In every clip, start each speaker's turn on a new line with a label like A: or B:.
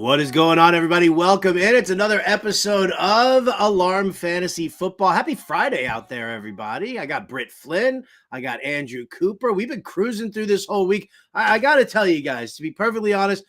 A: What is going on, everybody? Welcome in. It's another episode of Alarm Fantasy Football. Happy Friday out there, everybody. I got Britt, Flinn. I got Andrew Cooper. We've been cruising through this whole week. I got to tell you guys, to be perfectly honest,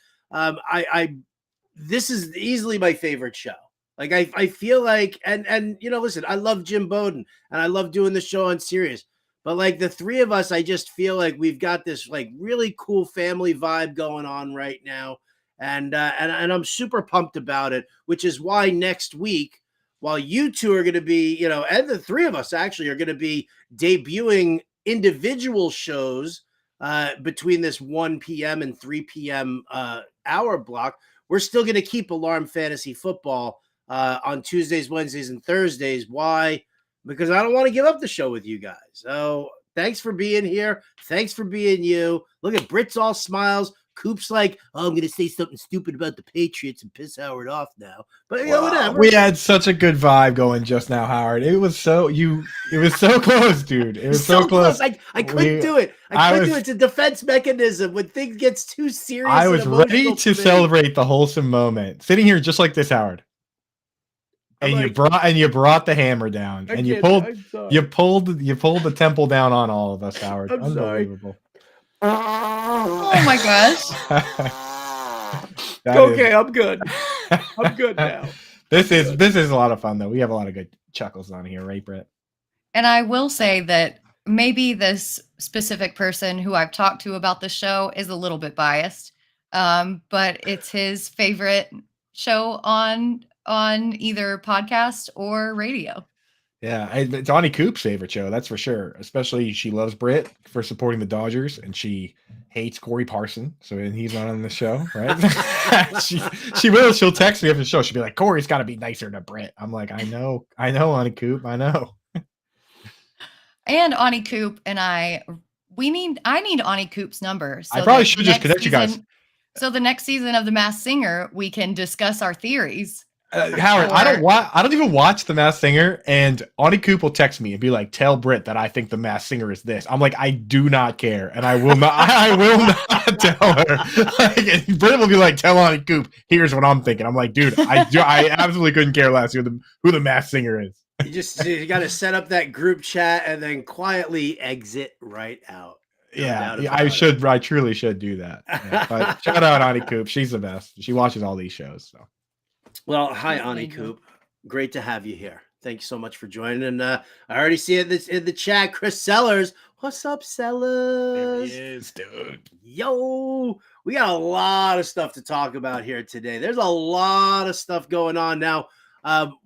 A: this is easily my favorite show. Like I feel like, and listen, I love Jim Bowden and I love doing the show on Sirius. But like the three of us, I just feel like we've got this like really cool family vibe going on right now. And I'm super pumped about it, which is why next week, while you two are going to be, and the three of us actually are going to be debuting individual shows between this 1 p.m. and 3 p.m. Hour block, we're still going to keep Alarm Fantasy Football on Tuesdays, Wednesdays, and Thursdays. Why? Because I don't want to give up the show with you guys. So thanks for being here. Thanks for being you. Look at Britt's all smiles. Coop's like, oh, I'm going to say something stupid about the Patriots and piss Howard off now. But whatever.
B: We had such a good vibe going just now, Howard. It was so close, dude. It was so close.
A: I couldn't do it. I couldn't do it. It's a defense mechanism when things gets too serious.
B: I was ready to celebrate the wholesome moment. Sitting here just like this, Howard. And you brought the hammer down. And you pulled the temple down on all of us, Howard. Unbelievable.
C: Oh my gosh.
A: Okay, I'm good. I'm good now.
B: This is a lot of fun though. We have a lot of good chuckles on here, right, Britt?
C: And I will say that maybe this specific person who I've talked to about the show is a little bit biased. But it's his favorite show on either podcast or radio.
B: Yeah, it's Donnie Coop's favorite show, that's for sure. Especially she loves Britt for supporting the Dodgers, and she hates Corey Parson, so he's not on the show, right? She'll text me after the show. She'll be like, Corey's got to be nicer to Britt. I'm like, I know, Donnie Coop, I know.
C: And Donnie Coop and I need Donnie Coop's number. So
B: I probably should just connect you guys.
C: So the next season of The Masked Singer, we can discuss our theories.
B: Howard, I don't even watch The Masked Singer, and Donnie Coop will text me and be like, "Tell Britt that I think The Masked Singer is this." I'm like, I do not care, and I will not. I will not tell her. Like, Britt will be like, "Tell Donnie Coop, here's what I'm thinking." I'm like, dude, I absolutely couldn't care less who the Masked Singer is.
A: You got to set up that group chat and then quietly exit right out.
B: I truly should do that. Yeah, but shout out Donnie Coop, she's the best. She watches all these shows, so.
A: Well, hi, Ani Coop. Great to have you here. Thank you so much for joining. And I already see it in the chat. Chris Sellers. What's up, Sellers?
B: There he is, dude.
A: Yo, we got a lot of stuff to talk about here today. There's a lot of stuff going on. Now,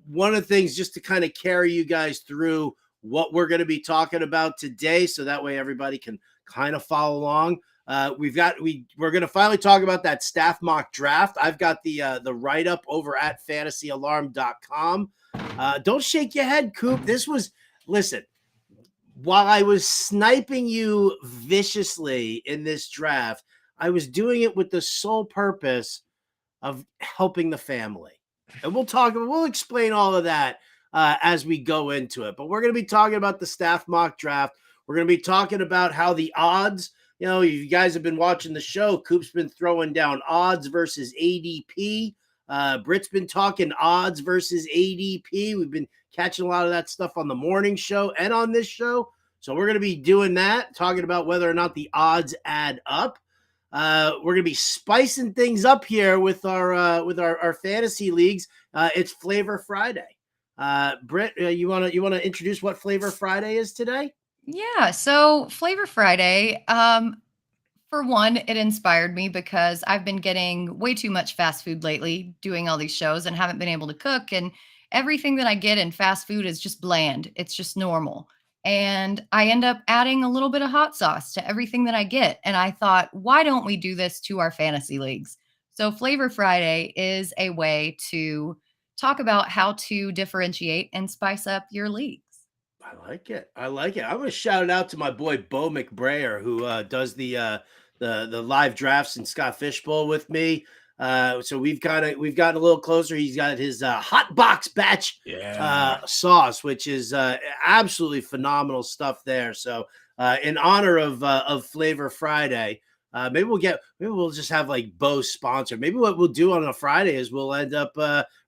A: one of the things just to kind of carry you guys through what we're going to be talking about today, so that way everybody can kind of follow along. We're going to finally talk about that staff mock draft. I've got the write-up over at fantasyalarm.com. Don't shake your head, Coop. Listen, while I was sniping you viciously in this draft, I was doing it with the sole purpose of helping the family. And we'll explain all of that as we go into it. But we're going to be talking about the staff mock draft. We're going to be talking about how the odds, you guys have been watching the show. Coop's been throwing down odds versus ADP. Britt's been talking odds versus ADP. We've been catching a lot of that stuff on the morning show and on this show. So we're going to be doing that, talking about whether or not the odds add up. We're going to be spicing things up here with our fantasy leagues. It's Flavor Friday. Britt, you want to introduce what Flavor Friday is today?
C: Yeah, so Flavor Friday, for one, it inspired me because I've been getting way too much fast food lately, doing all these shows and haven't been able to cook. And everything that I get in fast food is just bland. It's just normal. And I end up adding a little bit of hot sauce to everything that I get. And I thought, why don't we do this to our fantasy leagues? So Flavor Friday is a way to talk about how to differentiate and spice up your leagues.
A: I like it. I'm going to shout it out to my boy Bo McBrayer, who does the live drafts in Scott Fishbowl with me. So we've gotten a little closer. He's got his hot box batch sauce, which is absolutely phenomenal stuff there. So in honor of Flavor Friday, Maybe we'll just have like Bo sponsored. Maybe what we'll do on a Friday is we'll end up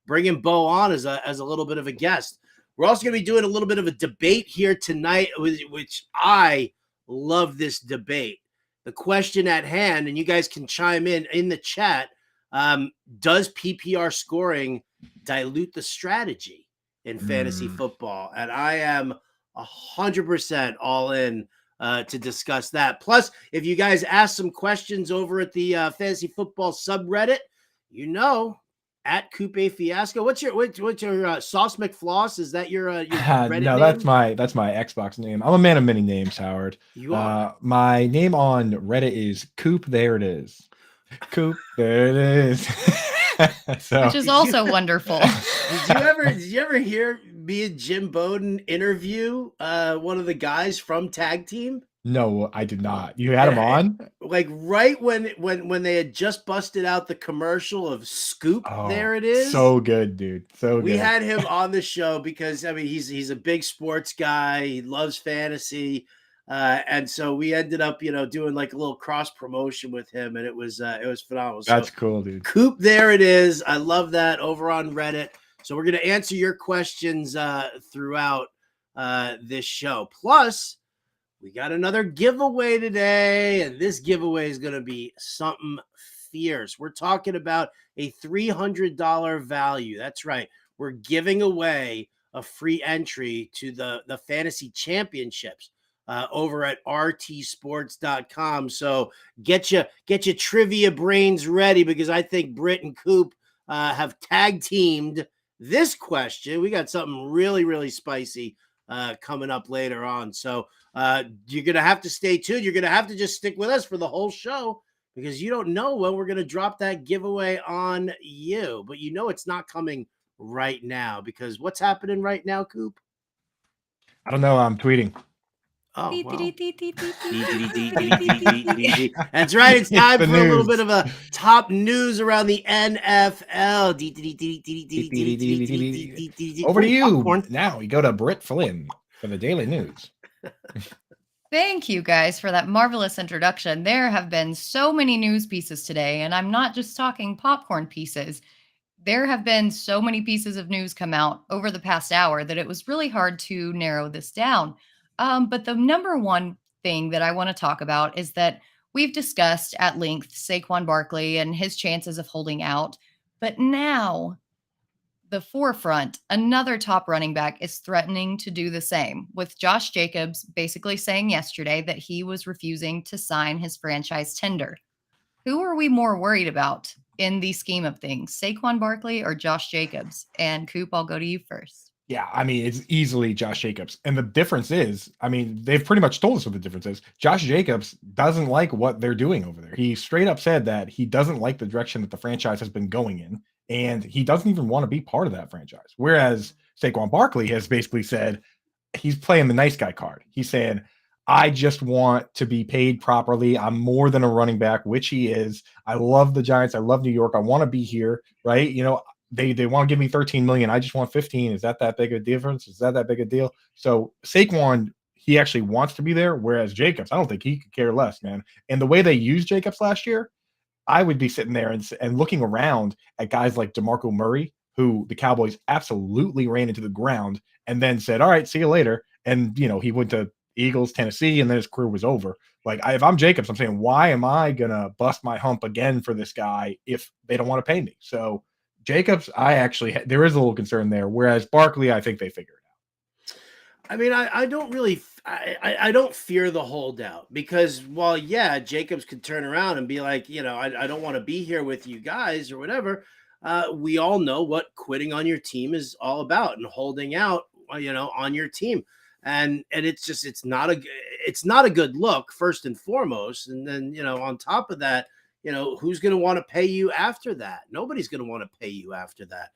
A: bringing Bo on as a little bit of a guest. We're also going to be doing a little bit of a debate here tonight, which I love this debate. The question at hand, and you guys can chime in the chat, does PPR scoring dilute the strategy in fantasy football? And I am 100% all in to discuss that. Plus, if you guys ask some questions over at the fantasy football subreddit, at Coupe Fiasco. What's your Sauce McFloss? Is that your Reddit
B: no,
A: name?
B: that's my Xbox name. I'm a man of many names, Howard.
A: You are.
B: My name on Reddit is Coop. There it is. Coop. There it is.
C: Which is also wonderful.
A: Did you ever hear me and Jim Bowden interview one of the guys from Tag Team?
B: No, I did not. You had him on?
A: Like right when they had just busted out the commercial of Scoop.
B: Oh,
A: there it is.
B: So good, dude. So
A: we
B: good.
A: had him on the show because he's a big sports guy. He loves fantasy. And so we ended up, doing like a little cross promotion with him, and it was phenomenal.
B: That's cool, dude.
A: Coop, there it is. I love that, over on Reddit. So we're going to answer your questions throughout this show. Plus, we got another giveaway today, and this giveaway is going to be something fierce. We're talking about a $300 value. That's right. We're giving away a free entry to the fantasy championships over at rtsports.com. So get your trivia brains ready, because I think Britt and Coop have tag teamed this question. We got something really, really spicy coming up later on. So you're going to have to stay tuned. You're going to have to just stick with us for the whole show, because you don't know when we're going to drop that giveaway on you. But it's not coming right now, because what's happening right now, Coop?
B: I don't know. I'm tweeting.
A: Oh, well. That's right. It's time for a little bit of a top news around the NFL.
B: Over to you. Now we go to Britt Flinn for the Daily News.
C: Thank you guys for that marvelous introduction. There have been so many news pieces today, and I'm not just talking popcorn pieces. There have been so many pieces of news come out over the past hour that it was really hard to narrow this down. But the number one thing that I want to talk about is that we've discussed at length Saquon Barkley and his chances of holding out. But now the forefront, another top running back is threatening to do the same, with Josh Jacobs basically saying yesterday that he was refusing to sign his franchise tender. Who are we more worried about in the scheme of things, Saquon Barkley or Josh Jacobs? And Coop, I'll go to you first.
B: Yeah, I mean, it's easily Josh Jacobs. And the difference is, I mean, they've pretty much told us what the difference is. Josh Jacobs doesn't like what they're doing over there. He straight up said that he doesn't like the direction that the franchise has been going in, and he doesn't even want to be part of that franchise. Whereas Saquon Barkley has basically said he's playing the nice guy card. He's saying, I just want to be paid properly. I'm more than a running back, which he is. I love the Giants. I love New York. I want to be here, right? They want to give me 13 million. I just want 15. Is that big a difference? Is that big a deal? So Saquon, he actually wants to be there. Whereas Jacobs, I don't think he could care less, man. And the way they used Jacobs last year, I would be sitting there and looking around at guys like DeMarco Murray, who the Cowboys absolutely ran into the ground and then said, all right, see you later. And, he went to Eagles, Tennessee, and then his career was over. Like, if I'm Jacobs, I'm saying, why am I going to bust my hump again for this guy if they don't want to pay me? So Jacobs, there is a little concern there. Whereas Barkley, I think they figured it out.
A: I mean, I don't really, I don't fear the holdout, because while, yeah, Jacobs could turn around and be like, I don't want to be here with you guys or whatever. We all know what quitting on your team is all about, and holding out, on your team. And it's not a good look, first and foremost. And then, on top of that, who's going to want to pay you after that? Nobody's going to want to pay you after that.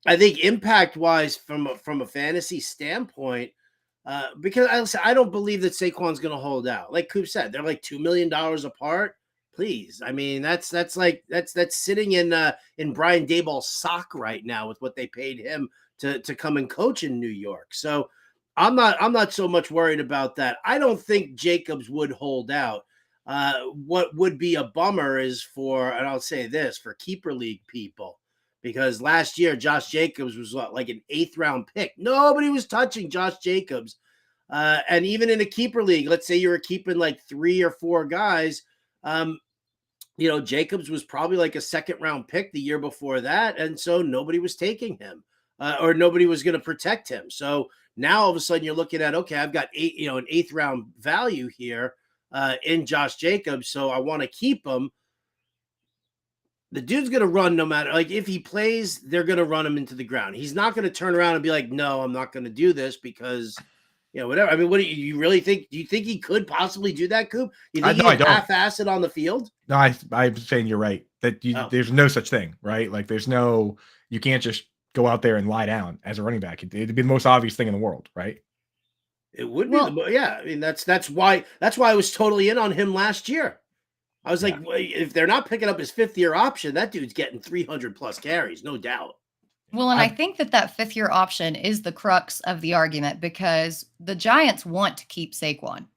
A: I think impact wise, from a fantasy standpoint, because I don't believe that Saquon's going to hold out. Like Coop said, they're like $2 million apart. Please. I mean, that's sitting in Brian Daboll's sock right now with what they paid him to come and coach in New York. So I'm not so much worried about that. I don't think Jacobs would hold out. What would be a bummer is and I'll say this, for keeper league people, because last year Josh Jacobs was like an 8th round pick. Nobody was touching Josh Jacobs. And even in a keeper league, let's say you were keeping like 3 or 4 guys, Jacobs was probably like a 2nd round pick the year before that. And so nobody was taking him or nobody was going to protect him. So now all of a sudden you're looking at, okay, I've got an 8th round value here in Josh Jacobs. So I want to keep him. The dude's going to run no matter, like if he plays, they're going to run him into the ground. He's not going to turn around and be like, no, I'm not going to do this because whatever. I mean, what do you really think? Do you think he could possibly do that, Coop? You think he'd half-ass it on the field?
B: No, I'm saying you're right. That there's no such thing, right? Like you can't just go out there and lie down as a running back. It'd be the most obvious thing in the world, right?
A: It would be. I mean, that's why I was totally in on him last year. I was like, if they're not picking up his 5th-year option, that dude's getting 300+ carries, no doubt.
C: Well, and I think that 5th-year option is the crux of the argument because the Giants want to keep Saquon,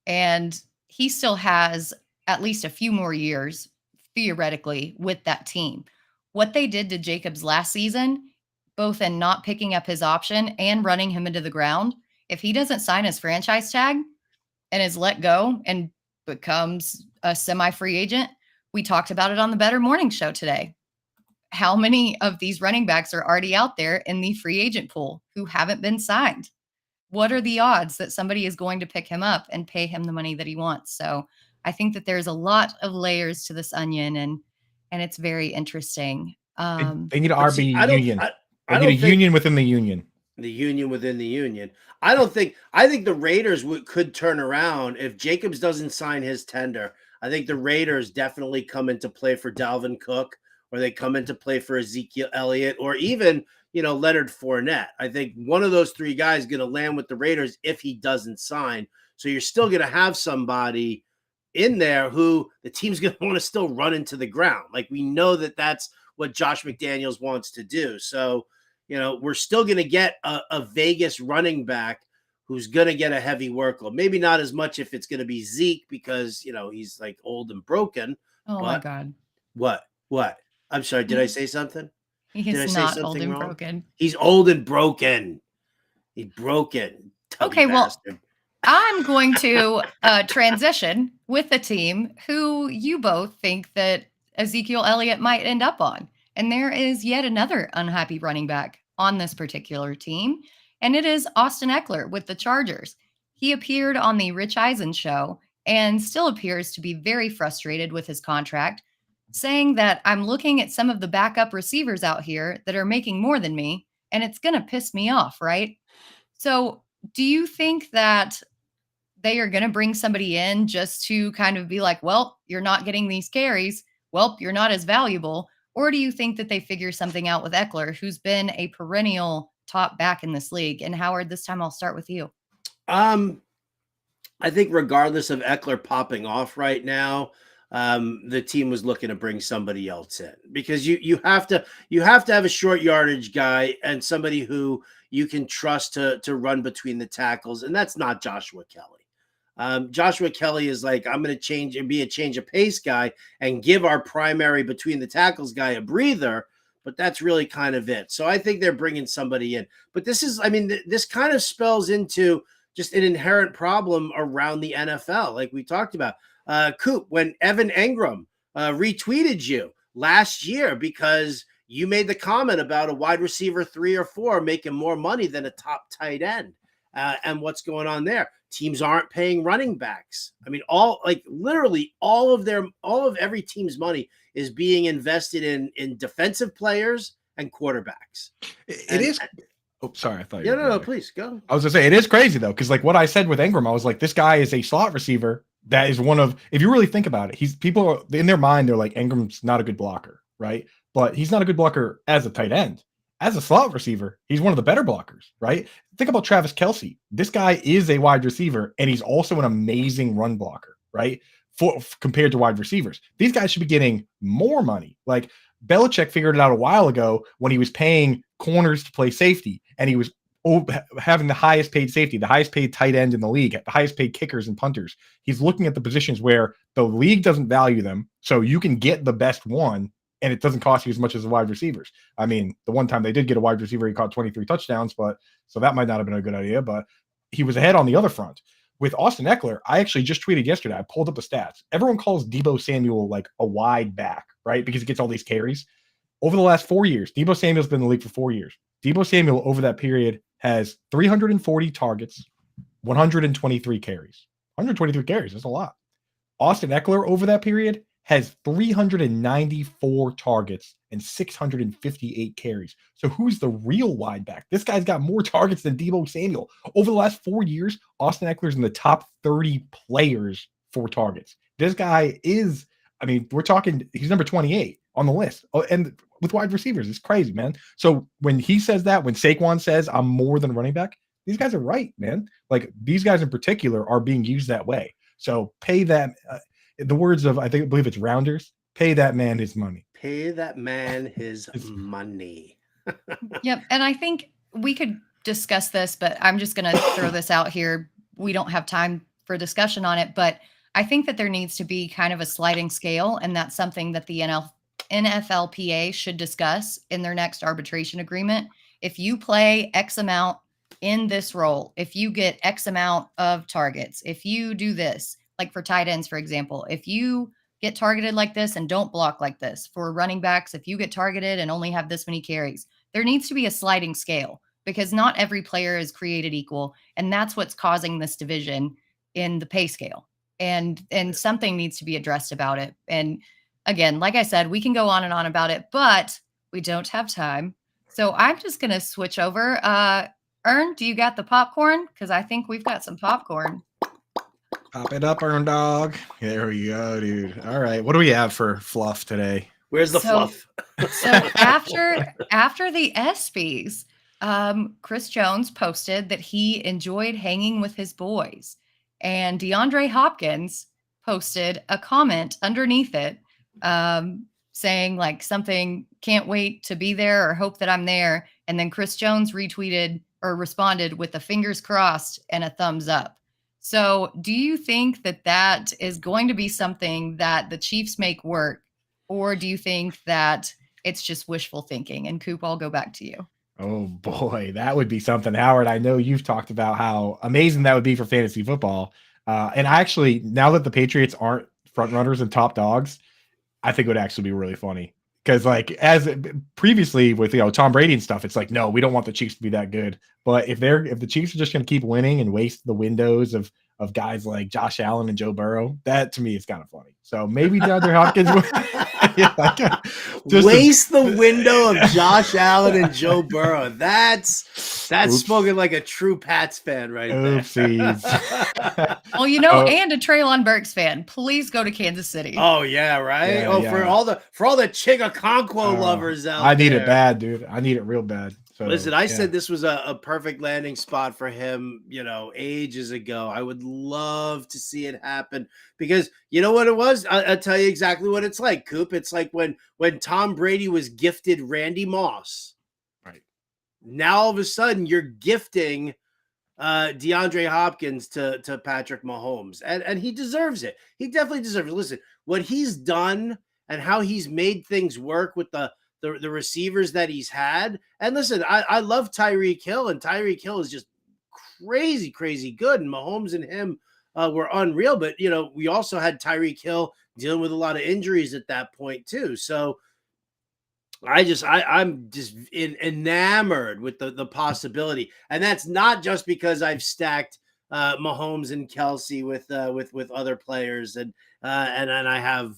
C: and he still has at least a few more years, theoretically, with that team. What they did to Jacobs last season, both in not picking up his option and running him into the ground, if he doesn't sign his franchise tag and is let go and becomes a semi-free agent, we talked about it on the Better Morning Show today. How many of these running backs are already out there in the free agent pool who haven't been signed? What are the odds that somebody is going to pick him up and pay him the money that he wants? So I think that there's a lot of layers to this onion, and it's very interesting.
B: They need an RB union. They need a union within the union.
A: The union within the union. I think the Raiders could turn around if Jacobs doesn't sign his tender. I think the Raiders definitely come into play for Dalvin Cook, or they come into play for Ezekiel Elliott, or even, Leonard Fournette. I think one of those 3 guys is going to land with the Raiders if he doesn't sign. So you're still going to have somebody in there who the team's going to want to still run into the ground. Like we know that that's what Josh McDaniels wants to do. So, we're still going to get a Vegas running back who's going to get a heavy workload. Maybe not as much if it's going to be Zeke because, he's like old and broken.
C: Oh, my God.
A: What? I'm sorry. Did I say something?
C: He's not old and broken.
A: He's old and broken. He's broken.
C: Okay, bastard. Well, I'm going to transition with a team who you both think that Ezekiel Elliott might end up on. And there is yet another unhappy running back on this particular team, and it is Austin Eckler with the Chargers. He appeared on the Rich Eisen show and still appears to be very frustrated with his contract, saying that I'm looking at some of the backup receivers out here that are making more than me, and it's going to piss me off, right? So do you think that they are going to bring somebody in just to kind of be like, well, you're not getting these carries. Well, you're not as valuable. Or do you think that they figure something out with Eckler, who's been a perennial top back in this league? And Howard, this time I'll start with you.
A: I think regardless of Eckler popping off right now, the team was looking to bring somebody else in because you have to have a short yardage guy and somebody who you can trust to run between the tackles, and that's not Joshua Kelly. Joshua Kelly is like, I'm going to change and be a change of pace guy and give our primary between the tackles guy a breather, but that's really kind of it. So I think they're bringing somebody in, but this kind of spells into just an inherent problem around the NFL. Like we talked about, Coop, when Evan Engram retweeted you last year because you made the comment about a wide receiver 3 or 4 making more money than a top tight end. And what's going on there? Teams aren't paying running backs. I mean, literally all of every team's money is being invested in defensive players and quarterbacks.
B: It is. Oh, sorry. I thought.
A: No, please go.
B: I was gonna say it is crazy though, because like what I said with Engram, I was like, this guy is a slot receiver. That is one of, if you really think about it, people are, in their mind, they're like, Engram's not a good blocker, right? But he's not a good blocker as a tight end. As a slot receiver, he's one of the better blockers, right? Think about Travis Kelce. This guy is a wide receiver, and he's also an amazing run blocker, right? Compared to wide receivers. These guys should be getting more money. Like Belichick figured it out a while ago when he was paying corners to play safety, and he was having the highest paid safety, the highest paid tight end in the league, the highest paid kickers and punters. He's looking at the positions where the league doesn't value them, so you can get the best one, and it doesn't cost you as much as the wide receivers. I mean, the one time they did get a wide receiver, he caught 23 touchdowns, but so that might not have been a good idea, but he was ahead on the other front. With Austin Eckler, I actually just tweeted yesterday, I pulled up the stats. Everyone calls Deebo Samuel like a wide back, right? Because he gets all these carries. Over the last 4 years, Deebo Samuel's been in the league for 4 years. Deebo Samuel over that period has 340 targets, 123 carries. 123 carries, that's a lot. Austin Eckler over that period has 394 targets and 658 carries. So who's the real wide back? This guy's got more targets than Deebo Samuel. Over the last 4 years, Austin Eckler's in the top 30 players for targets. This guy is, I mean, we're talking, he's number 28 on the list. Oh, and with wide receivers, it's crazy, man. So when he says that, when Saquon says I'm more than a running back, these guys are right, man. Like these guys in particular are being used that way. So pay that, in the words of, I believe it's Rounders, pay that man his money.
A: Pay that man his money.
C: Yep. And I think we could discuss this, but I'm just going to throw this out here. We don't have time for discussion on it, but I think that there needs to be kind of a sliding scale, and that's something that the NFLPA should discuss in their next arbitration agreement. If you play X amount in this role, if you get X amount of targets, if you do this, like for tight ends, for example, if you get targeted like this and don't block like this, for running backs, if you get targeted and only have this many carries, there needs to be a sliding scale because not every player is created equal. And that's what's causing this division in the pay scale. And something needs to be addressed about it. And again, like I said, we can go on and on about it, but we don't have time. So I'm just going to switch over. Ern, do you got the popcorn? Because I think we've got some popcorn.
B: Pop it up, Ern Dog. There we go, dude. All right. What do we have for fluff today?
A: Where's the fluff?
C: So after the ESPYs, Chris Jones posted that he enjoyed hanging with his boys. And DeAndre Hopkins posted a comment underneath it saying like something, can't wait to be there or hope that I'm there. And then Chris Jones retweeted or responded with the fingers crossed and a thumbs up. So do you think that that is going to be something that the Chiefs make work? Or do you think that it's just wishful thinking? And Coop, I'll go back to you.
B: Oh boy, that would be something. Howard, I know you've talked about how amazing that would be for fantasy football. And actually, now that the Patriots aren't front runners and top dogs, I think it would actually be really funny. Because like as previously with Tom Brady and stuff, it's like, no, we don't want the Chiefs to be that good. But if the Chiefs are just going to keep winning and waste the windows of guys like Josh Allen and Joe Burrow, that to me is kind of funny. So maybe DeAndre Hopkins
A: waste the window of Josh Allen and Joe Burrow. That's spoken like a true Pats fan right there.
B: Oopsies.
C: Well, and a Treylon Burks fan. Please go to Kansas City.
A: Oh yeah, right. Yeah. For all the Chigakonkwo lovers out there.
B: I need it bad, dude. I need it real bad. So,
A: listen, I said this was a perfect landing spot for him, ages ago. I would love to see it happen because you know what it was? I'll tell you exactly what it's like, Coop. It's like when Tom Brady was gifted Randy Moss.
B: Right.
A: Now all of a sudden you're gifting DeAndre Hopkins to Patrick Mahomes. And he deserves it. He definitely deserves it. Listen, what he's done and how he's made things work with the receivers that he's had. And listen, I love Tyreek Hill, and Tyreek Hill is just crazy, crazy good. And Mahomes and him were unreal. But, we also had Tyreek Hill dealing with a lot of injuries at that point too. So I'm just enamored with the possibility. And that's not just because I've stacked Mahomes and Kelsey with other players. And I have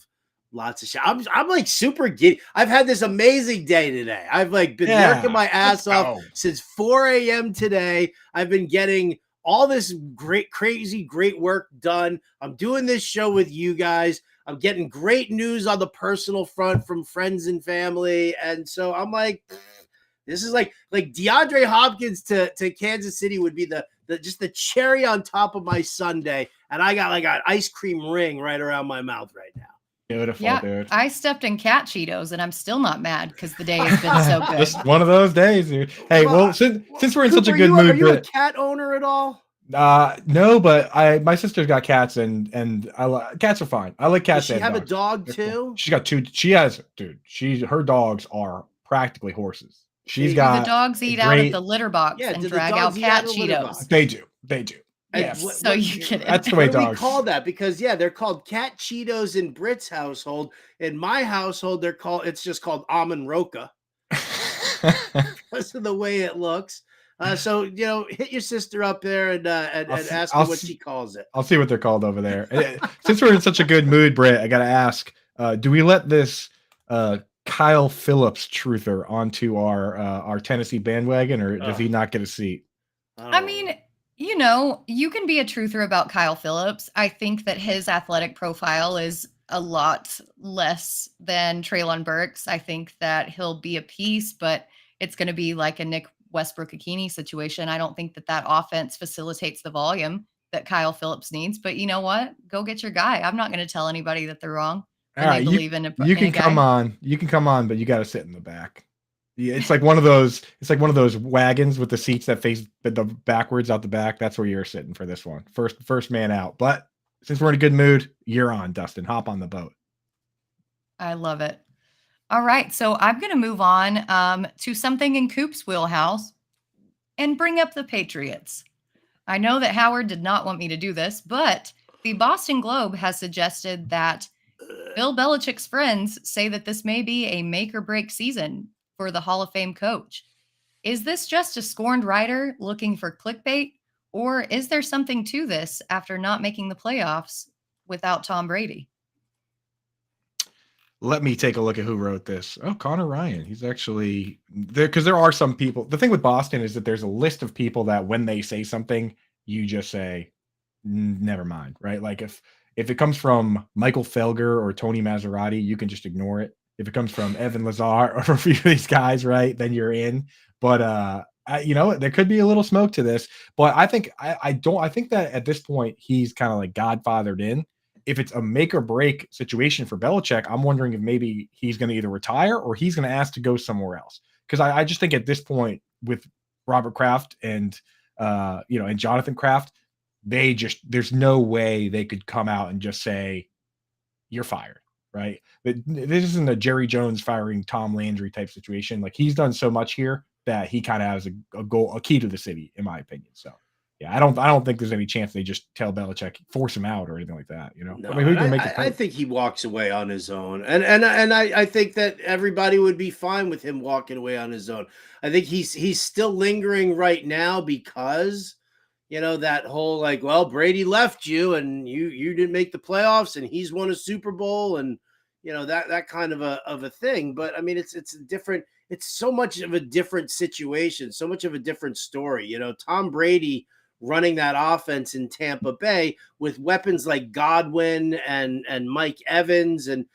A: lots of shit. I'm like super giddy. I've had this amazing day today. I've like been working my ass off since 4 a.m. today. I've been getting all this crazy work done. I'm doing this show with you guys. I'm getting great news on the personal front from friends and family. And so I'm like, this is like DeAndre Hopkins to Kansas City would be the just the cherry on top of my sundae. And I got like an ice cream ring right around my mouth right now.
B: Beautiful, dude.
C: I stepped in cat Cheetos and I'm still not mad because the day has been so good.
B: Just one of those days, dude. Hey, well, since we're in such a good mood,
A: are you a cat owner at all?
B: No, but my sister's got cats and cats are fine. I like cats.
A: Does she have
B: dogs.
A: a dog
B: They're
A: too?
B: Cool. She's got 2. She has, dude. Her dogs are practically horses. She's
C: do
B: got
C: the dogs eat out of the litter box and drag out cat Cheetos?
B: They do.
C: Yes, so you get it.
B: That's the way dogs.
A: We call that because they're called cat Cheetos in Britt's household. In my household, it's just called almond roca because of the way it looks. So hit your sister up there and ask her what she calls it.
B: I'll see what they're called over there. Since we're in such a good mood, Britt, I gotta ask: do we let this Kyle Phillips truther onto our Tennessee bandwagon, or does he not get a seat?
C: I mean, you can be a truther about Kyle Phillips. I think that his athletic profile is a lot less than Treylon Burks. I think that he'll be a piece, but it's going to be like a Nick Westbrook-Akini situation. I don't think that offense facilitates the volume that Kyle Phillips needs. But you know what? Go get your guy. I'm not going to tell anybody that they're wrong.
B: All right, you can come on. You can come on, but you got to sit in the back. Yeah, it's like one of those. It's like one of those wagons with the seats that face the backwards out the back. That's where you're sitting for this one. First man out. But since we're in a good mood, you're on, Dustin. Hop on the boat.
C: I love it. All right, so I'm going to move on to something in Coop's wheelhouse and bring up the Patriots. I know that Howard did not want me to do this, but the Boston Globe has suggested that Bill Belichick's friends say that this may be a make or break season for the Hall of Fame coach. Is this just a scorned writer looking for clickbait, or is there something to this after not making the playoffs without Tom Brady?
B: Let me take a look at who wrote this. Oh, Connor Ryan. He's actually there because there are some people. The thing with Boston is that there's a list of people that when they say something, you just say, never mind, right? Like if it comes from Michael Felger or Tony Maserati, you can just ignore it. If it comes from Evan Lazar or a few of these guys, right, then you're in. But there could be a little smoke to this. But I think I think that at this point he's kind of like godfathered in. If it's a make or break situation for Belichick, I'm wondering if maybe he's going to either retire or he's going to ask to go somewhere else. Because I just think at this point with Robert Kraft and Jonathan Kraft, there's no way they could come out and just say you're fired, right? This isn't a Jerry Jones firing Tom Landry type situation. Like he's done so much here that he kind of has a key to the city, in my opinion. So. Yeah, I don't think there's any chance they just tell Belichick, force him out or anything like that.
A: No, I mean, I think he walks away on his own, and I think that everybody would be fine with him walking away on his own. I think he's still lingering right now because that whole like, well, Brady left you and you didn't make the playoffs and he's won a Super Bowl and that kind of a thing. But I mean, it's a different. It's so much of a different situation, so much of a different story. Tom Brady running that offense in Tampa Bay with weapons like Godwin and Mike Evans and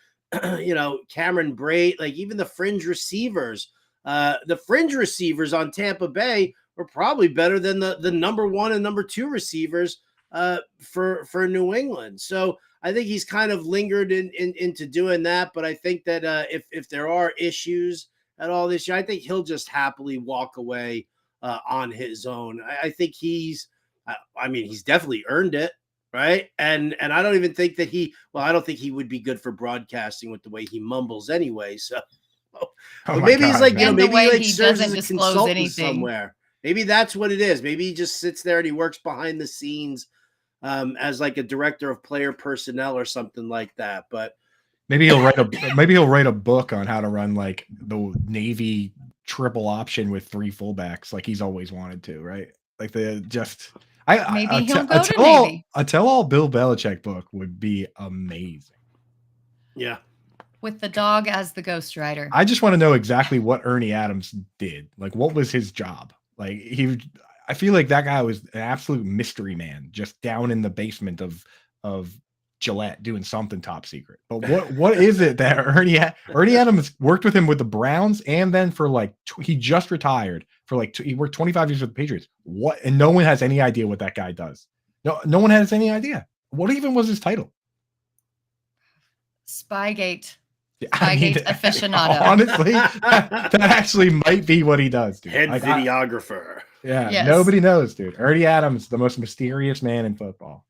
A: Cameron Brate, like even the fringe receivers. The fringe receivers on Tampa Bay were probably better than the number 1 and number 2 receivers for New England. So I think he's kind of lingered into doing that. But I think that if there are issues at all this year, I think he'll just happily walk away on his own. I think he's definitely earned it, right? And I don't even think that I don't think he would be good for broadcasting with the way he mumbles anyway. So maybe he's like, maybe he like serves as a consultant somewhere. Maybe that's what it is. Maybe he just sits there and he works behind the scenes as like a director of player personnel or something like that. But
B: maybe he'll write a book on how to run like the Navy triple option with 3 fullbacks, like he's always wanted to, right? Like he'll go to Navy. A tell-all Bill Belichick book would be amazing.
A: Yeah.
C: With the dog as the ghostwriter.
B: I just want to know exactly what Ernie Adams did. Like, what was his job? Like, I feel like that guy was an absolute mystery man, just down in the basement of Gillette doing something top secret. But what is it that Ernie Adams worked with him with the Browns, and then for like he just retired for like he worked 25 years with the Patriots. What? And no one has any idea what that guy does. No one has any idea. What even was his title?
C: Spygate.
B: Yeah,
C: Spygate aficionado.
B: Honestly, that actually might be what he does, dude.
A: Head videographer.
C: Yes.
B: Nobody knows, dude. Ernie Adams, the most mysterious man in football.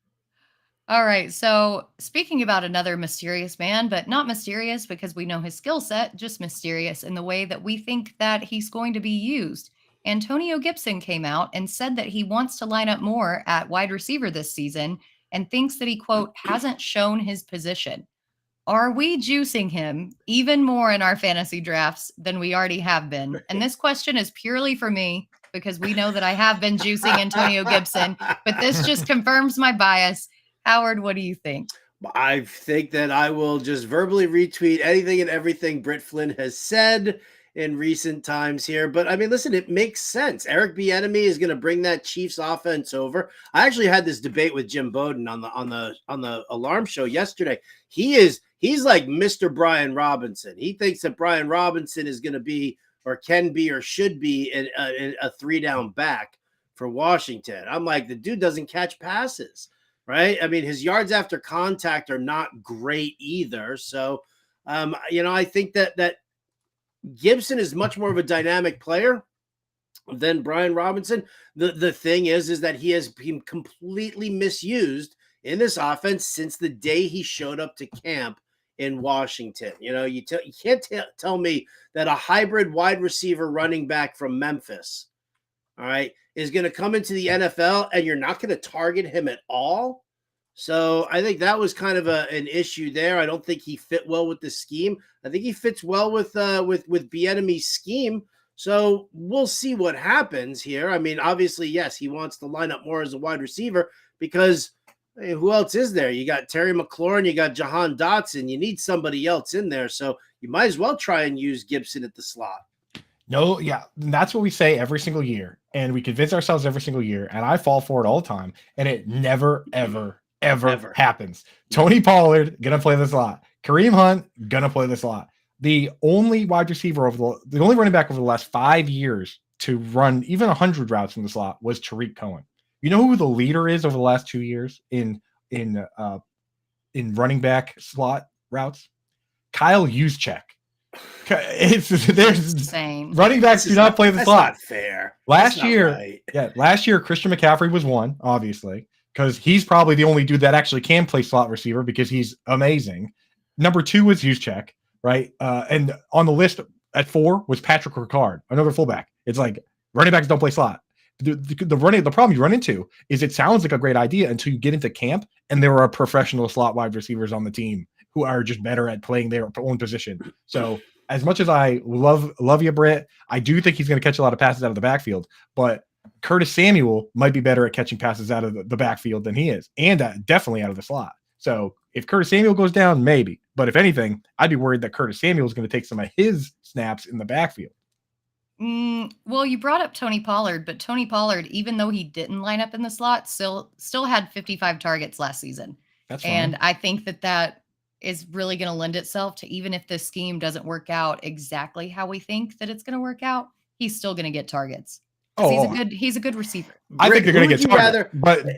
C: All right. So speaking about another mysterious man, but not mysterious because we know his skill set, just mysterious in the way that we think that he's going to be used. Antonio Gibson came out and said that he wants to line up more at wide receiver this season and thinks that he, quote, hasn't shown his position. Are we juicing him even more in our fantasy drafts than we already have been? And this question is purely for me because we know that I have been juicing Antonio Gibson, but this just confirms my bias. Howard, what do you think?
A: I think that I will just verbally retweet anything and everything Britt Flinn has said in recent times here. But I mean, listen, it makes sense. Eric Bieniemy is going to bring that Chiefs offense over. I actually had this debate with Jim Bowden on the alarm show yesterday. He's like Mr. Brian Robinson. He thinks that Brian Robinson is going to be or can be or should be a 3-down back for Washington. I'm like, the dude doesn't catch passes, right? I mean, his yards after contact are not great either. So, I think that Gibson is much more of a dynamic player than Brian Robinson. The thing is that he has been completely misused in this offense since the day he showed up to camp in Washington. You can't tell me that a hybrid wide receiver running back from Memphis, all right, is going to come into the NFL and you're not going to target him at all. So I think that was kind of an issue there. I don't think he fit well with the scheme. I think he fits well with Bieniemy's scheme. So we'll see what happens here. I mean, obviously, yes, he wants to line up more as a wide receiver because who else is there? You got Terry McLaurin, you got Jahan Dotson. You need somebody else in there. So you might as well try and use Gibson at the slot.
B: No, yeah, that's what we say every single year. And we convince ourselves every single year. And I fall for it all the time. And it never, ever happens. Tony Pollard, going to play the slot. Kareem Hunt, going to play the slot. The only wide receiver the only running back over the last 5 years to run even 100 routes from the slot was Tariq Cohen. You know who the leader is over the last 2 years in running back slot routes? Kyle Juszczyk. There's
C: insane.
B: Running backs do not play the slot.
A: That's not fair.
B: Last year Christian McCaffrey was one, obviously, because he's probably the only dude that actually can play slot receiver because he's amazing. Number 2 was Juszczyk, right? And on the list at 4 was Patrick Ricard, another fullback. It's like running backs don't play slot. The problem you run into is it sounds like a great idea until you get into camp and there are professional slot wide receivers on the team who are just better at playing their own position. So as much as I love you, Britt, I do think he's going to catch a lot of passes out of the backfield, but Curtis Samuel might be better at catching passes out of the backfield than he is, and definitely out of the slot. So if Curtis Samuel goes down, maybe. But if anything, I'd be worried that Curtis Samuel is going to take some of his snaps in the backfield.
C: Well, you brought up Tony Pollard, but Tony Pollard, even though he didn't line up in the slot, still had 55 targets last season.
B: That's fine.
C: And I think that is really going to lend itself to, even if this scheme doesn't work out exactly how we think that it's going to work out, he's still going to get targets. He's a good receiver.
B: I think they're going to get targets,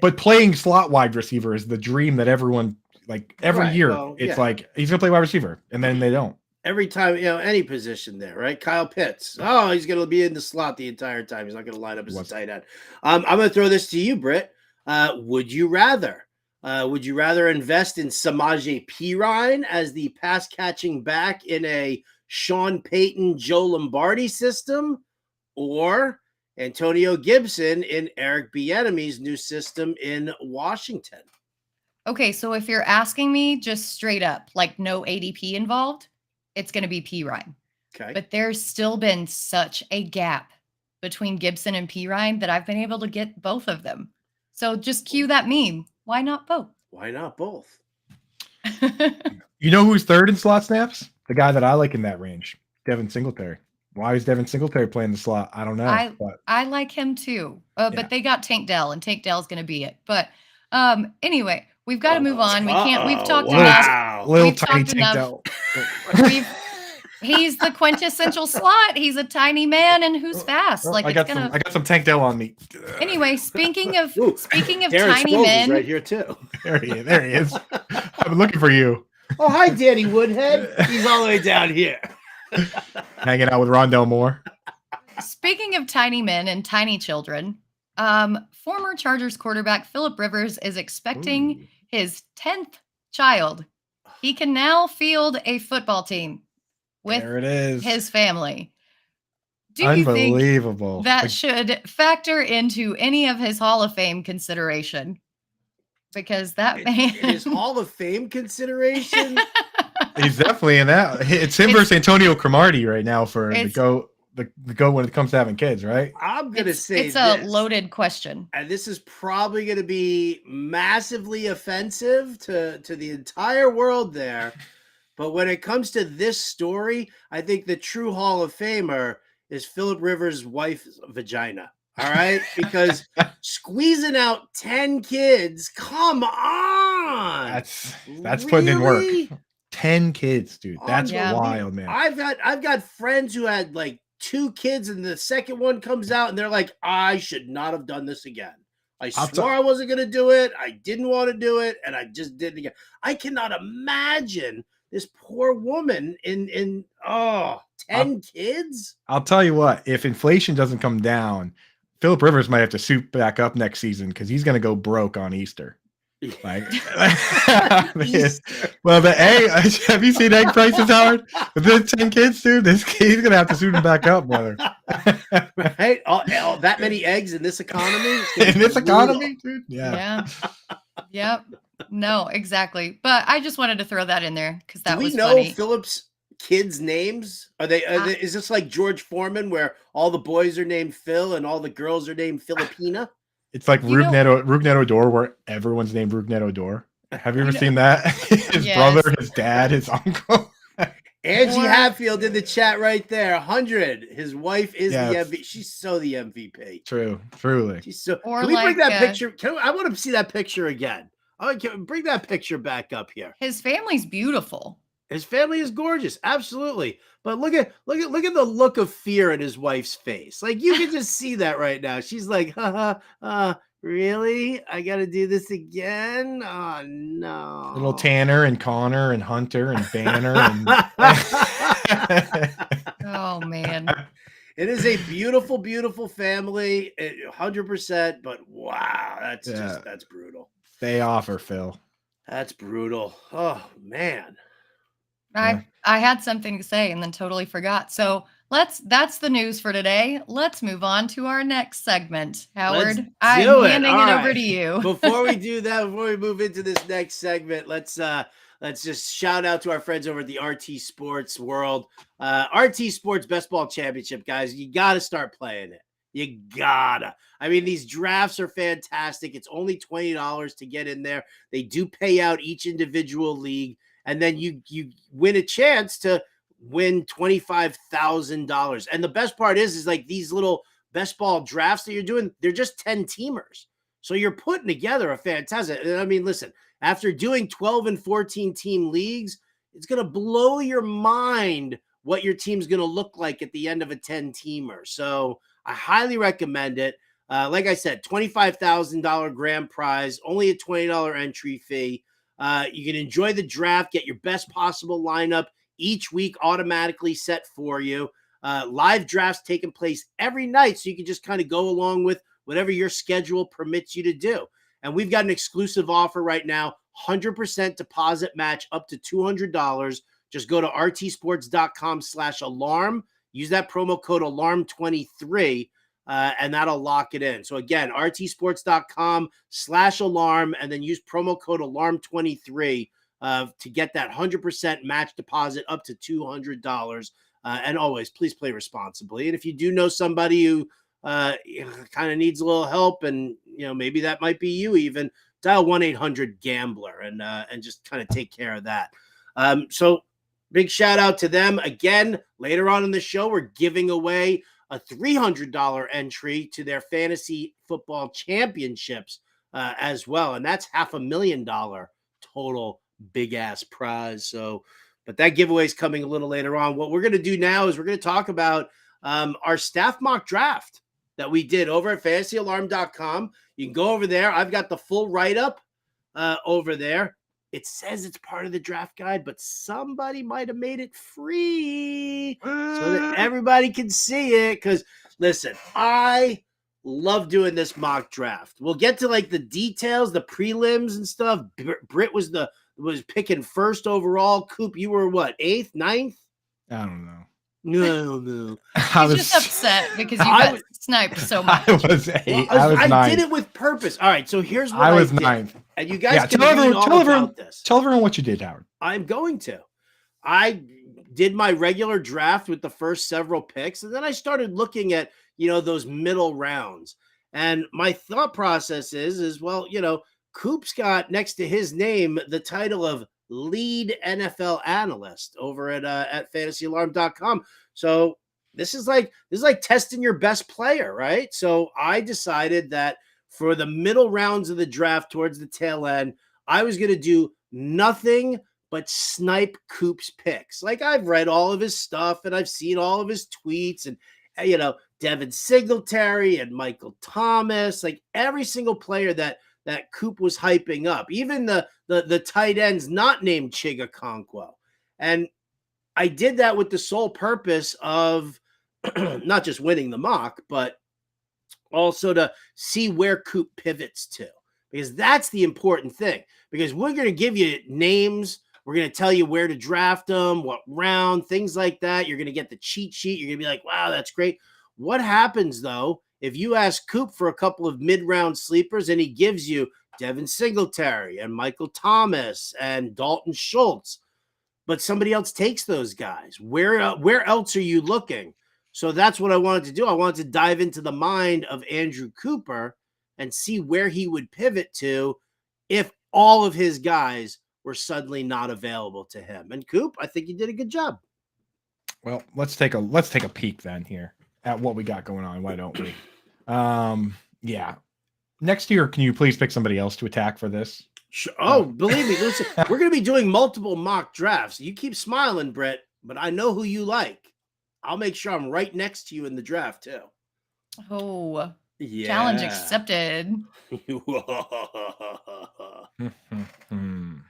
B: but playing slot wide receiver is the dream that everyone, like every year, it's like he's going to play wide receiver, and then they don't.
A: Every time, any position there, right? Kyle Pitts. Oh, he's going to be in the slot the entire time. He's not going to line up as a tight end. I'm going to throw this to you, Britt. Would you rather invest in Samaje Perine as the pass-catching back in a Sean Payton, Joe Lombardi system, or Antonio Gibson in Eric Bieniemy's new system in Washington?
C: Okay, so if you're asking me just straight up, like no ADP involved, it's going to be Perine.
A: Okay.
C: But there's still been such a gap between Gibson and Perine that I've been able to get both of them. So just cue that meme. Why not both?
A: Why not both?
B: You know who's third in slot snaps? The guy that I like in that range, Devin Singletary. Why is Devin Singletary playing the slot? I don't know.
C: I like him too. But they got Tank Dell, and Tank Dell's going to be it. But anyway, we've got to move on. We've talked enough.
B: Little tiny Tank Dell.
C: He's the quintessential slot. He's a tiny man and who's fast. Like
B: I got some Tank Dell on me.
C: Anyway, speaking of
A: Darren
C: tiny men,
A: right here too.
B: There he is. I've been looking for you.
A: Oh, hi, Danny Woodhead. He's all the way down here.
B: Hanging out with Rondell Moore.
C: Speaking of tiny men and tiny children, former Chargers quarterback Phillip Rivers is expecting his 10th child. He can now field a football team with
B: There it is.
C: his family. Do
B: Unbelievable.
C: you think that should factor into any of his Hall of Fame consideration? Because that man...
A: In his Hall of Fame consideration?
B: He's definitely in that. It's him versus Antonio Cromartie right now for the go when it comes to having kids, right?
A: I'm going to say
C: it's a loaded question.
A: And this is probably going to be massively offensive to the entire world there. But when it comes to this story, I think the true Hall of Famer is Phillip Rivers' wife's vagina. All right? Because squeezing out 10 kids, come on.
B: That's putting in work. 10 kids, dude. That's wild, man.
A: I've got friends who had like 2 kids, and the second one comes out and they're like, I should not have done this again. I swore I wasn't going to do it. I didn't want to do it, and I just did it again. I cannot imagine this poor woman in 10 kids.
B: I'll tell you what, if inflation doesn't come down, Phillip Rivers might have to suit back up next season because he's going to go broke on Easter. Like, well, the egg. Have you seen egg prices, Howard? With the 10 kids, dude, he's gonna have to suit him back up, brother.
A: Right? That many eggs in this economy?
B: In this economy, dude?
C: Yeah. Yep. No, exactly. But I just wanted to throw that in there because that was funny.
A: Do we know Phillip's kids' names? Are they? Is this like George Foreman, where all the boys are named Phil and all the girls are named Filipina?
B: It's like Rugnet Odor, where everyone's named Rugnet Odor. Have you ever seen that? His brother, his dad, his uncle.
A: Angie Hatfield in the chat right there. 100. His wife is the MVP. She's so the MVP.
B: True, truly.
A: She's so. Can we bring that picture? I want to see that picture again. Bring that picture back up here.
C: His family's beautiful.
A: His family is gorgeous, absolutely. But look at the look of fear in his wife's face. Like you can just see that right now. She's like, really? I got to do this again? Oh no!
B: Little Tanner and Connor and Hunter and Banner and.
C: Oh man!
A: It is a beautiful, beautiful family, 100%. But wow, that's brutal.
B: Stay off her, Phil.
A: That's brutal. Oh man.
C: I had something to say and then totally forgot. So that's the news for today. Let's move on to our next segment. Howard, I'm handing it over to you.
A: Before we do that, before we move into this next segment, let's just shout out to our friends over at the RT Sports World. RT Sports Best Ball Championship, guys. You got to start playing it. You gotta. I mean, these drafts are fantastic. It's only $20 to get in there. They do pay out each individual league. And then you win a chance to win $25,000. And the best part is like these little best ball drafts that you're doing, they're just 10 teamers. So you're putting together a fantastic. I mean, listen, after doing 12 and 14 team leagues, it's going to blow your mind what your team's going to look like at the end of a 10 teamer. So I highly recommend it. Like I said, $25,000 grand prize, only a $20 entry fee. You can enjoy the draft, get your best possible lineup each week automatically set for you. Live drafts taking place every night, so you can just kind of go along with whatever your schedule permits you to do. And we've got an exclusive offer right now, 100% deposit match up to $200. Just go to rtsports.com/alarm. Use that promo code alarm23. And that'll lock it in. So again, rtsports.com/alarm, and then use promo code alarm23 to get that 100% match deposit up to $200. And always, please play responsibly. And if you do know somebody who kind of needs a little help, and maybe that might be you, even dial 1-800-GAMBLER and just kind of take care of that. So big shout out to them. Again, later on in the show, we're giving away a $300 entry to their fantasy football championships as well. And that's $500,000 total big ass prize. So, but that giveaway is coming a little later on. What we're going to do now is we're going to talk about our staff mock draft that we did over at fantasyalarm.com. You can go over there. I've got the full write-up over there. it says it's part of the draft guide, but somebody might have made it free so that everybody can see it. Because listen, I love doing this mock draft. We'll get to like the details, the prelims and stuff. Britt was picking first overall. Coop, you were what, 8th, 9th?
B: I don't know.
A: No.
C: He's just upset because you got sniped so much.
B: I was 8.
A: Well,
B: I was 9th.
A: I did it with purpose. All right, so here's what
B: I was
A: did.
B: 9th.
A: And you guys can
B: tell
A: read all about this.
B: Tell everyone what you did, Howard.
A: I'm going to. I did my regular draft with the first several picks, and then I started looking at, those middle rounds. And my thought process is well, Coop's got next to his name the title of lead NFL analyst over at fantasyalarm.com. So this is like testing your best player, right? So I decided that for the middle rounds of the draft towards the tail end, I was going to do nothing but snipe Coop's picks. Like, I've read all of his stuff and I've seen all of his tweets, and Devin Singletary and Michael Thomas, like every single player that Coop was hyping up, even the tight ends not named Chigakonkwo. And I did that with the sole purpose of not just winning the mock, but also to see where Coop pivots to, because that's the important thing. Because we're going to give you names. We're going to tell you where to draft them, what round, things like that. You're going to get the cheat sheet. You're going to be like, wow, that's great. What happens, though, if you ask Coop for a couple of mid-round sleepers and he gives you Devin Singletary and Michael Thomas and Dalton Schultz, but somebody else takes those guys? Where else are you looking? So that's what I wanted to do. I wanted to dive into the mind of Andrew Cooper and see where he would pivot to if all of his guys were suddenly not available to him. And Coop, I think you did a good job.
B: Well, let's take a peek then here at what we got going on. Why don't we? Yeah. Next year, can you please pick somebody else to attack for this?
A: Sure. Oh, believe me, listen, we're going to be doing multiple mock drafts. You keep smiling, Britt, but I know who you like. I'll make sure I'm right next to you in the draft too.
C: Oh,
A: yeah.
C: Challenge accepted.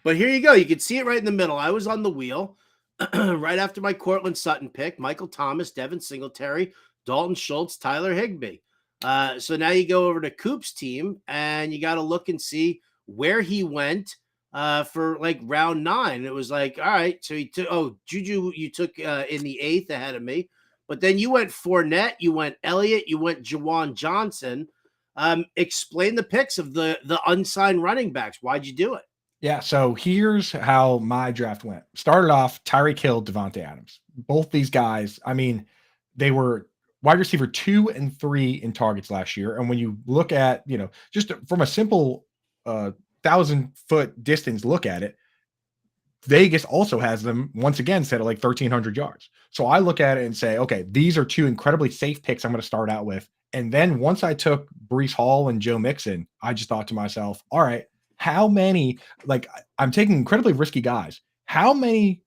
A: But here you go. You can see it right in the middle. I was on the wheel right after my Cortland Sutton pick: Michael Thomas, Devin Singletary, Dalton Schultz, Tyler Higbee. So now you go over to Coop's team and you got to look and see where he went for like round 9. It was like, all right, so he took, Juju, you took in the 8th ahead of me, but then you went Fournette, you went Elliott, you went Jawan Johnson. Explain the picks of the unsigned running backs. Why'd you do it?
B: Yeah, so here's how my draft went. Started off Tyreek Hill, Devontae Adams. Both these guys, I mean, they were wide receiver 2 and 3 in targets last year. And when you look at, just from a simple 1,000-foot distance look at it, Vegas also has them once again set at like 1,300 yards. So I look at it and say, okay, these are 2 incredibly safe picks I'm going to start out with. And then once I took Breece Hall and Joe Mixon, I just thought to myself, all right, how many, like, I'm taking incredibly risky guys. How many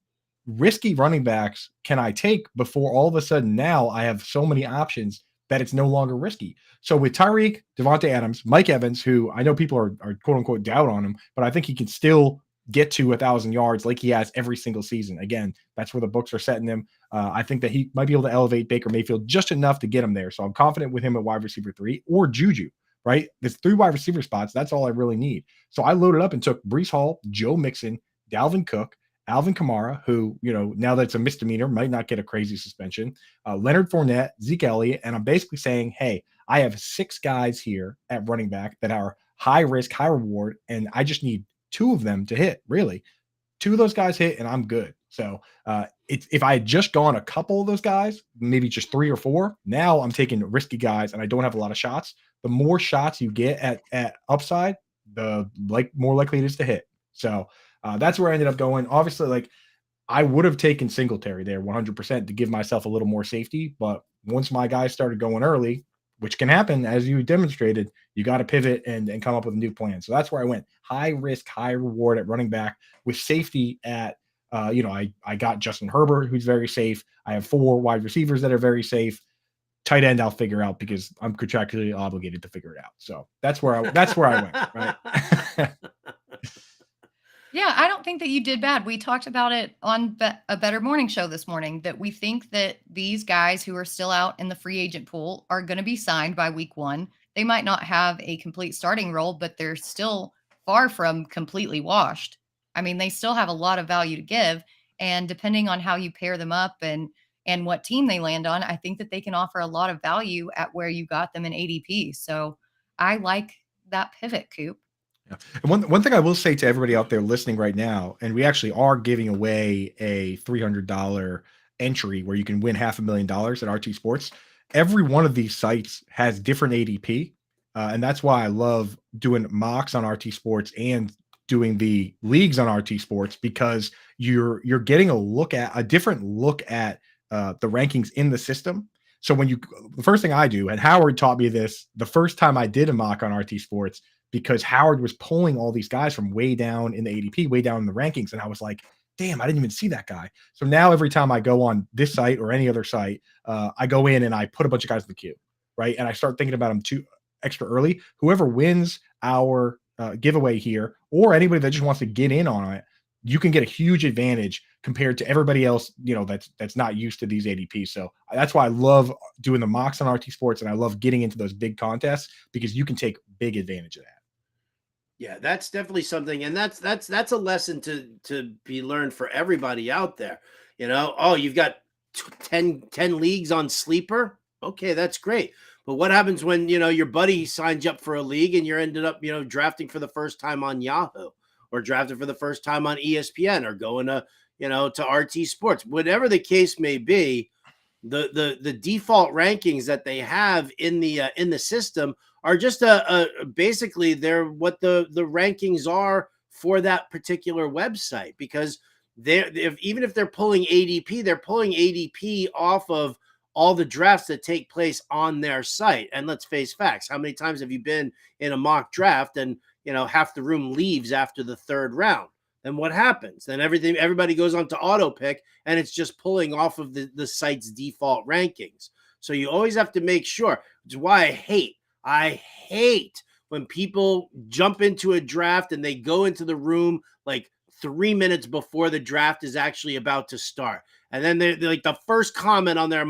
B: risky running backs can I take before all of a sudden now I have so many options that it's no longer risky? So with Tyreek, Devontae Adams, Mike Evans, who I know people are quote unquote doubt on him, but I think he can still get to 1,000 yards like he has every single season. Again, that's where the books are setting him. I think that he might be able to elevate Baker Mayfield just enough to get him there. So I'm confident with him at wide receiver 3 or Juju, right? There's 3 wide receiver spots. That's all I really need. So I loaded up and took Breece Hall, Joe Mixon, Dalvin Cook, Alvin Kamara, who, now that it's a misdemeanor, might not get a crazy suspension, Leonard Fournette, Zeke Elliott, and I'm basically saying, hey, I have 6 guys here at running back that are high risk, high reward, and I just need 2 of them to hit, really. 2 of those guys hit, and I'm good. So if I had just gone a couple of those guys, maybe just 3 or 4, now I'm taking risky guys, and I don't have a lot of shots. The more shots you get at upside, the more likely it is to hit. So that's where I ended up going. Obviously, I would have taken Singletary there 100% to give myself a little more safety. But once my guys started going early, which can happen, as you demonstrated, you got to pivot and come up with a new plan. So that's where I went. High risk, high reward at running back with safety at, I got Justin Herbert, who's very safe. I have 4 wide receivers that are very safe. Tight end I'll figure out because I'm contractually obligated to figure it out. So that's where I went, right?
C: Yeah, I don't think that you did bad. We talked about it on a Better Morning Show this morning that we think that these guys who are still out in the free agent pool are going to be signed by week 1. They might not have a complete starting role, but they're still far from completely washed. I mean, they still have a lot of value to give, and depending on how you pair them up and what team they land on, I think that they can offer a lot of value at where you got them in ADP. So I like that pivot, Coop.
B: Yeah. And one thing I will say to everybody out there listening right now, and we actually are giving away a $300 entry where you can win $500,000 at RT Sports. Every one of these sites has different ADP, and that's why I love doing mocks on RT Sports and doing the leagues on RT Sports, because you're getting a different look at the rankings in the system. So the first thing I do, and Howard taught me this the first time I did a mock on RT Sports, because Howard was pulling all these guys from way down in the ADP, way down in the rankings. And I was like, damn, I didn't even see that guy. So now every time I go on this site or any other site, I go in and I put a bunch of guys in the queue, right? And I start thinking about them too extra early. Whoever wins our giveaway here, or anybody that just wants to get in on it, you can get a huge advantage compared to everybody else, that's not used to these ADPs. So that's why I love doing the mocks on RT Sports, and I love getting into those big contests because you can take big advantage of that.
A: Yeah, that's definitely something, and that's a lesson to be learned for everybody out there. Oh, you've got 10 leagues on Sleeper. Okay, that's great. But what happens when your buddy signs you up for a league and you're ended up drafting for the first time on Yahoo, or drafted for the first time on ESPN, or going to to RT Sports, whatever the case may be. The default rankings that they have in the system are just basically they're what the rankings are for that particular website, because even if they're pulling ADP, they're pulling ADP off of all the drafts that take place on their site. And let's face facts. How many times have you been in a mock draft and half the room leaves after the third round? Then what happens? Then everybody goes on to auto pick, and it's just pulling off of the site's default rankings. So you always have to make sure. Which is why I hate when people jump into a draft and they go into the room like 3 minutes before the draft is actually about to start. And then they're like, the first comment on their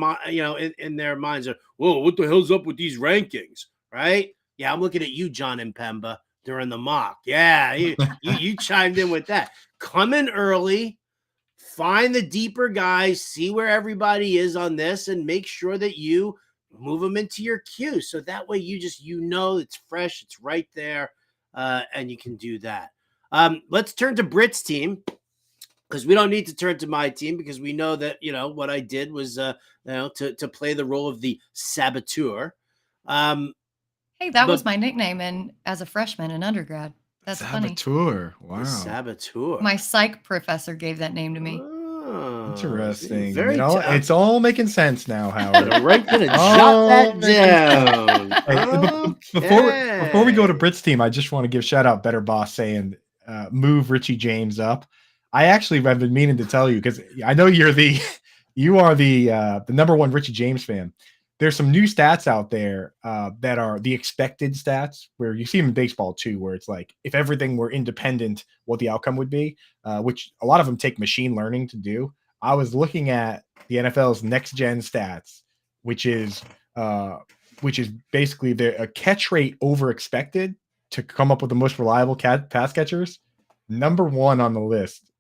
A: in their minds are, whoa, what the hell's up with these rankings? Right? Yeah, I'm looking at you, John and Pemba, during the mock. Yeah, you chimed in with that. Come in early, find the deeper guys, see where everybody is on this, and make sure that you move them into your queue. So that way it's fresh, it's right there, and you can do that. Let's turn to Britt's team, because we don't need to turn to my team, because we know that what I did was to play the role of the saboteur.
C: Hey, that was my nickname as a freshman in undergrad. That's
B: Saboteur.
C: Funny.
B: Wow.
A: The saboteur.
C: My psych professor gave that name to me.
B: Oh, interesting.
A: Very
B: it's all making sense now, Howard.
A: Right, gonna jot that down.
B: Before we go to Britt's team, I just want to give shout out Better Boss saying move Richie James up. I actually have been meaning to tell you, because I know you are the number one Richie James fan. There's some new stats out there that are the expected stats, where you see them in baseball too, where it's like, if everything were independent, what the outcome would be, which a lot of them take machine learning to do. I was looking at the NFL's next gen stats, which is basically a catch rate over expected to come up with the most reliable pass catchers. Number one on the list,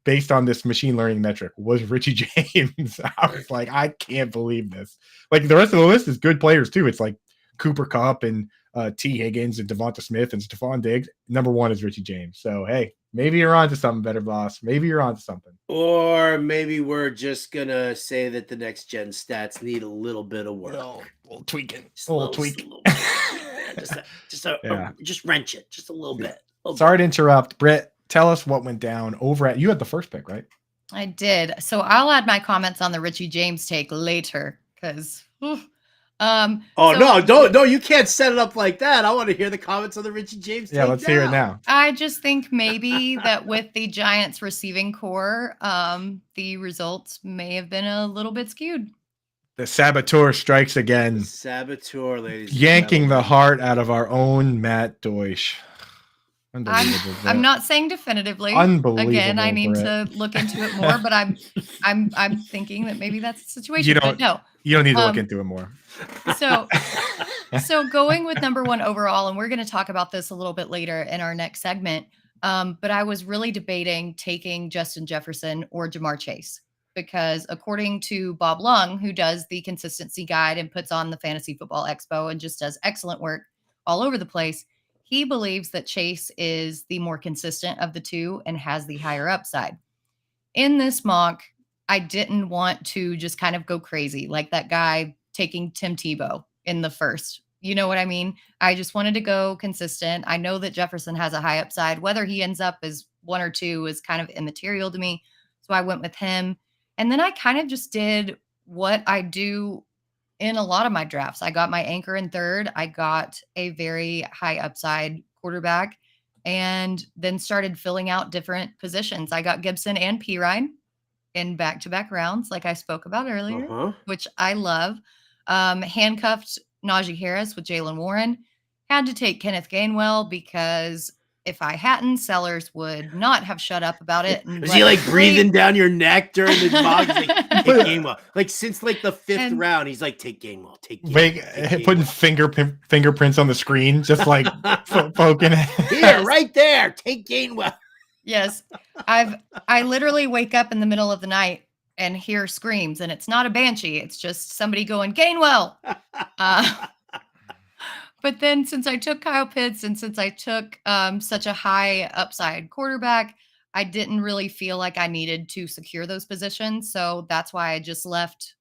B: based on this machine learning metric, was Richie James. I was like, I can't believe this. Like, the rest of the list is good players too. It's like Cooper Kupp and T. Higgins and Devonta Smith and Stephon Diggs. Number one is Richie James. So, hey, maybe you're onto something, Better Boss. Maybe you're onto something.
A: Or maybe we're just going to say that the next gen stats need a little bit of work.
B: A little tweaking.
A: Tweak. Just wrench it just a little bit.
B: Sorry to interrupt. Britt, tell us what went down over at, you had the first pick, right?
C: I did. So I'll add my comments on the Richie James take later, because
A: no, you can't set it up like that. I want to hear the comments on the Richie James take.
B: Yeah, let's hear it now.
C: I just think maybe that with the Giants receiving core, the results may have been a little bit skewed.
B: The saboteur strikes again.
A: The saboteur, ladies.
B: Yanking the heart out of our own Matt Deutsch. Unbelievable.
C: I'm not saying definitively.
B: Unbelievable.
C: Again, I need
B: Britt.
C: to look into it more, but I'm thinking that maybe that's the situation.
B: You
C: But no,
B: don't need to look into it more.
C: So going with number one overall, and we're going to talk about this a little bit later in our next segment. But I was really debating taking Justin Jefferson or Jamar Chase, because according to Bob Lung, who does the consistency guide and puts on the Fantasy Football Expo and just does excellent work all over the place, he believes that Chase is the more consistent of the two and has the higher upside. In this mock, I didn't want to just kind of go crazy like that guy taking Tim Tebow in the first. You know what I mean? I just wanted to go consistent. I know that Jefferson has a high upside. Whether he ends up as 1 or 2 is kind of immaterial to me. So I went with him. And then I kind of just did what I do in a lot of my drafts. I got my anchor in third. I got a very high upside quarterback, and then started filling out different positions. I got Gibson and Pirine in back-to-back rounds, like I spoke about earlier, which I love. Handcuffed Najee Harris with Jalen Warren. Had to take Kenneth Gainwell because if I hadn't, Sellers would not have shut up about it. And
A: was he like breathing down your neck during the box? Like, take Gainwell. Like since like the 5th round, he's like, take Gainwell, take Gainwell.
B: Putting fingerprints on the screen, just like poking.
A: Here, right there, take Gainwell.
C: Yes, I literally wake up in the middle of the night and hear screams, and it's not a banshee. It's just somebody going, Gainwell. But then since I took Kyle Pitts and since I took such a high upside quarterback, I didn't really feel like I needed to secure those positions. So that's why I just left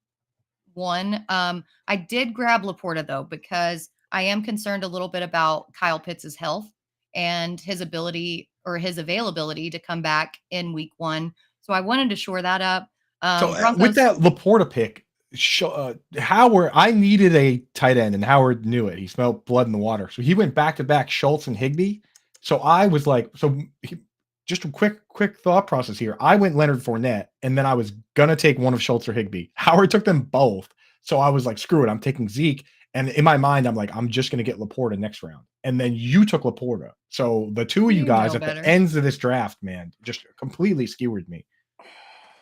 C: one. I did grab Laporta, though, because I am concerned a little bit about Kyle Pitts' health and his ability or his availability to come back in week 1. So I wanted to shore that up.
B: With that Laporta pick, Howard, I needed a tight end, and Howard knew it. He smelled blood in the water, so he went back to back Schultz and Higbee. So I was like, just a quick thought process here. I went Leonard Fournette, and then I was gonna take one of Schultz or Higbee. Howard took them both, so I was like, screw it, I'm taking Zeke. And in my mind, I'm like, I'm just gonna get Laporta next round. And then you took Laporta, so the two of you guys at the ends of this draft, man, just completely skewered me.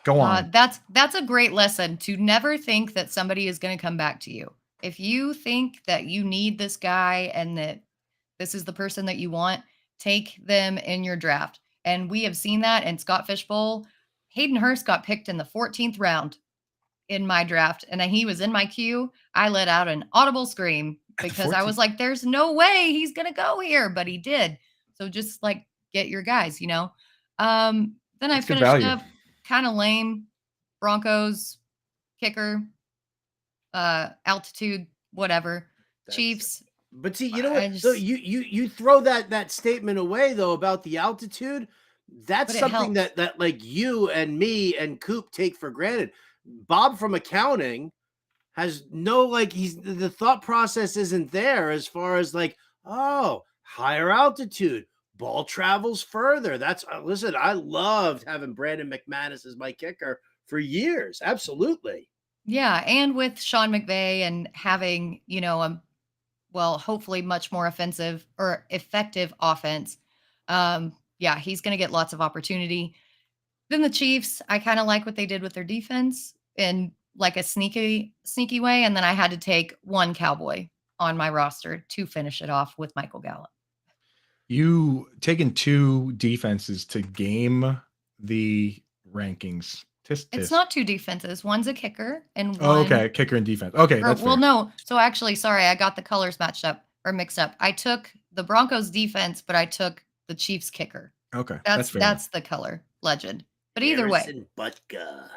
B: Go on.
C: That's a great lesson, to never think that somebody is going to come back to you. If you think that you need this guy and that this is the person that you want, take them in your draft. And we have seen that in Scott Fishbowl. Hayden Hurst got picked in the 14th round in my draft, and he was in my queue. I let out an audible scream because I was like, there's no way he's going to go here, but he did. So just like get your guys, you know. Then I finished up kind of lame. Broncos, kicker, altitude, whatever. Chiefs.
A: But see, you know what? So you throw that statement away though about the altitude. That's something that like you and me and Coop take for granted. Bob from accounting has no, like, the thought process isn't there as far as like, oh, higher altitude. Ball travels further. That's listen, I loved having Brandon McManus as my kicker for years. Absolutely.
C: Yeah. And with Sean McVay and having, you know, hopefully much more offensive or effective offense. Yeah, he's going to get lots of opportunity. Then the Chiefs, I kind of like what they did with their defense in like a sneaky way. And then I had to take one Cowboy on my roster to finish it off with Michael Gallup.
B: You taking 2 defenses to game the rankings.
C: It's not 2 defenses. One's a kicker and one.
B: Oh, okay. Kicker and defense. Okay. That's fair.
C: No. So actually, sorry, I got the colors matched up or mixed up. I took the Broncos defense, but I took the Chiefs kicker.
B: Okay.
C: That's the color legend. But either way.
A: Butker.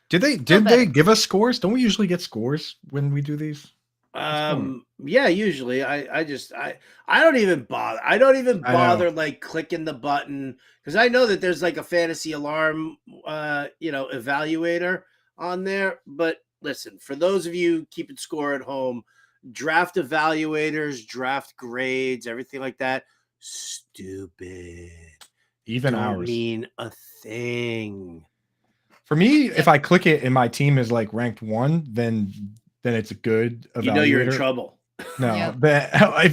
B: Did they give us scores? Don't we usually get scores when we do these?
A: Yeah, usually I don't even bother like clicking the button because I know that there's like a fantasy alarm evaluator on there. But listen, for those of you keeping score at home, draft evaluators, draft grades, everything like that, stupid.
B: Even
A: don't
B: ours
A: mean a thing.
B: For me, if I click it and my team is like ranked 1, then it's a good evaluator.
A: You know you're in trouble.
B: No,
C: Yep.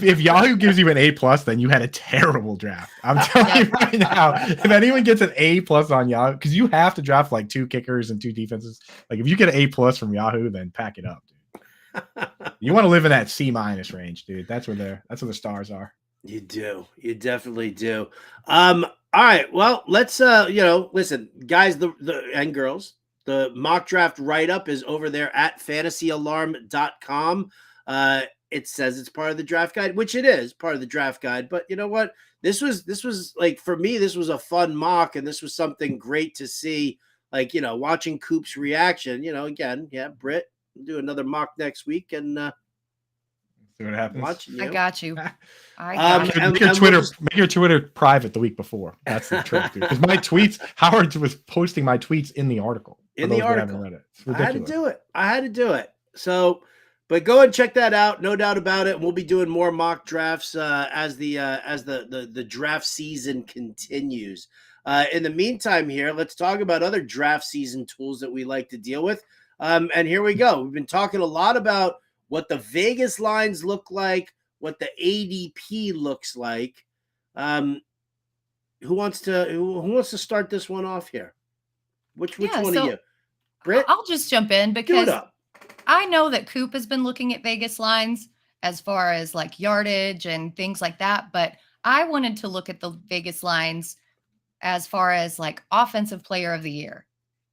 B: if Yahoo gives you an A+, then you had a terrible draft. I'm telling you right now, if anyone gets an A+ on Yahoo, because you have to draft like 2 kickers and 2 defenses. Like if you get an A+ from Yahoo, then pack it up, dude. You want to live in that C- range, dude. That's where the stars are.
A: You do. You definitely do. All right. Well, let's listen, guys, the and girls, the mock draft write-up is over there at fantasyalarm.com. It says it's part of the draft guide, which it is part of the draft guide. But you know what? This was like, for me, this was a fun mock, and this was something great to see. Like, watching Coop's reaction. Again, yeah, Britt, we'll do another mock next week, and
B: see what happens.
A: watching you.
C: I got you.
B: Make your Twitter private the week before. That's the trick, dude. Because my tweets, Howard was posting my tweets in the article.
A: In the article,
B: read it.
A: I had to do it. So, but go and check that out. No doubt about it. We'll be doing more mock drafts as the draft season continues. In the meantime, here, let's talk about other draft season tools that we like to deal with. And here we go. We've been talking a lot about what the Vegas lines look like, what the ADP looks like. Who wants to start this one off here? Which one of you? Britt?
C: I'll just jump in because I know that Coop has been looking at Vegas lines as far as like yardage and things like that, but I wanted to look at the Vegas lines as far as like offensive player of the year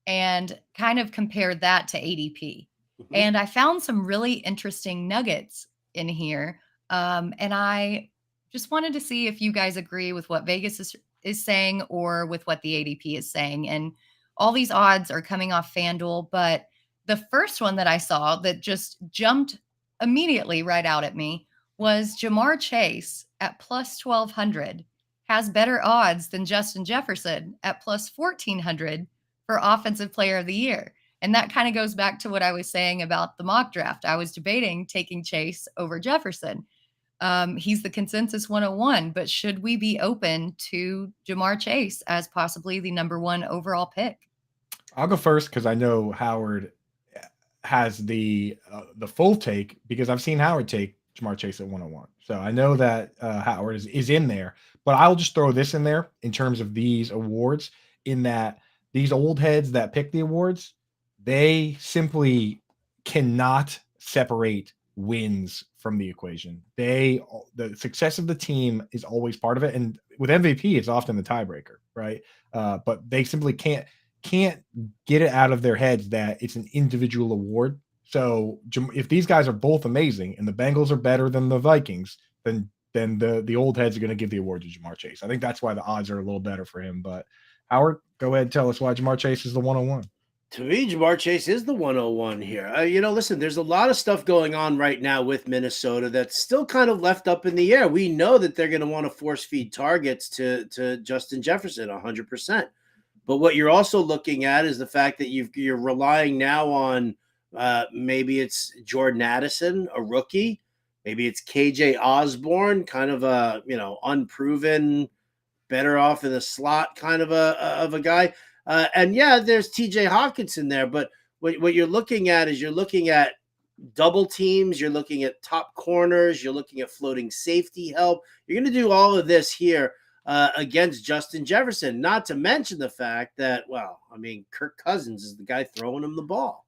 C: and kind of compare that to ADP. Mm-hmm. And I found some really interesting nuggets in here. And I just wanted to see if you guys agree with what Vegas is saying or with what the ADP is saying. And all these odds are coming off FanDuel, but the first one that I saw that just jumped immediately right out at me was Jamar Chase at plus 1,200 has better odds than Justin Jefferson at plus 1,400 for offensive player of the year. And that kind of goes back to what I was saying about the mock draft. I was debating taking Chase over Jefferson. He's the consensus 101, but should we be open to Jamar Chase as possibly the number 1 overall pick?
B: I'll go first because I know Howard has the full take because I've seen Howard take Jamar Chase at 101. So I know that Howard is in there, but I'll just throw this in there in terms of these awards, in that these old heads that pick the awards, they simply cannot separate wins from the equation. The success of the team is always part of it. And with MVP, it's often the tiebreaker, right? But they simply can't get it out of their heads that it's an individual award. So if these guys are both amazing and the Bengals are better than the Vikings, then the old heads are going to give the award to Jamar Chase. I think that's why the odds are a little better for him. But Howard, go ahead and tell us why Jamar Chase is the 101.
A: To me, Jamar Chase is the 101 here. Listen, there's a lot of stuff going on right now with Minnesota that's still kind of left up in the air. We know that they're going to want to force feed targets to Justin Jefferson 100%. But what you're also looking at is the fact that you're relying now on maybe it's Jordan Addison, a rookie. Maybe it's KJ Osborne, kind of a unproven, better off in the slot kind of a guy. And yeah, there's TJ Hawkinson there. But what you're looking at is you're looking at double teams. You're looking at top corners. You're looking at floating safety help. You're going to do all of this here against Justin Jefferson, not to mention the fact that, Kirk Cousins is the guy throwing him the ball.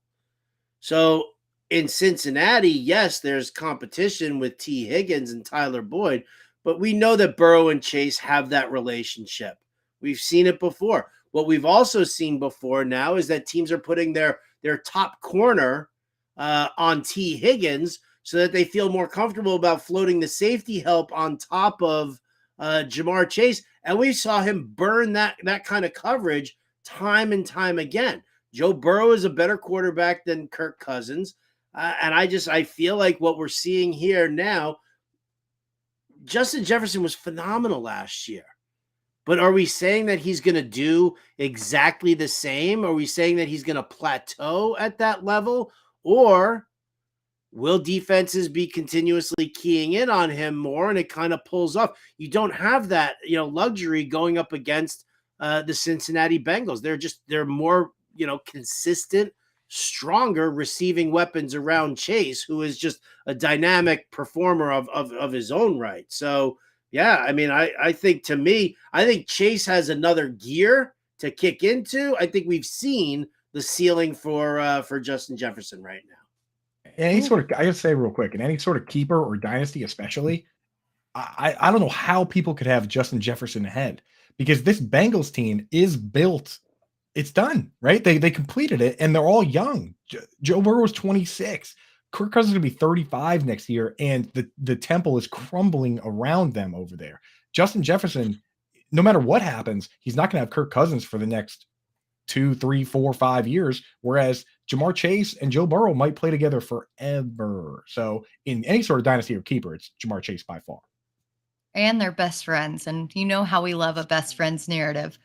A: So in Cincinnati, yes, there's competition with T. Higgins and Tyler Boyd, but we know that Burrow and Chase have that relationship. We've seen it before. What we've also seen before now is that teams are putting their top corner on T. Higgins so that they feel more comfortable about floating the safety help on top of Jamar Chase, and we saw him burn that kind of coverage time and time again. Joe Burrow is a better quarterback than Kirk Cousins, and I feel like what we're seeing here now, Justin Jefferson was phenomenal last year, but are we saying that he's going to do exactly the same? Are we saying that he's going to plateau at that level, or will defenses be continuously keying in on him more and it kind of pulls off? You don't have that, luxury going up against the Cincinnati Bengals. They're more, consistent stronger receiving weapons around Chase, who is just a dynamic performer of his own right. So, yeah, I mean, I think to me, I think Chase has another gear to kick into. I think we've seen the ceiling for Justin Jefferson right now.
B: Any sort of, I gotta say real quick, in any sort of keeper or dynasty, especially, I don't know how people could have Justin Jefferson ahead, because this Bengals team is built. It's done, right? They completed it, and they're all young. Joe Burrow is 26. Kirk Cousins is going to be 35 next year, and the temple is crumbling around them over there. Justin Jefferson, no matter what happens, he's not going to have Kirk Cousins for the next 2, 3, 4, 5 years, whereas Jamar Chase and Joe Burrow might play together forever. So in any sort of dynasty or keeper, it's Jamar Chase by far.
C: And they're best friends. And you know how we love a best friends narrative.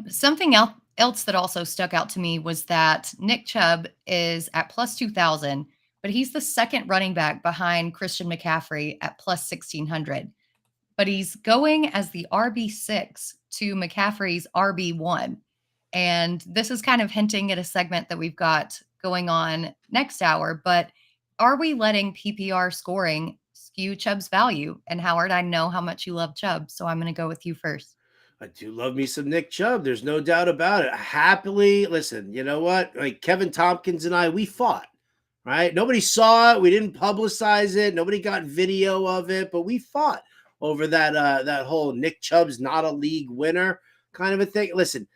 C: Something else that also stuck out to me was that Nick Chubb is at plus 2,000, but he's the second running back behind Christian McCaffrey at plus 1,600. But he's going as the RB6 to McCaffrey's RB1. And this is kind of hinting at a segment that we've got going on next hour. But are we letting PPR scoring skew Chubb's value? And Howard, I know how much you love Chubb, so I'm going to go with you first.
A: I do love me some Nick Chubb. There's no doubt about it. Happily, listen, you know what? Like Kevin Tompkins and I, we fought, right? Nobody saw it. We didn't publicize it. Nobody got video of it, but we fought over that whole Nick Chubb's not a league winner kind of a thing. Listen,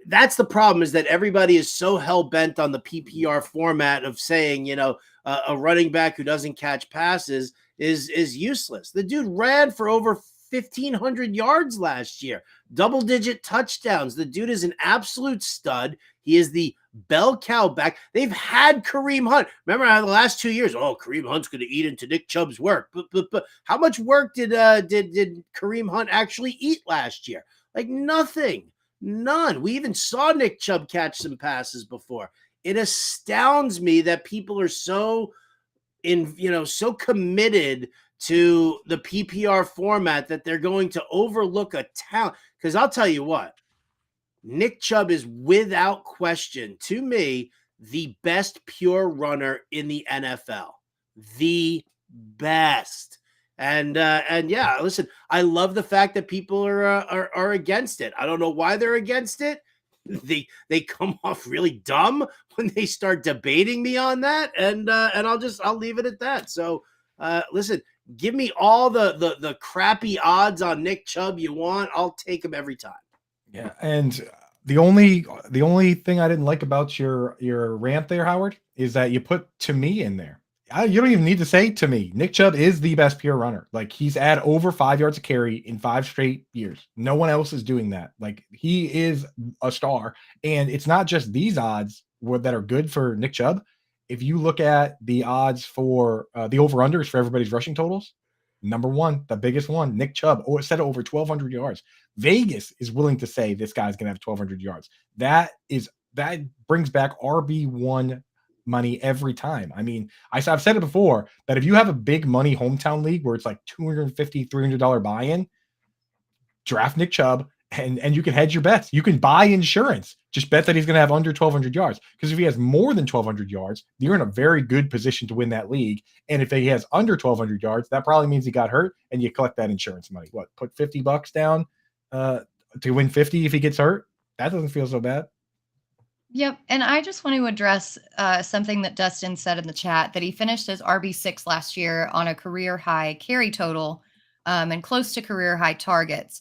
A: that's the problem, is that everybody is so hell-bent on the PPR format of saying, you know, a running back who doesn't catch passes is useless. The dude ran for over 1,500 yards last year, double-digit touchdowns. The dude is an absolute stud. He is the bell cow back. They've had Kareem Hunt. Remember how the last 2 years, Kareem Hunt's going to eat into Nick Chubb's work. But how much work did Kareem Hunt actually eat last year? Like nothing. None. We even saw Nick Chubb catch some passes before. It astounds me that people are so committed to the PPR format that they're going to overlook a talent. Because I'll tell you what, Nick Chubb is without question, to me, the best pure runner in the NFL. The best. And yeah, listen, I love the fact that people are against it. I don't know why they're against it. They come off really dumb when they start debating me on that, and I'll leave it at that. So listen, give me all the crappy odds on Nick Chubb you want. I'll take them every time.
B: Yeah, and the only thing I didn't like about your rant there, Howard, is that you put to me in there. You don't even need to say to me. Nick Chubb is the best pure runner. Like, he's at over 5 yards a carry in 5 straight years. No one else is doing that. Like, he is a star. And it's not just these odds that are good for Nick Chubb. If you look at the odds for the over-unders for everybody's rushing totals, number one, the biggest one, Nick Chubb, set over 1,200 yards. Vegas is willing to say this guy's going to have 1,200 yards. That brings back RB1 money every time. I mean, I've said it before that if you have a big money hometown league where it's like $250, $300 buy-in, draft Nick Chubb and you can hedge your bets. You can buy insurance. Just bet that he's going to have under 1,200 yards. Because if he has more than 1,200 yards, you're in a very good position to win that league. And if he has under 1,200 yards, that probably means he got hurt and you collect that insurance money. What, put $50 down to win 50 if he gets hurt? That doesn't feel so bad.
C: Yep. And I just want to address something that Dustin said in the chat, that he finished as RB6 last year on a career high carry total and close to career high targets.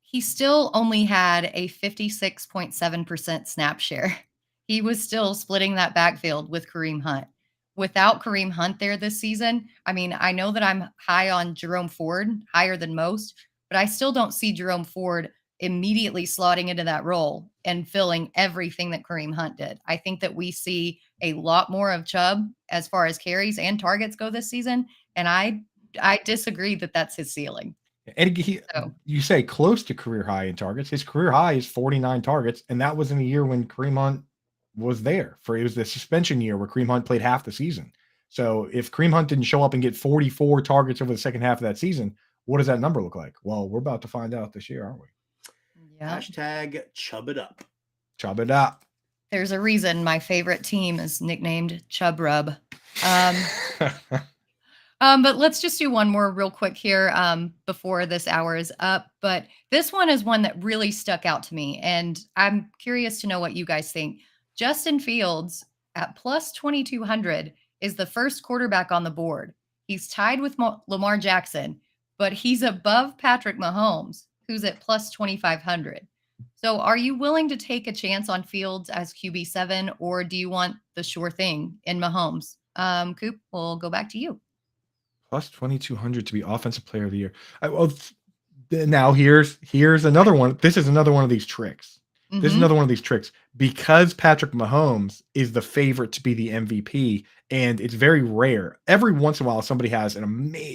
C: He still only had a 56.7% snap share. He was still splitting that backfield with Kareem Hunt. Without Kareem Hunt there this season, I mean, I know that I'm high on Jerome Ford, higher than most, but I still don't see Jerome Ford immediately slotting into that role and filling everything that Kareem Hunt did. I think that we see a lot more of Chubb as far as carries and targets go this season. And I disagree that that's his ceiling.
B: And you say close to career high in targets. His career high is 49 targets. And that was in a year when Kareem Hunt was there. It was the suspension year where Kareem Hunt played half the season. So if Kareem Hunt didn't show up and get 44 targets over the second half of that season, what does that number look like? Well, we're about to find out this year, aren't we?
A: Yeah. Hashtag chub it up.
B: Chub it up.
C: There's a reason my favorite team is nicknamed Chub Rub. But let's just do one more real quick here before this hour is up. But this one is one that really stuck out to me. And I'm curious to know what you guys think. Justin Fields at plus 2,200 is the first quarterback on the board. He's tied with Lamar Jackson, but he's above Patrick Mahomes, who's at plus 2,500. So are you willing to take a chance on Fields as QB7, or do you want the sure thing in Mahomes? Coop, we'll go back to you.
B: Plus 2,200 to be offensive player of the year. Now here's another one. This is another one of these tricks.
C: Mm-hmm.
B: This is another one of these tricks because Patrick Mahomes is the favorite to be the MVP, and it's very rare. Every once in a while, somebody has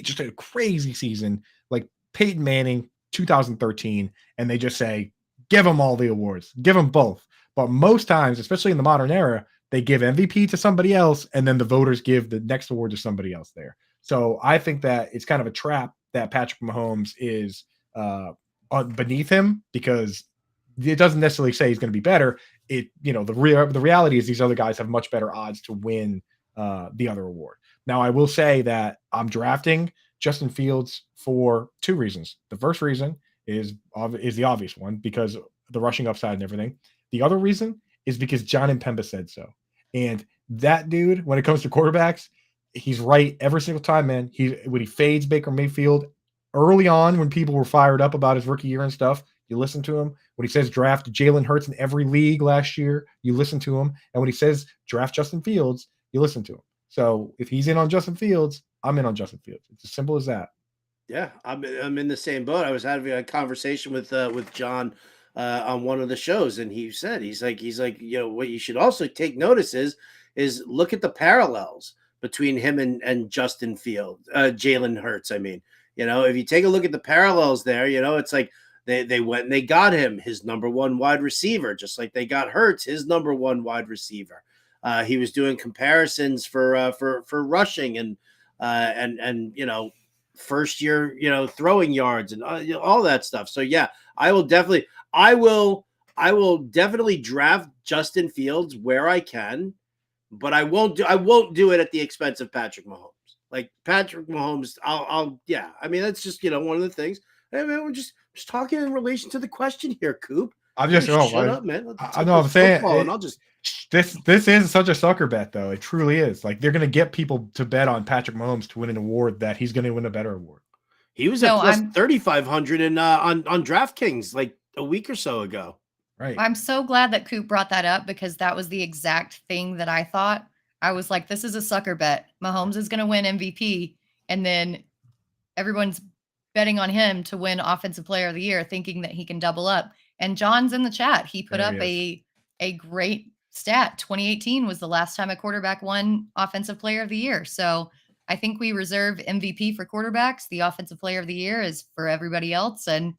B: just a crazy season like Peyton Manning, 2013, and they just say, give them all the awards, give them both. But most times, especially in the modern era, they give MVP to somebody else, and then the voters give the next award to somebody else there. So I think that it's kind of a trap that Patrick Mahomes is beneath him, because it doesn't necessarily say he's going to be better. The reality is these other guys have much better odds to win the other award. Now, I will say that I'm drafting Justin Fields for two reasons. The first reason is the obvious one, because the rushing upside and everything. The other reason is because John Impemba said so. And that dude, when it comes to quarterbacks, he's right every single time, man. When he fades Baker Mayfield early on, when people were fired up about his rookie year and stuff, you listen to him. When he says draft Jalen Hurts in every league last year, you listen to him. And when he says draft Justin Fields, you listen to him. So if he's in on Justin Fields, I'm in on Justin Fields. It's as simple as that.
A: Yeah, I'm in the same boat. I was having a conversation with John on one of the shows, and he's like, what you should also take notice is look at the parallels between him and Justin Fields, Jalen Hurts. I mean, if you take a look at the parallels there, it's like they went and they got him his number one wide receiver, just like they got Hurts his number one wide receiver. He was doing comparisons for rushing and first year, throwing yards and all that stuff. So yeah, I will definitely draft Justin Fields where I can, but I won't do it at the expense of Patrick Mahomes. Like Patrick Mahomes, I mean, that's just, one of the things. I mean, we're just talking in relation to the question here, Coop.
B: I'm just
A: shut up, man.
B: I know I'm saying
A: and I'll just
B: this is such a sucker bet, though. It truly is. Like, they're going to get people to bet on Patrick Mahomes to win an award that he's going to win a better award.
A: He was at plus 3,500 on DraftKings like a week or so ago.
B: Right.
C: I'm so glad that Coop brought that up, because that was the exact thing that I thought. I was like, this is a sucker bet. Mahomes is going to win MVP, and then everyone's betting on him to win Offensive Player of the Year, thinking that he can double up. And John's in the chat. He put up a great stat. 2018 was the last time a quarterback won Offensive Player of the Year. So I think we reserve MVP for quarterbacks. The Offensive Player of the Year is for everybody else. And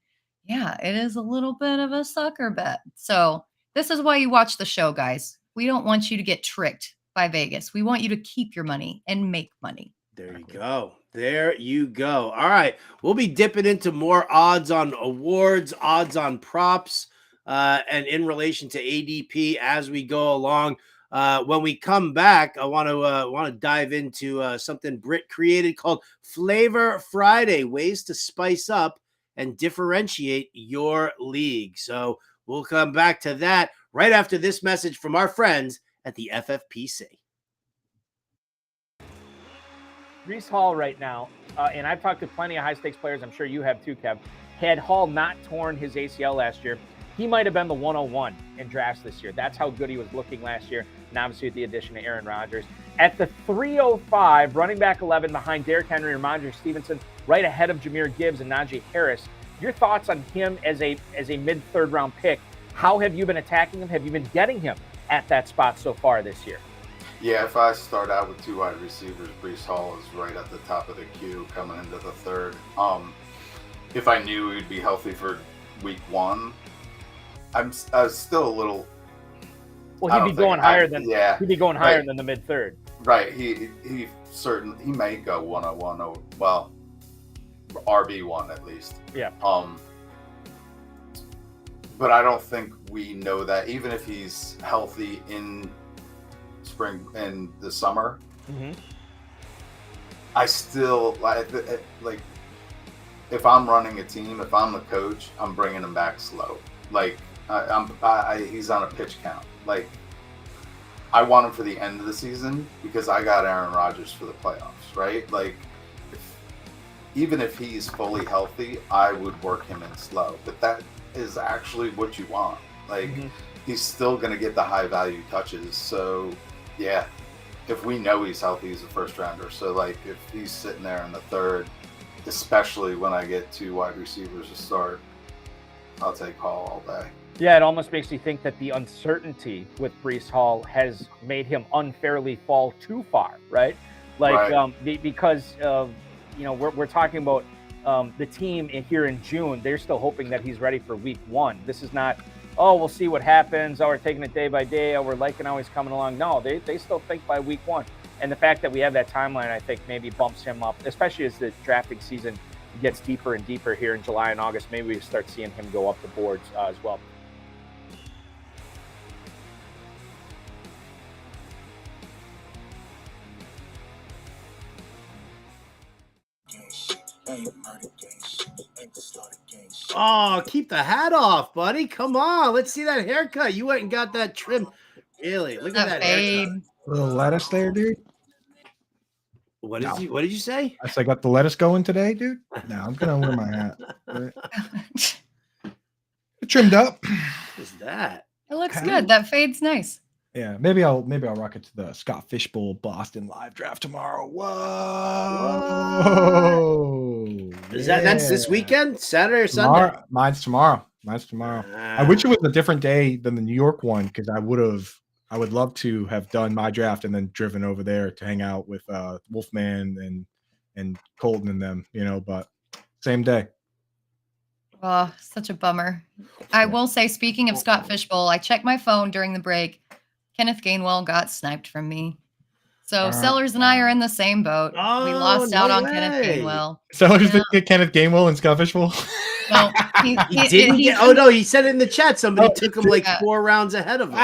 C: yeah, it is a little bit of a sucker bet. So this is why you watch the show, guys. We don't want you to get tricked by Vegas. We want you to keep your money and make money.
A: There you go. There you go. All right. We'll be dipping into more odds on awards, odds on props, and in relation to ADP as we go along. When we come back, I want to dive into something Britt created called Flavor Friday, ways to spice up and differentiate your league. So we'll come back to that right after this message from our friends at the FFPC.
D: Breece Hall right now, and I've talked to plenty of high-stakes players, I'm sure you have too, Kev. Had Hall not torn his ACL last year, he might have been the 101 in drafts this year. That's how good he was looking last year, and obviously with the addition of Aaron Rodgers. At the 305, running back 11 behind Derrick Henry and Ramondre Stevenson, right ahead of Jahmyr Gibbs and Najee Harris. Your thoughts on him as a mid-third round pick? How have you been attacking him? Have you been getting him at that spot so far this year?
E: Yeah, if I start out with two wide receivers, Breece Hall is right at the top of the queue coming into the third. If I knew he'd be healthy for week one, I was still a little.
D: Well, he'd be going higher than the mid third.
E: Right. He may go 101 or RB1 at least.
D: Yeah.
E: But I don't think we know that. Even if he's healthy in spring and the summer, I still like if I'm running a team, if I'm the coach, I'm bringing him back slow. Like he's on a pitch count. Like I want him for the end of the season because I got Aaron Rodgers for the playoffs, right? Like even if he's fully healthy, I would work him in slow. But that is actually what you want. Like he's still going to get the high value touches. So yeah, if we know he's healthy, he's a first rounder. So like if he's sitting there in the third, especially when I get 2 wide receivers to start, I'll take Hall all day.
D: Yeah, it almost makes you think that the uncertainty with Breece Hall has made him unfairly fall too far, right? Like because we're talking about the team here in June. They're still hoping that he's ready for week 1. This is not, oh, we'll see what happens. Oh, we're taking it day by day. Oh, we're liking how he's coming along. No, they still think by week 1. And the fact that we have that timeline, I think, maybe bumps him up, especially as the drafting season gets deeper and deeper here in July and August. Maybe we start seeing him go up the boards as well.
A: Oh, keep the hat off, buddy. Come on. Let's see that haircut. You went and got that trim. Really? Look at that
C: fade.
A: haircut.
B: Little lettuce there, dude.
A: What did you say?
B: I got the lettuce going today, dude. No, I'm gonna wear my hat. Right. Trimmed up.
A: What is that?
C: It looks good. That fade's nice.
B: Yeah, maybe I'll rock it to the Scott Fishbowl Boston live draft tomorrow. Whoa!
A: That's this weekend? Saturday or Sunday?
B: Mine's tomorrow. I wish it was a different day than the New York one because I would love to have done my draft and then driven over there to hang out with Wolfman and Colton and them, but same day.
C: Oh, such a bummer. I will say, speaking of Scott Fishbowl, I checked my phone during the break. Kenneth Gainwell got sniped from me. So Sellers and I are in the same boat. We lost out on Kenneth Gainwell.
B: Sellers didn't get Kenneth Gainwell and Scott Fishbowl?
A: No, he didn't get. Oh no, he said it in the chat. Somebody took him like 4 rounds ahead of him.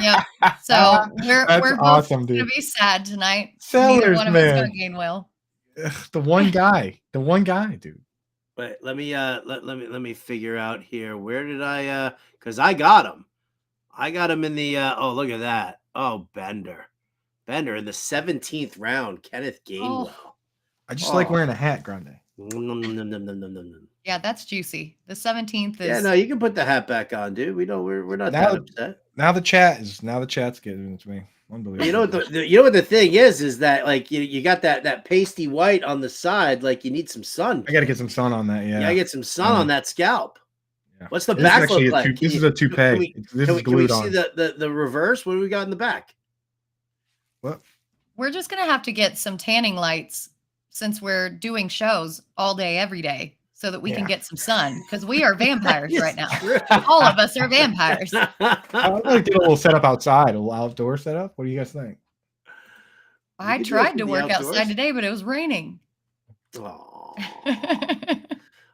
C: Yeah. So we're both
B: awesome,
C: gonna be sad tonight.
B: Sellers,
C: neither one of us
B: man.
C: got Gainwell.
B: The one guy, dude.
A: But let me figure out here. Where did I? Because I got him. I got him in the. Oh, look at that. Oh, Bender in the 17th round. Kenneth Gainwell.
B: I just like wearing a hat, Grande.
C: Yeah, that's juicy. The 17th is.
A: Yeah, no, you can put the hat back on, dude. We're not that upset.
B: Now the chat's getting into me. Unbelievable.
A: You know what the thing is that like you got that pasty white on the side, like you need some sun.
B: I got to get some sun on that. Yeah,
A: you got to get some sun on that scalp. Yeah. What's the
B: this
A: back look like?
B: This is a toupee. This is glued on.
A: Can we see the reverse? What do we got in the back?
B: What?
C: We're just gonna have to get some tanning lights since we're doing shows all day, every day, so that we can get some sun because we are vampires right now. All of us are vampires.
B: I'm gonna get a little setup outside, a little outdoor setup. What do you guys think?
C: I tried to work outside today, but it was raining.
A: Oh.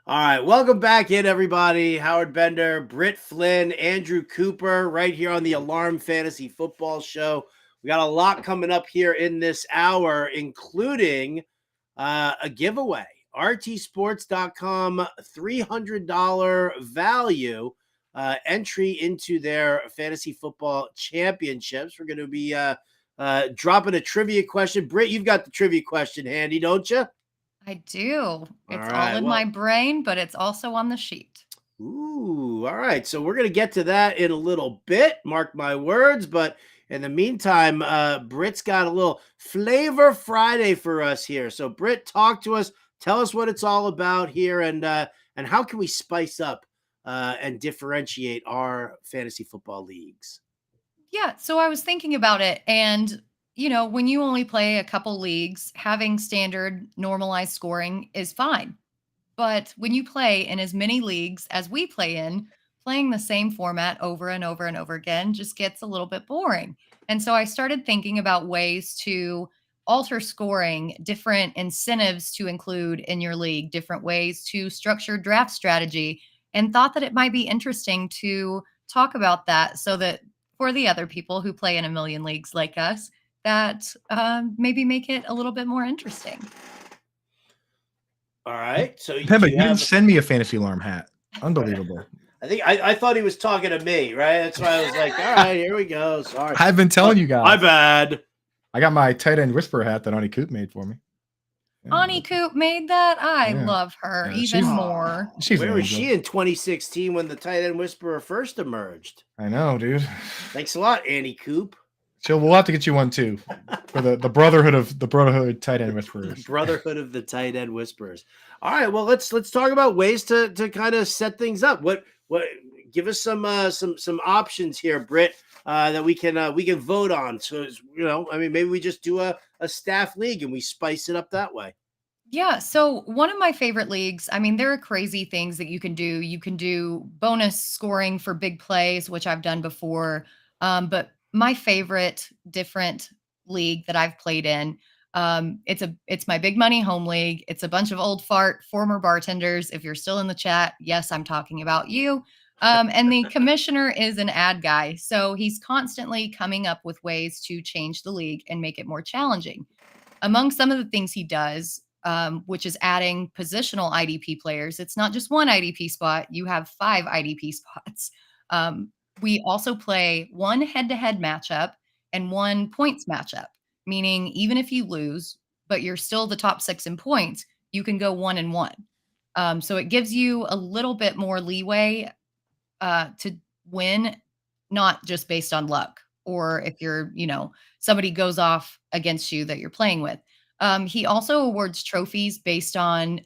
A: All right, welcome back in, everybody. Howard Bender, Britt Flynn, Andrew Cooper, right here on the Alarm Fantasy Football Show. We got a lot coming up here in this hour, including a giveaway. RTSports.com, $300 value entry into their fantasy football championships. We're going to be dropping a trivia question. Britt, you've got the trivia question handy, don't you?
C: I do. It's all in my brain, but it's also on the sheet.
A: Ooh, all right. So we're going to get to that in a little bit. Mark my words. But in the meantime, Britt's got a little Flavor Friday for us here. So Britt, talk to us. Tell us what it's all about here and how can we spice up and differentiate our fantasy football leagues?
C: Yeah. So I was thinking about it and when you only play a couple leagues, having standard normalized scoring is fine. But when you play in as many leagues as we play in, playing the same format over and over and over again just gets a little bit boring. And so I started thinking about ways to alter scoring, different incentives to include in your league, different ways to structure draft strategy. and thought that it might be interesting to talk about that so that for the other people who play in a million leagues like us, that maybe make it a little bit more interesting.
A: All right. So
B: Pemba, you didn't send me a fantasy alarm hat. Unbelievable.
A: I thought he was talking to me, right? That's why I was like, all right, here we go. Sorry.
B: I've been telling you guys.
A: My bad.
B: I got my tight end whisperer hat that Ani Coop made for me.
C: Ani Coop made that. I love her even more.
A: Where was she in 2016 when the tight end whisperer first emerged?
B: I know, dude.
A: Thanks a lot, Ani Coop.
B: We'll have to get you one too for the brotherhood tight end whisperers.
A: Brotherhood of the tight end whisperers. All right, well let's talk about ways to kind of set things up. What give us some options here, Britt, that we can vote on. So maybe we just do a staff league and we spice it up that way.
C: Yeah. So one of my favorite leagues, I mean, there are crazy things that you can do. You can do bonus scoring for big plays, which I've done before. But my favorite different league that I've played in, it's my big money home league. It's a bunch of old former bartenders. If you're still in the chat, yes, I'm talking about you. And the commissioner is an ad guy. So he's constantly coming up with ways to change the league and make it more challenging. Among some of the things he does, which is adding positional IDP players. It's not just one IDP spot. You have 5 IDP spots. We also play one head-to-head matchup and one points matchup, meaning even if you lose, but you're still the top 6 in points, you can go 1-1. So it gives you a little bit more leeway to win, not just based on luck, or if you're, somebody goes off against you that you're playing with. He also awards trophies based on,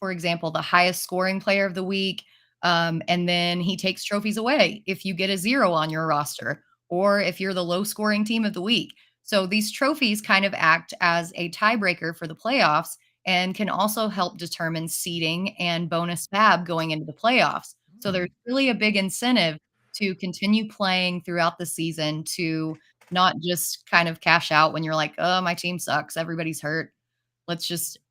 C: for example, the highest scoring player of the week. And then he takes trophies away if you get a 0 on your roster, or if you're the low scoring team of the week. So these trophies kind of act as a tiebreaker for the playoffs and can also help determine seeding and bonus fab going into the playoffs. So there's really a big incentive to continue playing throughout the season, to not just kind of cash out when you're like, oh, my team sucks, everybody's hurt,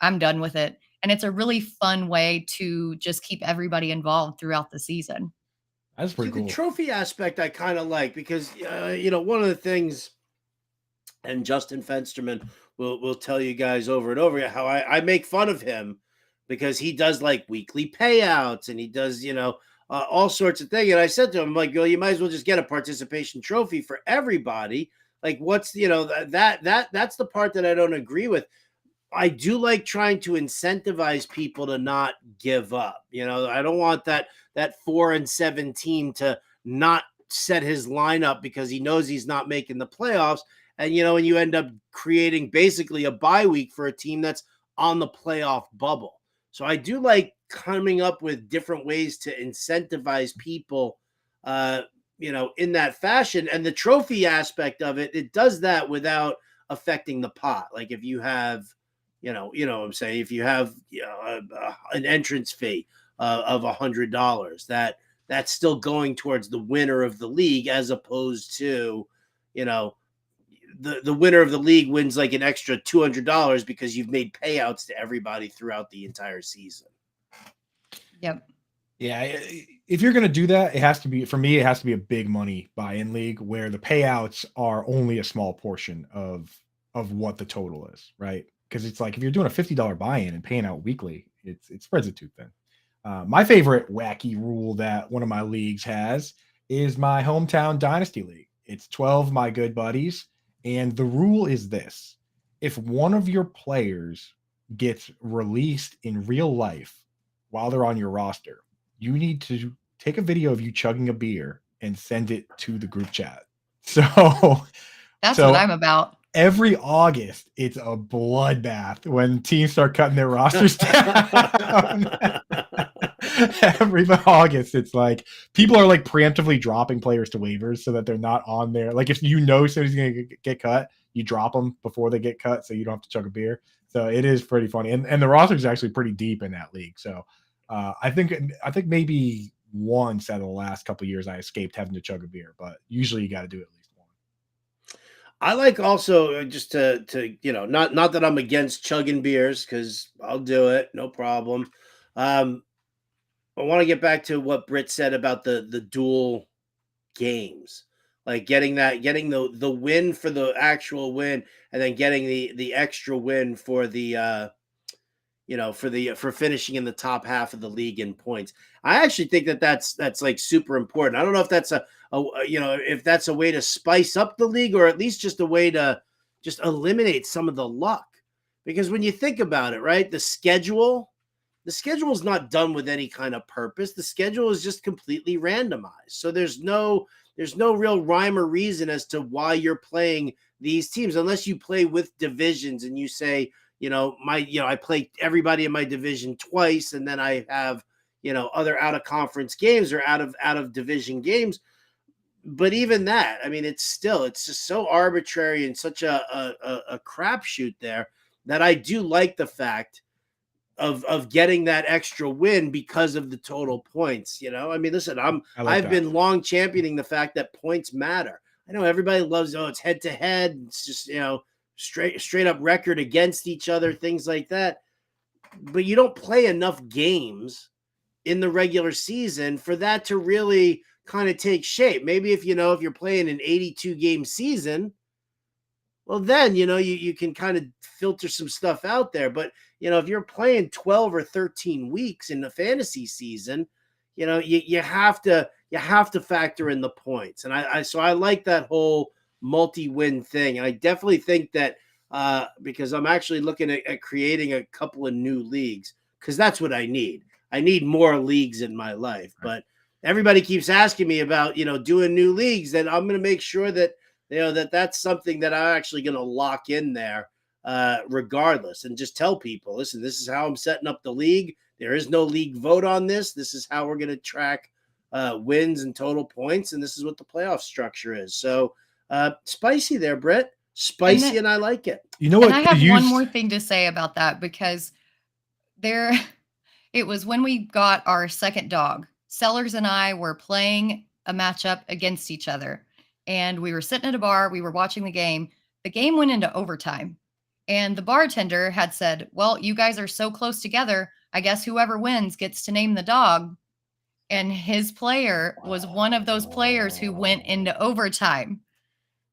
C: I'm done with it. And it's a really fun way to just keep everybody involved throughout the season.
B: That's pretty cool.
A: The trophy aspect I kind of like because, one of the things, and Justin Fensterman will tell you guys over and over again how I make fun of him because he does like weekly payouts and he does, all sorts of things. And I said to him, like, well, you might as well just get a participation trophy for everybody. Like, what's, that's the part that I don't agree with. I do like trying to incentivize people to not give up. I don't want that 4-7 team to not set his lineup because he knows he's not making the playoffs. And, and you end up creating basically a bye week for a team that's on the playoff bubble. So I do like coming up with different ways to incentivize people, in that fashion. And the trophy aspect of it does that without affecting the pot. Like if you have, what I'm saying, if you have an entrance fee of $100, that's still going towards the winner of the league, as opposed to, the winner of the league wins like an extra $200 because you've made payouts to everybody throughout the entire season.
C: Yep.
B: Yeah. If you're going to do that, it has to be a big money buy-in league where the payouts are only a small portion of what the total is, right? Because it's like if you're doing a $50 buy-in and paying out weekly, it spreads it too thin. My favorite wacky rule that one of my leagues has is my hometown dynasty league. It's 12 my good buddies, and the rule is this: if one of your players gets released in real life while they're on your roster, you need to take a video of you chugging a beer and send it to the group chat. So
C: that's what I'm about.
B: Every August, it's a bloodbath when teams start cutting their rosters down. Every August, it's like people are like preemptively dropping players to waivers so that they're not on there. Like if somebody's going to get cut, you drop them before they get cut so you don't have to chug a beer. So it is pretty funny. And the roster is actually pretty deep in that league. So I think maybe once out of the last couple of years I escaped having to chug a beer, but usually you got to do at least one.
A: I like also just to not that I'm against chugging beers because I'll do it, no problem. want to get back to what Britt said about the dual games, like getting the win for the actual win, and then getting the extra win for the for finishing in the top half of the league in points. I actually think that's like super important. I don't know if that's if that's a way to spice up the league, or at least just a way to just eliminate some of the luck. Because when you think about it, right, the schedule is not done with any kind of purpose. The schedule is just completely randomized. So there's no real rhyme or reason as to why you're playing these teams, unless you play with divisions and you say, I play everybody in my division twice, and then I have, other out of conference games or out of division games. But even that, I mean, it's just so arbitrary and such a crapshoot there, that I do like the fact of getting that extra win because of the total points. I mean, listen, I've been long championing the fact that points matter. I know everybody loves, it's head to head. It's just, straight up record against each other, things like that. But you don't play enough games in the regular season for that to really kind of take shape. Maybe if you're playing an 82 game season, well, then, you can kind of filter some stuff out there. But, if you're playing 12 or 13 weeks in the fantasy season, you have to factor in the points. And so I like that whole multi-win thing. And I definitely think that because I'm actually looking at creating a couple of new leagues, because that's what I need. I need more leagues in my life. But everybody keeps asking me about, doing new leagues, and I'm going to make sure that, that's something that I'm actually going to lock in there regardless, and just tell people, listen, this is how I'm setting up the league. There is no league vote on this. This is how we're going to track wins and total points, and this is what the playoff structure is. So spicy there, Britt. Spicy, and I like it.
C: You know what? And I have one more thing to say about that, because it was when we got our second dog. Sellers and I were playing a matchup against each other, and we were sitting at a bar. We were watching the game. The game went into overtime, and the bartender had said, well, you guys are so close together, I guess whoever wins gets to name the dog. And his player was one of those players who went into overtime.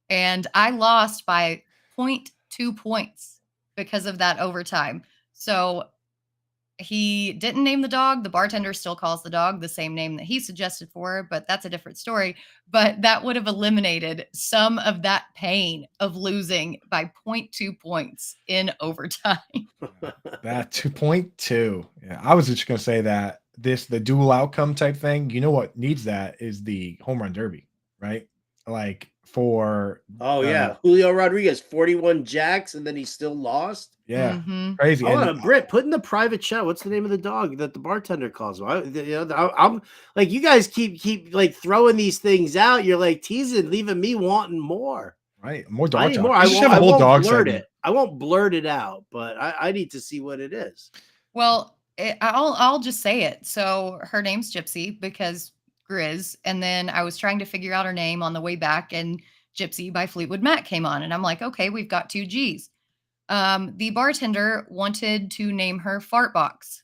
C: And I lost by 0.2 points because of that overtime. So he didn't name the dog. The bartender still calls the dog the same name that he suggested for her, but that's a different story. But that would have eliminated some of that pain of losing by 0.2 points in overtime.
B: That 2.2. Yeah, I was just going to say that the dual outcome type thing, what needs that is the home run derby, right? Like for
A: Julio Rodriguez 41 jacks, and then he still lost.
B: Crazy.
A: Britt, put in the private chat, what's the name of the dog that the bartender calls? I'm like, you guys keep like throwing these things out. You're like teasing, leaving me wanting more.
B: Right, more dog.
A: More. I won't blurt it out, but I need to see what it is.
C: Well, I'll just say it. So her name's Gypsy because Grizz, and then I was trying to figure out her name on the way back, and Gypsy by Fleetwood Mac came on, and I'm like, okay, we've got 2 G's. The bartender wanted to name her Fartbox,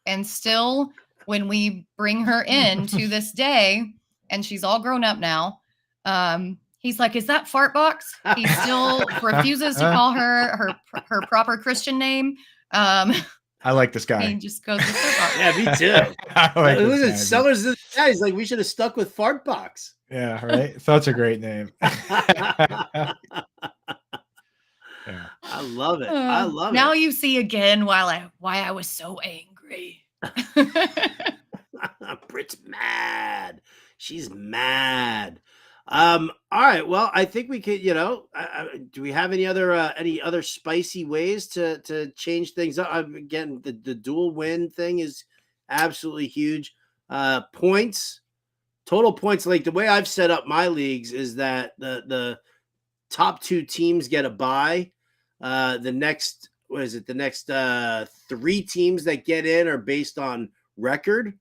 C: and still, when we bring her in to this day, and she's all grown up now, he's like, "Is that Fartbox?" He still refuses to call her proper Christian name.
B: I like this guy.
C: He just goes with Fartbox.
A: Yeah, me too. Listen, Sellers, he's like, we should have stuck with Fartbox.
B: Yeah, right. Such a great name.
A: Yeah. I love it. I love
C: now
A: it.
C: Now you see again why I was so angry.
A: Britt's mad. She's mad. All right. Well, I think we could, do we have any other spicy ways to change things up? Again, the dual win thing is absolutely huge. Points, total points. Like the way I've set up my leagues is that the top 2 teams get a bye. The next 3 teams that get in are based on record.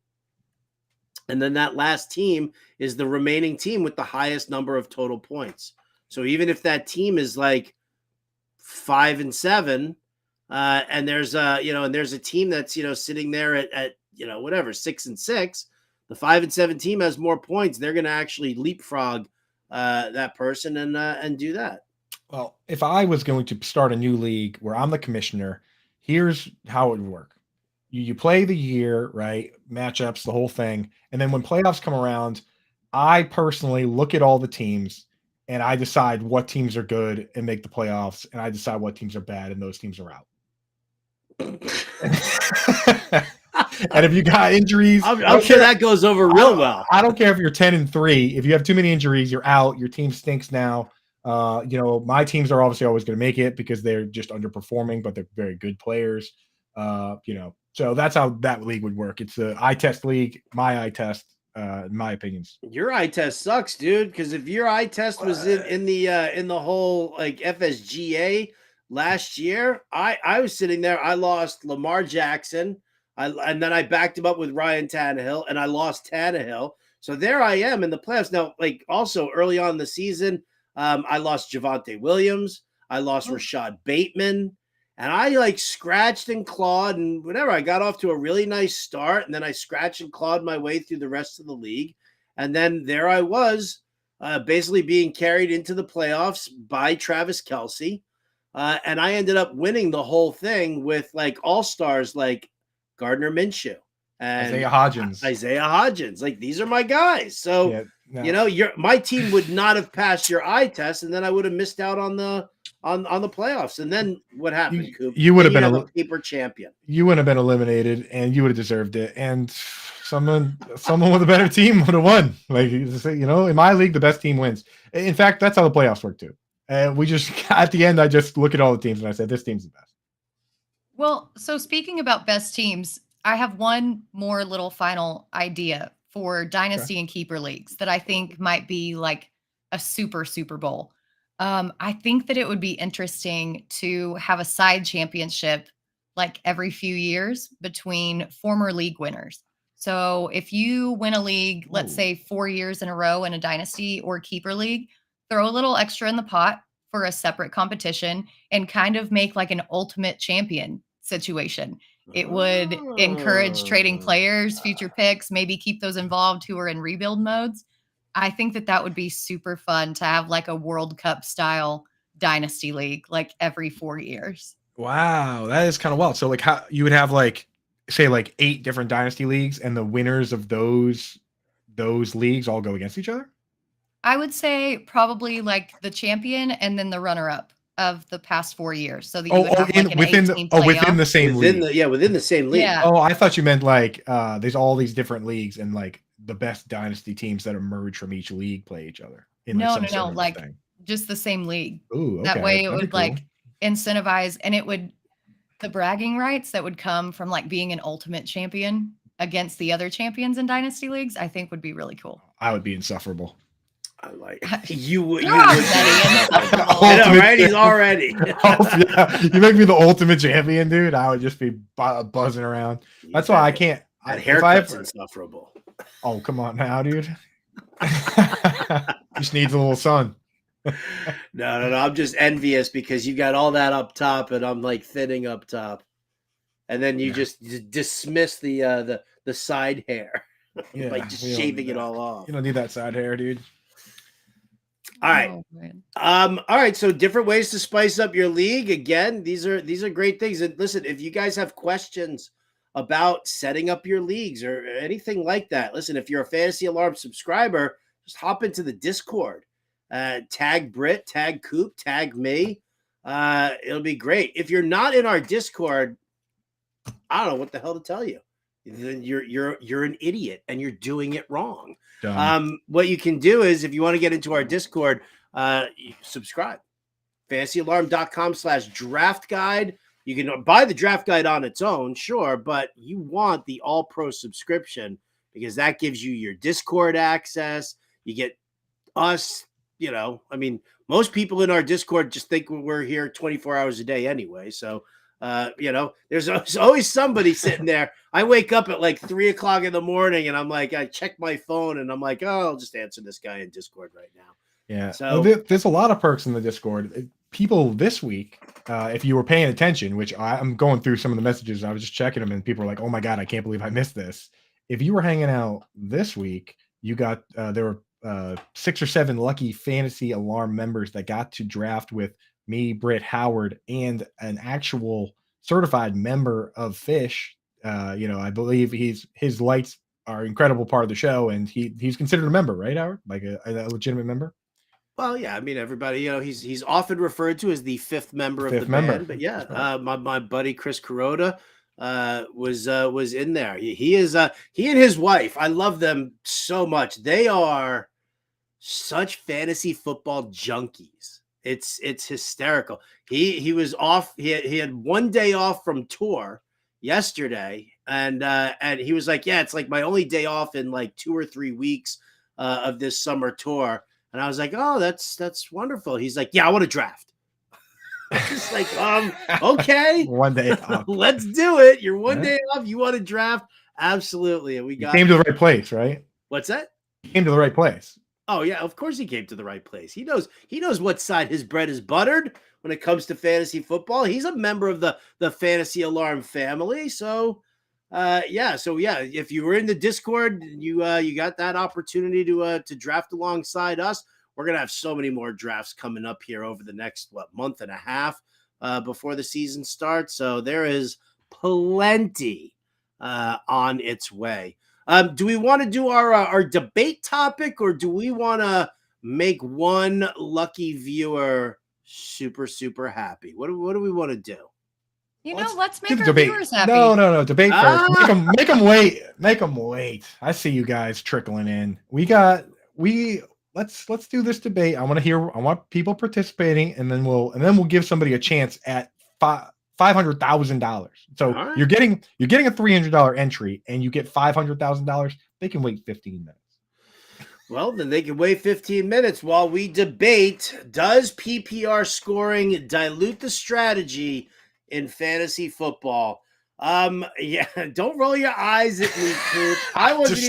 A: And then that last team is the remaining team with the highest number of total points. So even if that team is like 5-7, and there's a team that's, sitting there at whatever, 6-6. The 5-7 team has more points. They're going to actually leapfrog that person and do that.
B: Well, if I was going to start a new league where I'm the commissioner, here's how it would work. You play the year, right? Matchups, the whole thing. And then when playoffs come around, I personally look at all the teams and I decide what teams are good and make the playoffs. And I decide what teams are bad and those teams are out. And if you got injuries,
A: I'm sure that goes over real well.
B: I don't care if you're 10-3. If you have too many injuries, you're out. Your team stinks now. My teams are obviously always going to make it because they're just underperforming, but they're very good players. So that's how that league would work. It's the eye test league, my eye test, in my opinions.
A: Your eye test sucks, dude. Because if your eye test was in the whole like FSGA last year, I was sitting there. I lost Lamar Jackson. And then I backed him up with Ryan Tannehill, and I lost Tannehill. So there I am in the playoffs. Now, like also early on in the season, I lost Javonte Williams. I lost Rashad Bateman. And I like scratched and clawed and whatever. I got off to a really nice start, and then I scratched and clawed my way through the rest of the league. And then there I was, basically being carried into the playoffs by Travis Kelce. And I ended up winning the whole thing with like all-stars like Gardner Minshew and Isaiah Hodgins. Like, these are my guys. So, my team would not have passed your eye test, and then I would have missed out on the playoffs. And then what happened, Coop?
B: You would have been
A: a paper champion.
B: You would have been eliminated, and you would have deserved it. And someone with a better team would have won. Like, in my league, the best team wins. In fact, that's how the playoffs work too. And we just at the end, I just look at all the teams and I said, this team's the best.
C: Well, so speaking about best teams, I have one more little final idea for dynasty and keeper leagues that I think might be like a Super Bowl. I think that it would be interesting to have a side championship like every few years between former league winners. So if you win a league, let's say 4 years in a row in a dynasty or keeper league, throw a little extra in the pot for a separate competition and kind of make like an ultimate champion situation. It would encourage trading players, future picks, maybe keep those involved who are in rebuild modes. I think that would be super fun to have like a World Cup style dynasty league like every 4 years.
B: Wow, that is kind of wild. So like how you would have like say like 8 different dynasty leagues and the winners of those leagues all go against each other?
C: I would say probably like the champion and then the runner up of the past 4 years. So that you would have like an
B: within the same league.
A: Within the same league.
C: Yeah.
B: Oh, I thought you meant like there's all these different leagues and like the best dynasty teams that emerge from each league play each other.
C: No, like just the same league.
B: Ooh, okay.
C: That way it would like incentivize, and it would the bragging rights that would come from like being an ultimate champion against the other champions in dynasty leagues, I think would be really cool.
B: I would be insufferable.
A: I like you would.
C: You're already insufferable.
A: I know, right? He's already.
B: You make me the ultimate champion, dude. I would just be buzzing around. That's why I can't.
A: That haircut's insufferable.
B: Oh, come on now, dude. Just needs a little sun.
A: No. I'm just envious because you got all that up top, and I'm like thinning up top, and then you just dismiss the side hair by just shaving it all off.
B: You don't need that side hair, dude.
A: All right. All right. So different ways to spice up your league. Again, these are great things. And listen, if you guys have questions about setting up your leagues or anything like that, listen, if you're a Fantasy Alarm subscriber, just hop into the Discord. Tag Britt, tag Coop, tag me. It'll be great. If you're not in our Discord, I don't know what the hell to tell you. Then you're an idiot and you're doing it wrong. What you can do is if you want to get into our Discord, subscribe. FantasyAlarm.com/draft guide. You can buy the draft guide on its own, sure, but you want the All Pro subscription because that gives you your Discord access. You get us, I mean, most people in our Discord just think we're here 24 hours a day anyway. So, there's always somebody sitting there. I wake up at like 3:00 in the morning and I'm like, I check my phone and I'm like, oh, I'll just answer this guy in Discord right now.
B: Yeah.
A: So
B: there's a lot of perks in the Discord. people this week, if you were paying attention, which I'm going through some of the messages, I was just checking them, and people were like, "Oh my god, I can't believe I missed this." If you were hanging out this week, you got there were 6 or 7 lucky Fantasy Alarm members that got to draft with me, Britt, Howard, and an actual certified member of Fish. I believe his lights are an incredible part of the show, and he's considered a member, right, Howard? Like a legitimate member.
A: Well, yeah, I mean, everybody, he's often referred to as the fifth member of the
B: member.
A: band, but yeah,
B: That's right.
A: my buddy Chris Kuroda was in there. He is he and his wife. I love them so much. They are such fantasy football junkies. It's hysterical. He was off. He had one day off from tour yesterday, and he was like, "Yeah, it's like my only day off in like 2 or 3 weeks of this summer tour." And I was like, "Oh, that's wonderful." He's like, "Yeah, I want to draft." Just like, okay,
B: One day off.
A: let's do it. You're one day off. You want to draft? Absolutely. And we
B: came to the right place, right?
A: What's that?
B: He came to the right place.
A: Oh yeah, of course he came to the right place. He knows what side his bread is buttered when it comes to fantasy football. He's a member of the Fantasy Alarm family. So if you were in the Discord, you got that opportunity to draft alongside us. We're gonna have so many more drafts coming up here over the next month and a half before the season starts. So there is plenty on its way. Do we want to do our debate topic, or do we want to make one lucky viewer super, super happy? What do we want to do?
C: Let's make our
B: debate.
C: viewers happy.
B: No, debate first. Make them wait. Make them wait. I see you guys trickling in. Let's do this debate. I want people participating, and then we'll give somebody a chance at $500,000. So
A: right.
B: you're getting a $300 entry, and you get $500,000. They can wait 15 minutes.
A: Well, then they can wait 15 minutes while we debate, does PPR scoring dilute the strategy in fantasy football? Don't roll your eyes at me, Coop. I wasn't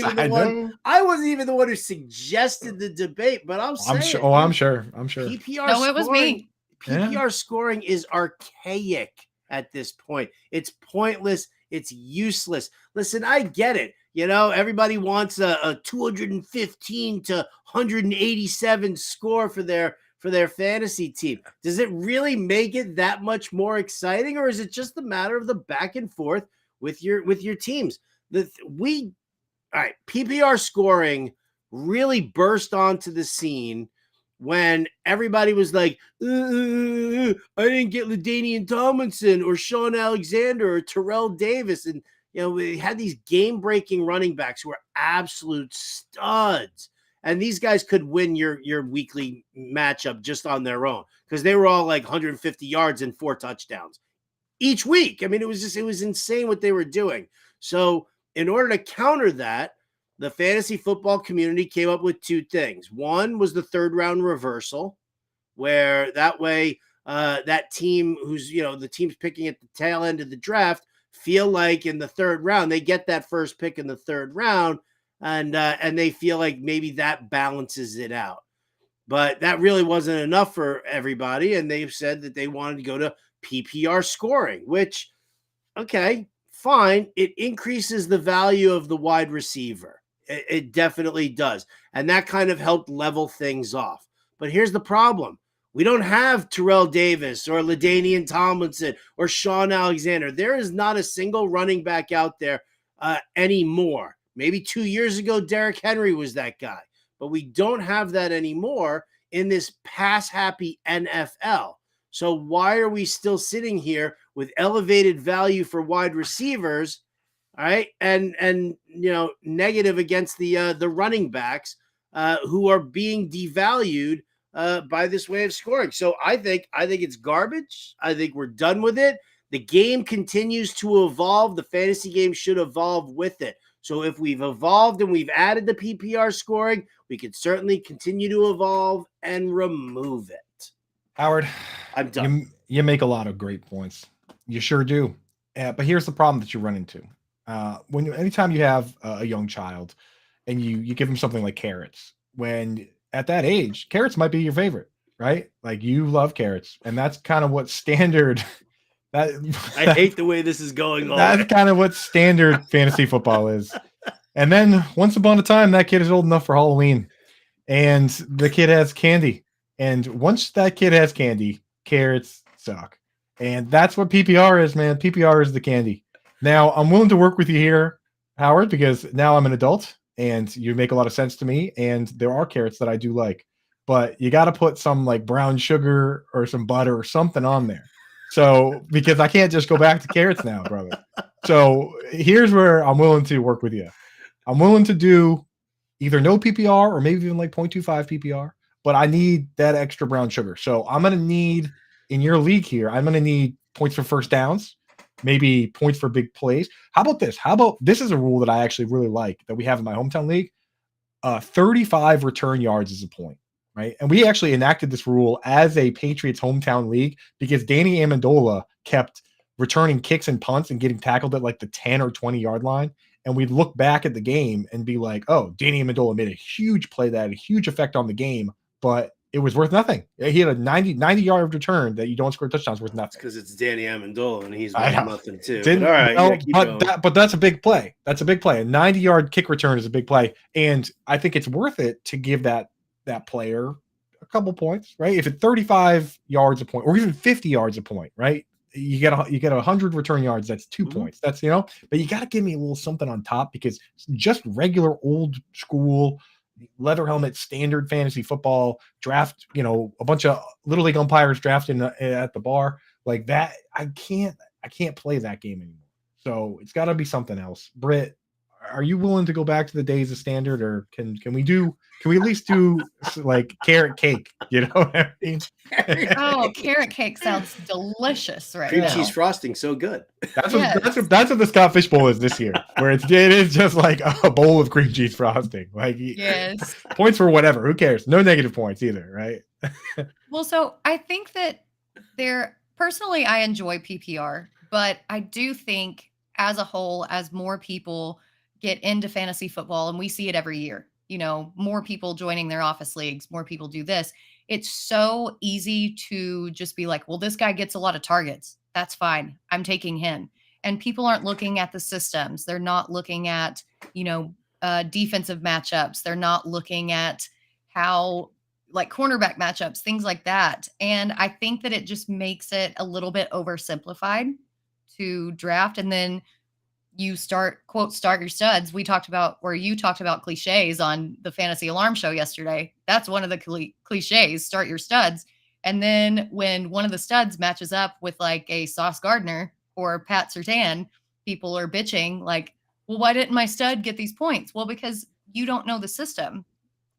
A: even the one who suggested the debate, but I'm saying
B: I'm sure.
A: PPR
C: No, it was me.
A: PPR scoring is archaic at this point. It's pointless. It's useless. Listen, I get it. Everybody wants a 215 to 187 score for their fantasy team. Does it really make it that much more exciting, or is it just a matter of the back and forth with your teams? PPR scoring really burst onto the scene when everybody was like, I didn't get LaDainian Tomlinson or Sean Alexander or Terrell Davis. And, we had these game-breaking running backs who were absolute studs. And these guys could win your weekly matchup just on their own because they were all like 150 yards and 4 touchdowns each week. I mean, it was insane what they were doing. So in order to counter that, the fantasy football community came up with 2 things. One was the 3rd round reversal, where that way that team who's, the team's picking at the tail end of the draft feel like in the 3rd round, they get that first pick in the 3rd round. And they feel like maybe that balances it out. But that really wasn't enough for everybody. And they've said that they wanted to go to PPR scoring, which, okay, fine. It increases the value of the wide receiver. It definitely does. And that kind of helped level things off. But here's the problem. We don't have Terrell Davis or LaDainian Tomlinson or Sean Alexander. There is not a single running back out there anymore. Maybe 2 years ago, Derrick Henry was that guy. But we don't have that anymore in this pass-happy NFL. So why are we still sitting here with elevated value for wide receivers, all right, and negative against the running backs who are being devalued by this way of scoring? So I think it's garbage. I think we're done with it. The game continues to evolve. The fantasy game should evolve with it. So if we've evolved and we've added the PPR scoring, we could certainly continue to evolve and remove it.
B: Howard,
A: I'm done.
B: You make a lot of great points. You sure do. But here's the problem that you run into. Anytime you have a young child and you give them something like carrots, when at that age, carrots might be your favorite. right? Like you love carrots, and that's kind of what standard. That
A: I hate the way this is going.
B: That's kind of what standard fantasy football is. And then once upon a time, that kid is old enough for Halloween, and the kid has candy. And once that kid has candy, carrots suck. And that's what PPR is, man. PPR is the candy. Now, I'm willing to work with you here, Howard, because now I'm an adult and you make a lot of sense to me. And there are carrots that I do like, but you got to put some like brown sugar or some butter or something on there. So, because I can't just go back to carrots now, brother. So, here's where I'm willing to work with you. I'm willing to do either no PPR or maybe even like 0.25 PPR, but I need that extra brown sugar. So I'm going to need, in your league here, I'm going to need points for first downs, maybe points for big plays. How about this? This is a rule that I actually really like that we have in my hometown league. 35 return yards is a point, right? And we actually enacted this rule as a Patriots hometown league because Danny Amendola kept returning kicks and punts and getting tackled at like the 10 or 20 yard line. And we'd look back at the game and be like, oh, Danny Amendola made a huge play that had a huge effect on the game, but it was worth nothing. He had a 90-yard return that you don't score touchdowns worth nothing.
A: Because it's Danny Amendola and he's worth nothing too.
B: All right, but that's a big play. That's a big play. A 90-yard kick return is a big play. And I think it's worth it to give that player a couple points, right? If it's 35 yards a point or even 50 yards a point, right? You get 100 return yards. That's 2 points. That's, but you got to give me a little something on top because just regular old school leather helmet standard fantasy football draft, a bunch of little league umpires drafting at the bar like that. I can't play that game anymore. So it's got to be something else. Britt, are you willing to go back to the days of standard, or can we at least do like carrot cake? You know what I mean?
C: Oh, carrot cake sounds delicious right
A: Cream
C: now.
A: cheese frosting, so good.
B: That's what the Scott Fish Bowl is this year, where it is just like a bowl of cream cheese frosting. Like,
C: yes,
B: points for whatever. Who cares? No negative points either, right?
C: Well, so I think that personally, I enjoy PPR, but I do think as a whole, as more people get into fantasy football, and we see it every year, more people joining their office leagues, more people do this. It's so easy to just be like, well, this guy gets a lot of targets. That's fine. I'm taking him. And people aren't looking at the systems. They're not looking at, defensive matchups. They're not looking at how like cornerback matchups, things like that. And I think that it just makes it a little bit oversimplified to draft. And then you start your studs. You talked about cliches on the Fantasy Alarm show yesterday. That's one of the cliches, start your studs. And then when one of the studs matches up with like a Sauce Gardner or Pat Surtain, people are bitching like, well, why didn't my stud get these points? Well, because you don't know the system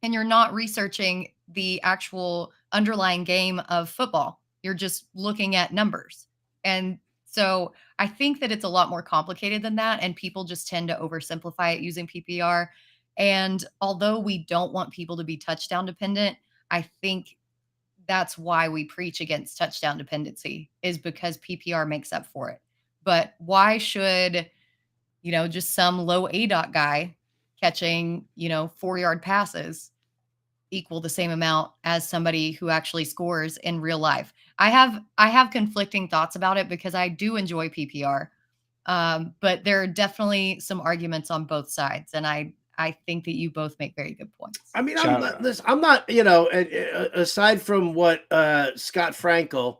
C: and you're not researching the actual underlying game of football. You're just looking at numbers. And so I think that it's a lot more complicated than that, and people just tend to oversimplify it using PPR. And although we don't want people to be touchdown dependent, I think that's why we preach against touchdown dependency, is because PPR makes up for it. But why should, just some low ADOT guy catching, 4-yard passes equal the same amount as somebody who actually scores in real life? I have conflicting thoughts about it because I do enjoy PPR. But there are definitely some arguments on both sides. And I think that you both make very good points.
A: I mean, I'm not, aside from what Scott Frankel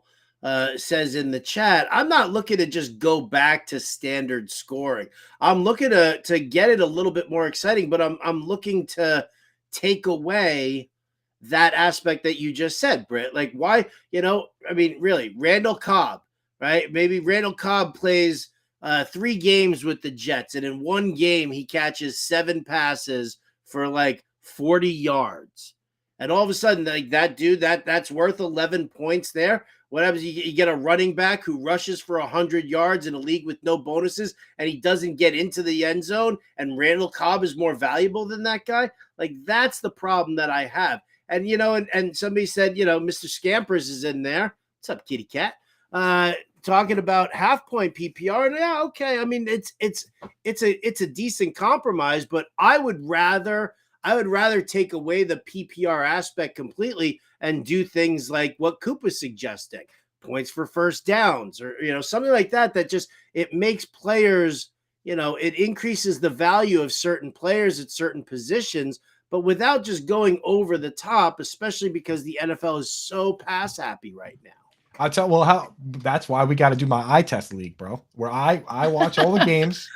A: says in the chat, I'm not looking to just go back to standard scoring. I'm looking to get it a little bit more exciting, but I'm looking to take away that aspect that you just said, Britt. Like, why, really, Randall Cobb, right? Maybe Randall Cobb plays 3 games with the Jets, and in one game he catches 7 passes for like 40 yards. And all of a sudden, like that dude, that's worth 11 points there. What happens? You get a running back who rushes for 100 yards in a league with no bonuses, and he doesn't get into the end zone, and Randall Cobb is more valuable than that guy. Like, that's the problem that I have. And, and somebody said, Mr. Scampers is in there. What's up, kitty cat? Talking about half-point PPR. And yeah, okay. I mean, it's a decent compromise, but I would rather take away the PPR aspect completely and do things like what Coop was suggesting, points for first downs, or something like that. That just it makes players, it increases the value of certain players at certain positions, but without just going over the top, especially because the NFL is so pass happy right now.
B: I'll tell that's why we got to do my eye test league, bro, where I watch all the games.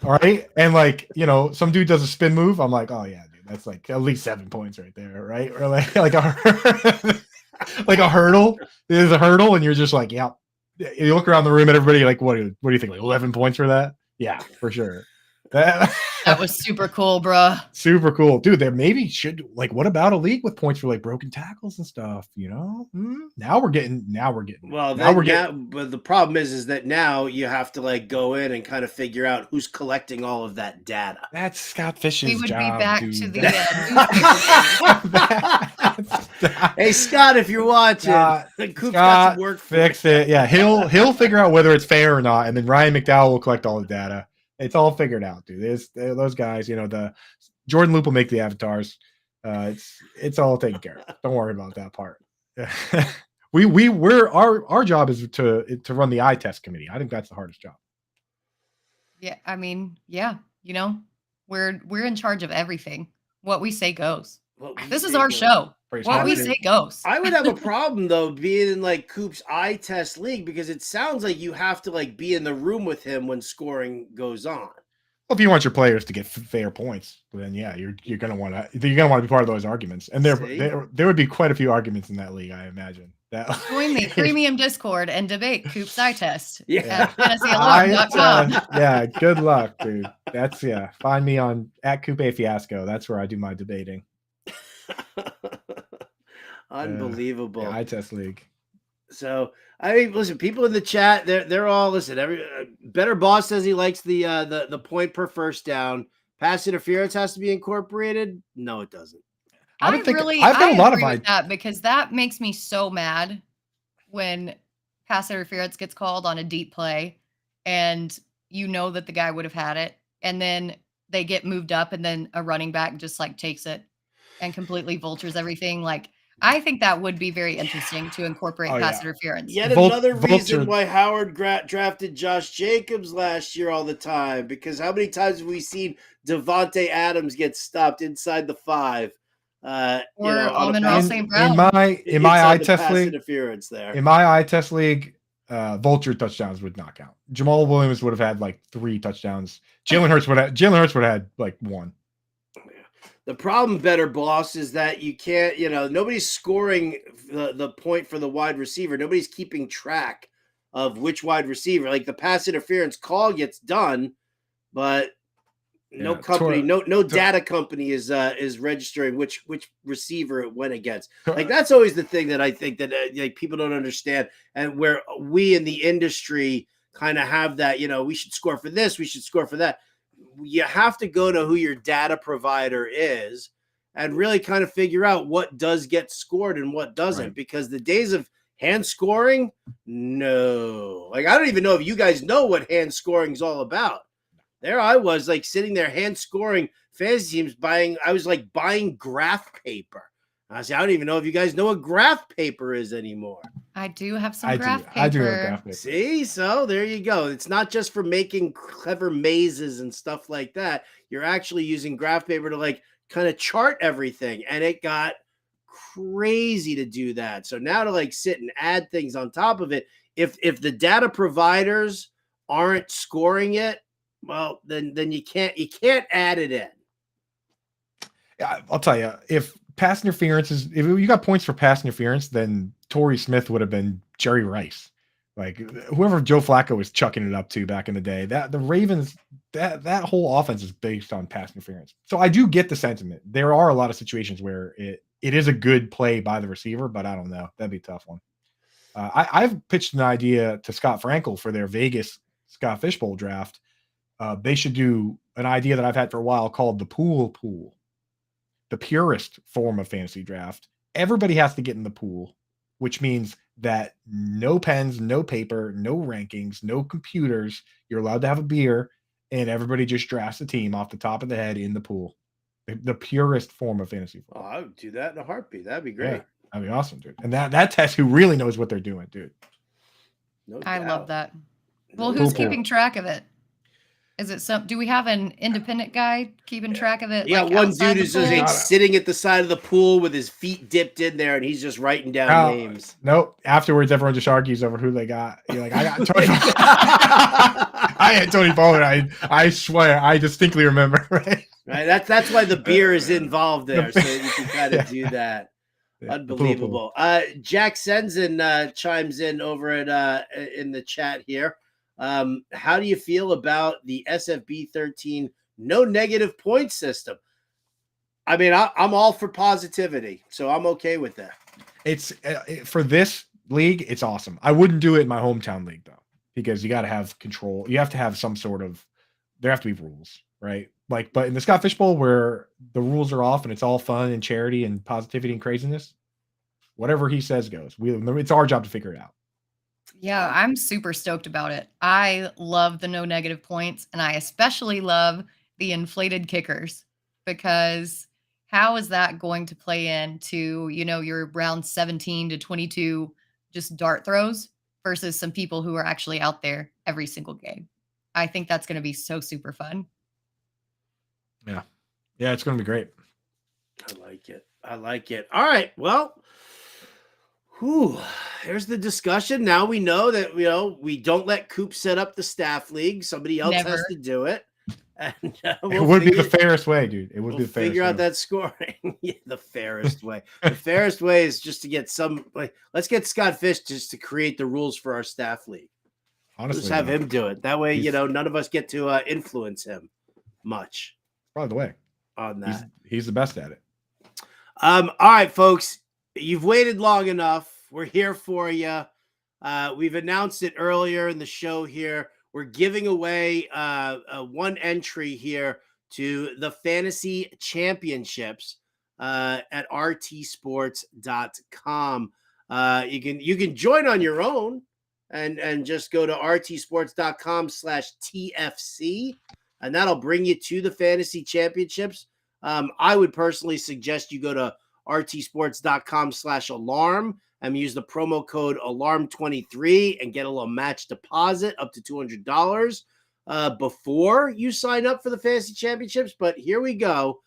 B: All right. And some dude does a spin move. I'm like, oh yeah, dude, that's like at least 7 points right there. Right. Or like a like a hurdle. There's a hurdle. And you're just like, yeah. You look around the room and everybody like, what do you think? Like 11 points for that? Yeah, for sure.
C: That was super cool, bro.
B: Super cool, dude. There maybe should what about a league with points for broken tackles and stuff? Now we're getting.
A: Well, but the problem is that now you have to go in and kind of figure out who's collecting all of that data.
B: That's Scott Fish's job.
C: We would be back
B: dude.
C: to the
A: Hey Scott, if you're watching, Coop's got some work.
B: Fix it. Yeah, he'll figure out whether it's fair or not, and then Ryan McDowell will collect all the data. It's all figured out, dude. Those guys, the Jordan Loop will make the avatars. It's all taken care of. Don't worry about that part. Our job is to run the eye test committee. I think that's the hardest job.
C: Yeah, I mean, yeah, we're in charge of everything. What we say goes. This is our show. What we say goes.
A: I would have a problem though being in Coop's eye test league, because it sounds like you have to be in the room with him when scoring goes on.
B: Well, if you want your players to get fair points, then yeah, you're gonna want to be part of those arguments, and there would be quite a few arguments in that league, I imagine.
C: Join the premium Discord and debate Coop's eye test.
A: Yeah,
B: yeah. Good luck, dude. That's Find me on @CoopAFiasco. That's where I do my debating.
A: Unbelievable.
B: Eye test league.
A: So I mean, listen, people in the chat, they're all Better Boss says he likes the point per first down. Pass interference has to be incorporated. No, it doesn't.
B: I've got a lot of
C: that, because that makes me so mad when pass interference gets called on a deep play, and that the guy would have had it, and then they get moved up, and then a running back just takes it and completely vultures everything. I think that would be very interesting to incorporate pass interference.
A: Yet another reason why Howard drafted Josh Jacobs last year all the time, because how many times have we seen Devontae Adams get stopped inside the 5?
C: Or Amon-Ra St. Brown.
B: In my eye test league,
A: interference there.
B: In my eye test league, vulture touchdowns would not count. Jamal Williams would have had 3 touchdowns. Jalen Hurts would have had 1.
A: The problem, Better Boss, is that you can't, nobody's scoring the point for the wide receiver. Nobody's keeping track of which wide receiver. The pass interference call gets done, but no data company is registering which receiver it went against. That's always the thing that I think that people don't understand, and where we in the industry kind of have that, we should score for this, we should score for that. You have to go to who your data provider is and really kind of figure out what does get scored and what doesn't, because the days of hand scoring, no. I don't even know if you guys know what hand scoring is all about. There I was sitting there hand scoring fantasy teams buying graph paper. I don't even know if you guys know what graph paper is anymore.
C: I do have some graph paper.
B: I do have graph paper.
A: See, so there you go. It's not just for making clever mazes and stuff like that. You're actually using graph paper to kind of chart everything, and it got crazy to do that. So now to sit and add things on top of it, if the data providers aren't scoring it, well, then you can't add it in.
B: Yeah, I'll tell you, if you got points for pass interference, then Torrey Smith would have been Jerry Rice. Whoever Joe Flacco was chucking it up to back in the day, that the Ravens, that whole offense is based on pass interference. So I do get the sentiment. There are a lot of situations where it is a good play by the receiver, but I don't know. That'd be a tough one. I've pitched an idea to Scott Frankel for their Vegas Scott Fishbowl draft. They should do an idea that I've had for a while called the pool, the purest form of fantasy draft. Everybody has to get in the pool, which means that no pens, no paper, no rankings, no computers. You're allowed to have a beer, and everybody just drafts a team off the top of the head in the pool. The purest form of fantasy football.
A: I would do that in a heartbeat. That'd be great.
B: That'd be awesome, dude. And that test who really knows what they're doing, dude.
A: No
C: I
A: doubt.
C: love that. Well,
A: No
C: who's
A: doubt.
C: keeping track of it? Is it do we have an independent guy keeping track of it?
A: Yeah,
C: like
A: one
C: outside
A: dude
C: the
A: who's just
C: pool?
A: like, sitting at the side of the pool with his feet dipped in there, and he's just writing down names.
B: Nope. Afterwards, everyone just argues over who they got. You're like, I got Tony. I had Tony Pollard. I swear, I distinctly remember. Right.
A: Right. That's why the beer is involved there, so you can kind of do that.
B: Yeah,
A: Unbelievable. Jack Senzen chimes in over at in the chat here. How do you feel about the SFB 13 no negative point system? I mean, I'm all for positivity, so I'm okay with that.
B: It's for this league, it's awesome. I wouldn't do it in my hometown league though, because you got to have control. You have to have some sort of, there have to be rules, right? Like, but in the Scott Fish Bowl where the rules are off and it's all fun and charity and positivity and craziness, whatever he says goes. It's our job to figure it out.
C: Yeah, I'm super stoked about it. I love the no negative points, and I especially love the inflated kickers, because how is that going to play into, your round 17 to 22 just dart throws versus some people who are actually out there every single game? I think that's going to be so super fun.
B: Yeah, it's going to be great.
A: I like it. All right. Well, there's the discussion. Now we know that we don't let Coop set up the staff league. Somebody else has to do it. And
B: it would be the fairest way, dude. It would be the fairest way.
A: Figure out that scoring. Yeah, the fairest way. The fairest way is just to get let's get Scott Fish just to create the rules for our staff league.
B: Honestly,
A: just have him do it. That way, none of us get to influence him much.
B: Probably the way
A: on that.
B: He's the best at it.
A: All right, folks. You've waited long enough. We're here for you. We've announced it earlier in the show here. We're giving away one entry here to the fantasy championships at rtsports.com. You can join on your own and just go to rtsports.com/TFC, and that'll bring you to the fantasy championships. I would personally suggest you go to rtsports.com/alarm and use the promo code alarm23 and get a little match deposit up to $200 before you sign up for the fantasy championships. But here we go.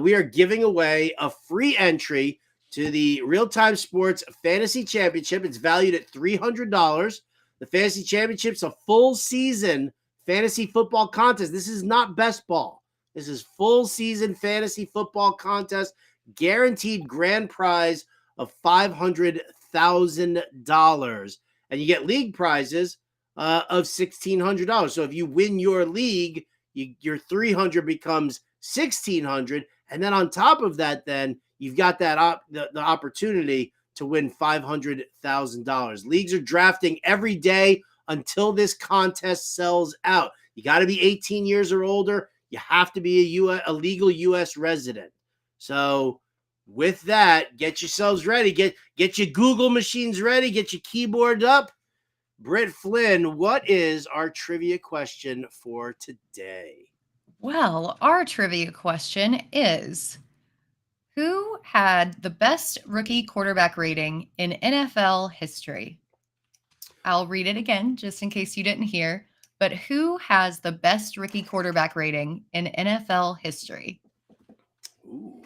A: We are giving away a free entry to the Real-Time Sports Fantasy Championship. It's valued at $300. The fantasy championship's a full season fantasy football contest. This is not best ball. This is full season fantasy football contest. Guaranteed grand prize of $500,000, and you get league prizes of $1,600. So if you win your league, your $300 becomes $1,600, and then on top of that, then you've got that the opportunity to win $500,000. Leagues are drafting every day until this contest sells out. You got to be 18 years or older. You have to be a legal U.S. resident. So with that, get yourselves ready. Get your Google machines ready. Get your keyboard up. Britt, Flynn, what is our trivia question for today?
C: Well, our trivia question is, who had the best rookie quarterback rating in NFL history? I'll read it again just in case you didn't hear. But who has the best rookie quarterback rating in NFL history?
A: Ooh.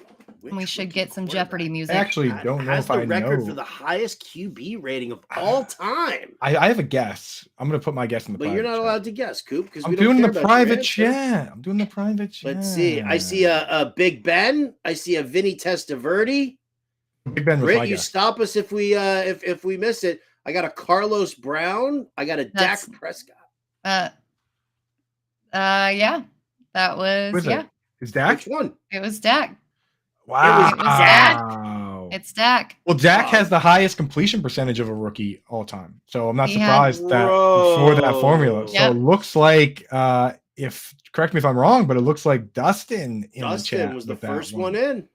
C: We should get some Jeopardy music.
B: I actually don't know if I know.
A: Has the record for the highest QB rating of all time.
B: I have a guess. I'm going to put my guess in the private
A: But you're not
B: chat.
A: allowed to guess, Coop. Because
B: I'm doing the private chat. I'm doing the private chat.
A: Let's see. I see a Big Ben. I see a Vinny Testaverde.
B: Big Ben was my
A: Britt, you
B: guess.
A: stop us if we miss it. I got a Carlos Brown. I got a Dak Prescott.
C: Yeah. That was
B: Is Dak?
A: Which one?
C: It was Dak.
B: Wow.
C: It was Dak. It's Dak.
B: Well, Dak has the highest completion percentage of a rookie all time. So I'm not surprised that for that formula.
C: Yep.
B: So it looks like correct me if I'm wrong, but it looks like Dustin in the chat
A: was the first one in.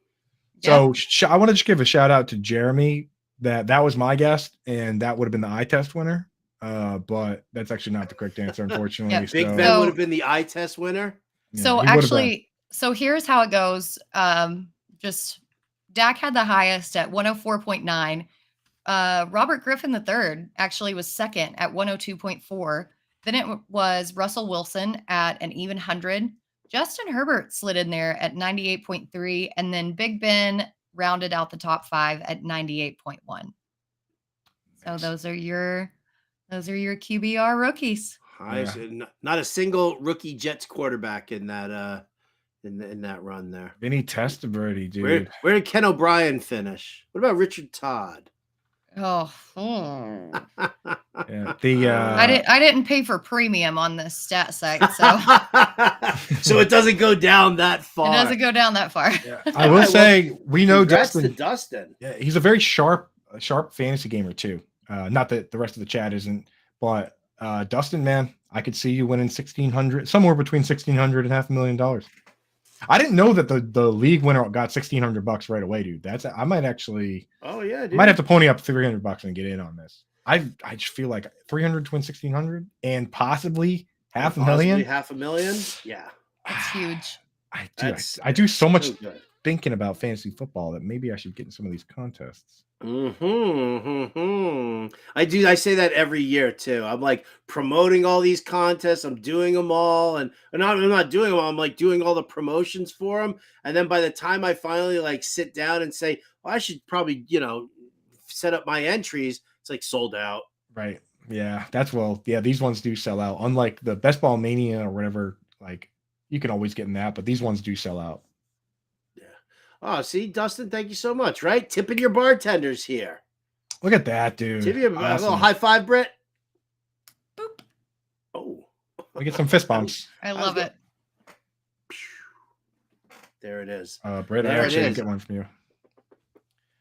B: So I want to just give a shout out to Jeremy that was my guess, and that would have been the eye test winner. But that's actually not the correct answer, unfortunately.
C: Yeah.
A: Big Ben would have been the eye test winner.
C: So actually, so here's how it goes. Just Dak had the highest at 104.9. Robert Griffin III actually was second at 102.4. Then it was Russell Wilson at an even 100. Justin Herbert slid in there at 98.3. And then Big Ben rounded out the top 5 at 98.1. So those are your QBR rookies.
A: Not a single rookie Jets quarterback in that in that run there.
B: Vinny Testaverde, dude.
A: Where did Ken O'Brien finish? What about Richard Todd?
C: Oh,
B: yeah,
C: I didn't pay for premium on this stat site, so
A: so it doesn't go down that far.
C: It doesn't go down that far.
B: Yeah. I will say we know
A: Dustin.
B: Yeah, he's a very sharp fantasy gamer too. Not that the rest of the chat isn't, but Dustin, man, I could see you winning 1,600, somewhere between 1,600 and $500,000. I didn't know that the league winner got $1,600 right away, dude. I might actually.
A: Oh yeah, dude.
B: Might have to pony up $300 and get in on this. I just feel like 300 to win 1,600 and possibly $500,000.
A: $500,000. Yeah,
C: that's huge.
B: I do so much thinking about fantasy football that maybe I should get in some of these contests.
A: I say that every year too. I'm like promoting all these contests. I'm doing them all, and I'm not doing them all. I'm like doing all the promotions for them. And then by the time I finally like sit down and say, well, I should probably, set up my entries, it's like sold out.
B: Right. Yeah. These ones do sell out. Unlike the Best Ball Mania or whatever, like you can always get in that, but these ones do sell out.
A: Oh, see, Dustin, thank you so much, right? Tipping your bartenders here.
B: Look at that, dude.
A: Tipping you a little high five, Britt.
C: Boop.
A: Oh.
B: We get some fist bumps.
C: I love it.
A: There it is.
B: Britt, I actually didn't get one from you.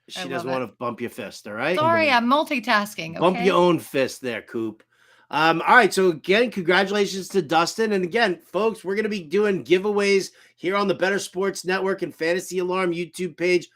A: She doesn't want to bump your fist, all right?
C: Sorry, I'm multitasking. Okay?
A: Bump your own fist there, Coop. All right, so again, congratulations to Dustin. And again, folks, we're going to be doing giveaways here on the Better Sports Network and Fantasy Alarm YouTube page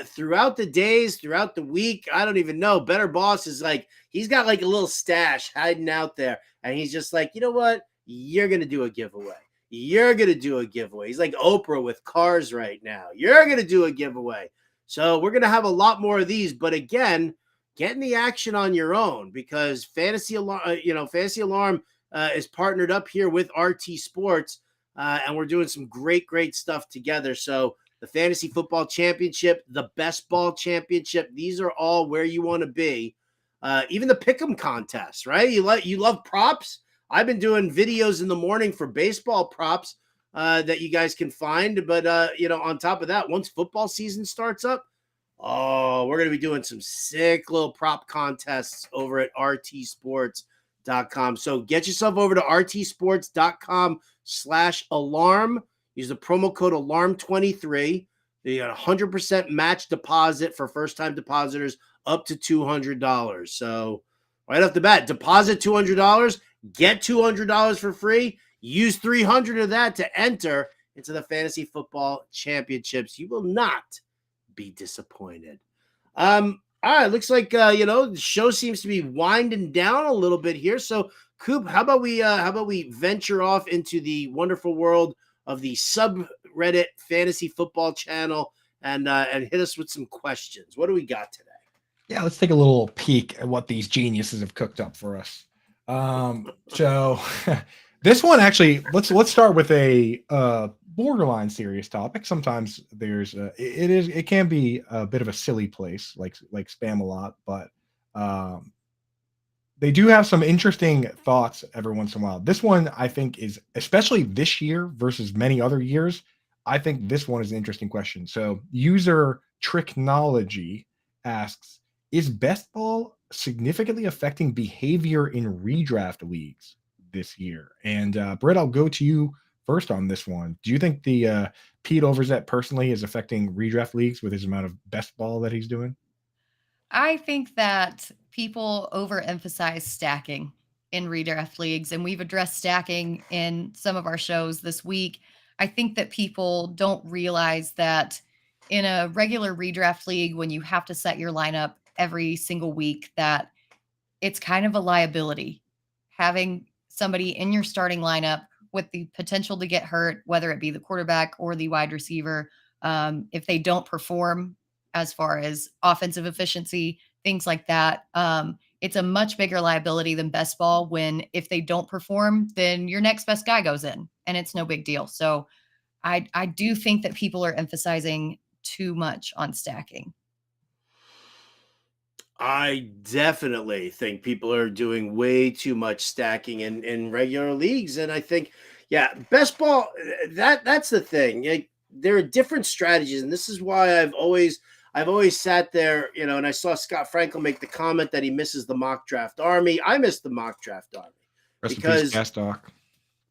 A: throughout the days, throughout the week. I don't even know. Better Boss is like, he's got like a little stash hiding out there. And he's just like, you know what? You're going to do a giveaway. You're going to do a giveaway. He's like Oprah with cars right now. You're going to do a giveaway. So we're going to have a lot more of these. But again, get in the action on your own because Fantasy Alarm is partnered up here with RT Sports, and we're doing some great stuff together. So the Fantasy Football Championship, the Best Ball Championship, these are all where you want to be. Even the Pick'em contest, right? You love props. I've been doing videos in the morning for baseball props that you guys can find. But on top of that, once football season starts up, we're going to be doing some sick little prop contests over at rtsports.com. So get yourself over to rtsports.com/alarm. Use the promo code alarm23. You got 100% match deposit for first-time depositors up to $200. So right off the bat, deposit $200, get $200 for free. Use $300 of that to enter into the Fantasy Football Championships. You will not be disappointed. All right, looks like the show seems to be winding down a little bit here. So Coop, how about we venture off into the wonderful world of the subreddit Fantasy Football channel and hit us with some questions. What do we got today?
B: Yeah, let's take a little peek at what these geniuses have cooked up for us. So this one actually, let's start with a borderline serious topic. Sometimes there's it can be a bit of a silly place, like spam a lot, but they do have some interesting thoughts every once in a while. This one I think is, especially this year versus many other years, I think this one is an interesting question. So user Tricknology asks, is best ball significantly affecting behavior in redraft leagues this year? And Britt, I'll go to you first on this one. Do you think the Pete Overzet personally is affecting redraft leagues with his amount of best ball that he's doing?
C: I think that people overemphasize stacking in redraft leagues, and we've addressed stacking in some of our shows this week. I think that people don't realize that in a regular redraft league, when you have to set your lineup every single week, that it's kind of a liability having somebody in your starting lineup with the potential to get hurt, whether it be the quarterback or the wide receiver. If they don't perform as far as offensive efficiency, things like that. It's a much bigger liability than best ball when if they don't perform, then your next best guy goes in and it's no big deal. So I do think that people are emphasizing too much on stacking.
A: I definitely think people are doing way too much stacking in regular leagues. And I think, yeah, best ball, that's the thing. Like, there are different strategies. And this is why I've always sat there, and I saw Scott Frankel make the comment that he misses the mock draft army. I miss the mock draft army.
B: Rest in peace, gas doc.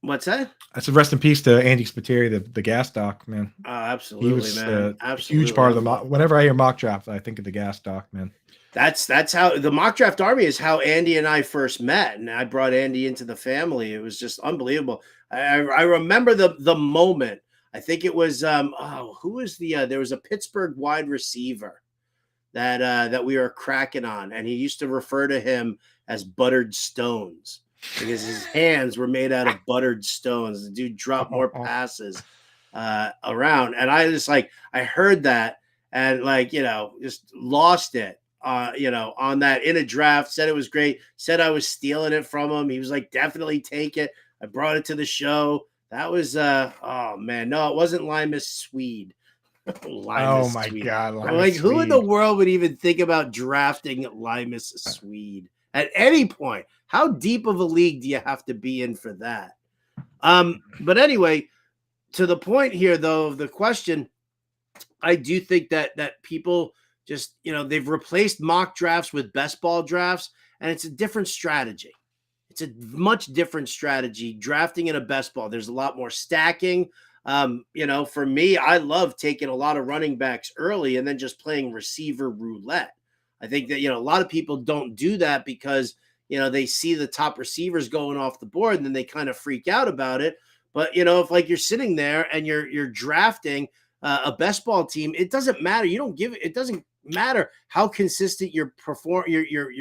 A: What's that?
B: I said rest in peace to Andy Spiteri, the gas doc, man.
A: Absolutely,
B: he was
A: man.
B: A huge part of the whenever I hear mock draft, I think of the gas doc, man.
A: That's how the mock draft army is how Andy and I first met, and I brought Andy into the family. It was just unbelievable. I remember the moment. I think it was who was there was a Pittsburgh wide receiver that we were cracking on, and he used to refer to him as buttered stones because his hands were made out of buttered stones. The dude dropped more passes around, and I just I heard that and just lost it. On that in a draft, said it was great, said I was stealing it from him. He was like, definitely take it. I brought it to the show. That was oh man, no, it wasn't Limas Swede.
B: Oh my God.
A: Like, who in the world would even think about drafting Limas Swede at any point? How deep of a league do you have to be in for that? But anyway, to the point here though of the question, I do think that people just, they've replaced mock drafts with best ball drafts, and it's a different strategy. It's a much different strategy drafting in a best ball. There's a lot more stacking. For me, I love taking a lot of running backs early and then just playing receiver roulette. I think that, a lot of people don't do that because, they see the top receivers going off the board and then they kind of freak out about it. But, if you're sitting there and you're drafting a best ball team, it doesn't matter. It doesn't matter how consistent your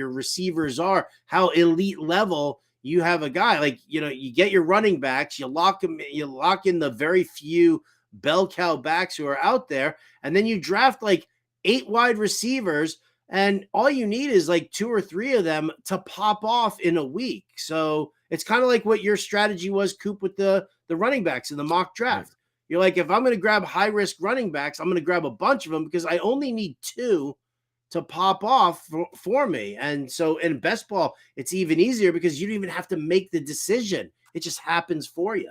A: receivers are, how elite level you have a guy. You get your running backs, you lock in the very few bell cow backs who are out there, and then you draft 8 wide receivers, and all you need is 2 or 3 of them to pop off in a week. So it's kind of like what your strategy was, Coop, with the running backs in the mock draft. You're like, if I'm going to grab high-risk running backs, I'm going to grab a bunch of them because I only need 2 to pop off for me. And so in best ball, it's even easier because you don't even have to make the decision. It just happens for you.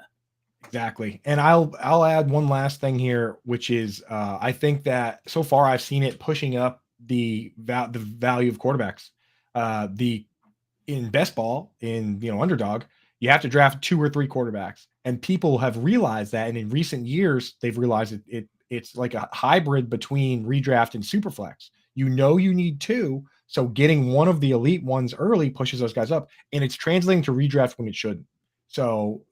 B: Exactly. And I'll add one last thing here, which is I think that so far I've seen it pushing up the value of quarterbacks. In best ball, in underdog, you have to draft 2 or 3 quarterbacks. And people have realized that, and in recent years, they've realized it's like a hybrid between redraft and superflex. You need 2, so getting one of the elite ones early pushes those guys up, and it's translating to redraft when it shouldn't. So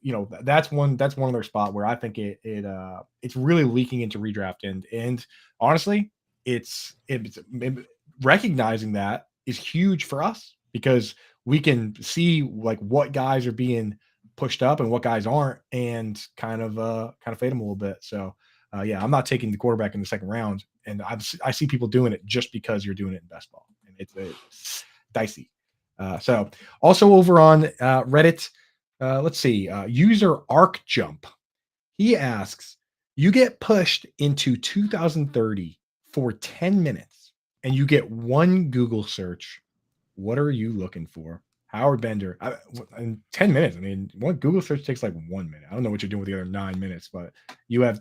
B: that's one other spot where I think it's really leaking into redraft, and honestly, it's recognizing that is huge for us because we can see what guys are being pushed up and what guys aren't, and kind of fade them a little bit. So I'm not taking the quarterback in the second round, and I see people doing it just because you're doing it in best ball, and it's dicey. So also over on Reddit, let's see, user Arc Jump, he asks, you get pushed into 2030 for 10 minutes and you get one Google search. What are you looking for? Howard Bender, in 10 minutes. I mean, one Google search takes 1 minute. I don't know what you're doing with the other 9 minutes, but you have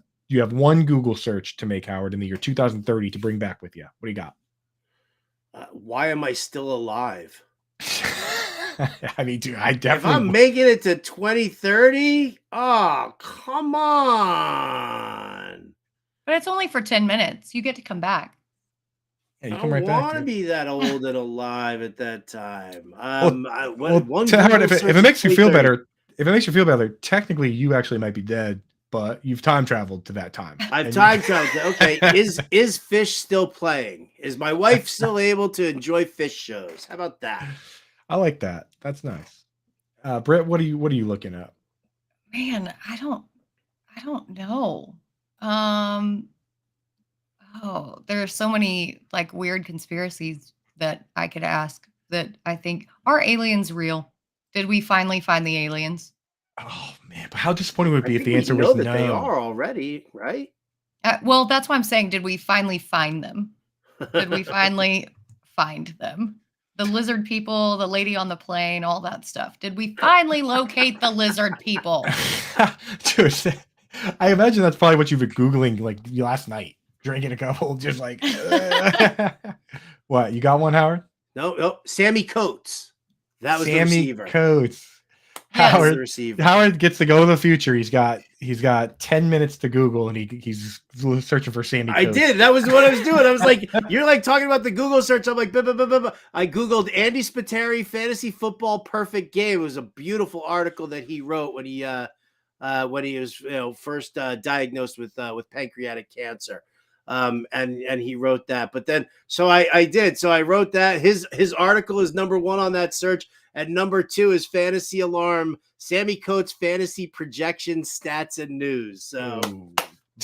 B: one Google search to make, Howard, in the year 2030 to bring back with you. What do you got?
A: Why am I still alive?
B: I mean, dude, I definitely.
A: If I'm making it to 2030, oh, come on.
C: But it's only for 10 minutes. You get to come back.
B: Yeah, you
A: I
B: come
A: don't
B: right back.
A: want to be that old and alive at that time.
B: Howard, if it makes you feel better, technically you actually might be dead, but you've time traveled to that time.
A: I've time traveled. Okay, is Fish still playing? Is my wife still able to enjoy Fish shows? How about that?
B: I like that. That's nice. Britt, what are you looking at?
C: Man, I don't know. there are so many like weird conspiracies that I could ask that I think, are aliens real? Did we finally find the aliens?
B: Oh man, but how disappointing would it be if
A: think
B: the
A: we
B: answer
A: know
B: was
A: that
B: no?
A: they are already, right?
C: Well, that's why I'm saying, did we finally find them? Did we finally find them? The lizard people, the lady on the plane, all that stuff. Did we finally locate the lizard people?
B: Dude, I imagine that's probably what you've been Googling like last night, drinking a couple, just like, what? You got one, Howard?
A: No, Sammy Coates. That was the
B: Sammy
A: receiver.
B: Coates.
C: Yes.
A: That was the
B: Howard,
A: receiver.
B: Howard gets to go to the future. He's got 10 minutes to Google, and he's searching for Sammy Coates.
A: I did. That was what I was doing. I was like, you're like talking about the Google search. I'm like, buh, buh, buh, buh, buh. I Googled Andy Spiteri fantasy football perfect game. It was a beautiful article that he wrote when he was first diagnosed with pancreatic cancer. And he wrote that. But then so I did. So I wrote that. His article is number 1 on that search. And number 2 is Fantasy Alarm, Sammy Coates fantasy projections, stats, and news. So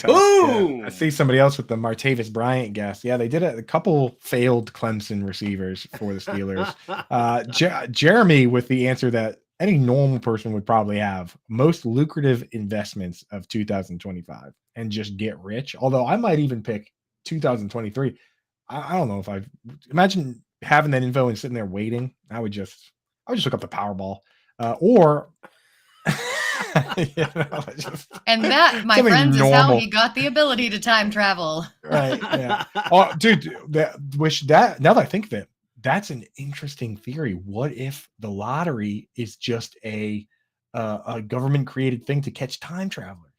A: boom!
B: Yeah. I see somebody else with the Martavis Bryant guess. Yeah, they did a couple failed Clemson receivers for the Steelers. Jeremy with the answer that any normal person would probably have: most lucrative investments of 2025, and just get rich. Although I might even pick 2023. I don't know if I imagine having that info and sitting there waiting. I would just look up the Powerball, or
C: and that, my friends, is how he got the ability to time travel.
B: Right? Yeah. Oh, dude, now that I think of it, that's an interesting theory. What if the lottery is just a government created thing to catch time travelers?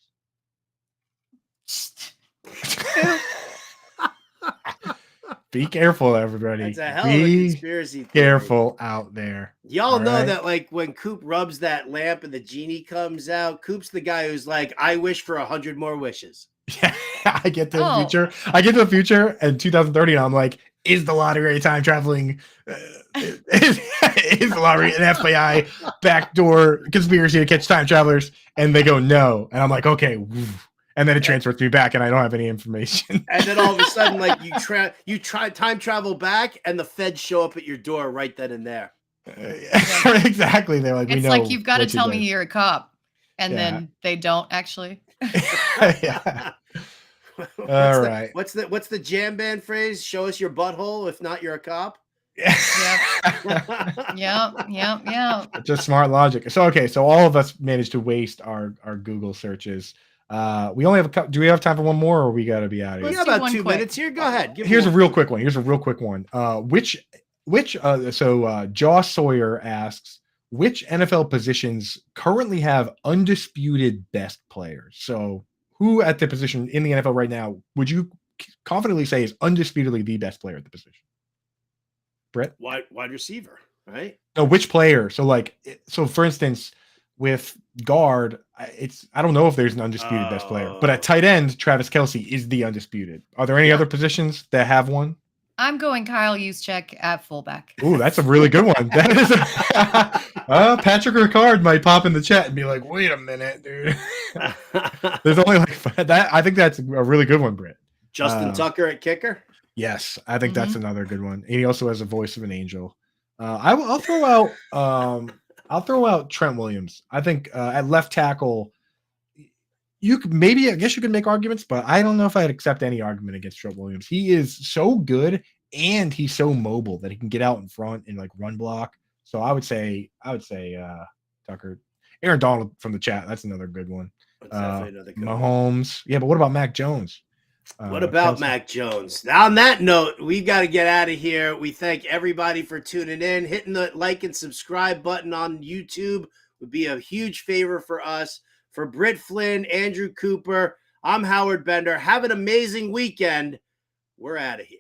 B: Be careful, everybody.
A: That's a hell of a conspiracy theory.
B: Careful out there.
A: Y'all know that, like, when Coop rubs that lamp and the genie comes out, Coop's the guy who's like, I wish for 100 more wishes.
B: Yeah, I get to the future. I get to the future in 2030, and I'm like, is the lottery time traveling? Is the lottery an FBI backdoor conspiracy to catch time travelers? And they go, no. And I'm like, okay. Woo. And then it transfers me back, and I don't have any information.
A: And then all of a sudden, like, you try time travel back, and the feds show up at your door right then and there.
B: Exactly. They're like,
C: it's like, you've got to tell me you're a cop, and then they don't actually.
B: Yeah. All right.
A: What's the jam band phrase? Show us your butthole. If not, you're a cop.
C: Yeah.
B: Just smart logic. So all of us managed to waste our Google searches. We only have do we have time for one more, or we got to be out of here?
A: We got about 2 minutes here. Go ahead.
B: Here's a real quick one. Josh Sawyer asks, which NFL positions currently have undisputed best players? So who at the position in the NFL right now would you confidently say is undisputedly the best player at the position? Britt?
A: Wide receiver, right?
B: No, which player? So for instance, with guard, I don't know if there's an undisputed best player, but at tight end, Travis Kelce is the undisputed. Are there any other positions that have one?
C: I'm going Kyle Juszczyk at fullback.
B: Ooh, that's a really good one. That is Patrick Ricard might pop in the chat and be like, wait a minute, dude. There's only like that. I think that's a really good one, Britt.
A: Justin Tucker at kicker.
B: Yes, I think that's another good one. And he also has a voice of an angel. I'll throw out Trent Williams. I think at left tackle, I guess you could make arguments, but I don't know if I'd accept any argument against Trent Williams. He is so good, and he's so mobile that he can get out in front and like run block. So I would say Tucker. Aaron Donald from the chat. That's another good one. Mahomes. Yeah, but what about Mac Jones?
A: What about Mac Jones? Now, on that note, we've got to get out of here. We thank everybody for tuning in. Hitting the like and subscribe button on YouTube would be a huge favor for us. For Britt, Flynn, Andrew Cooper, I'm Howard Bender. Have an amazing weekend. We're out of here.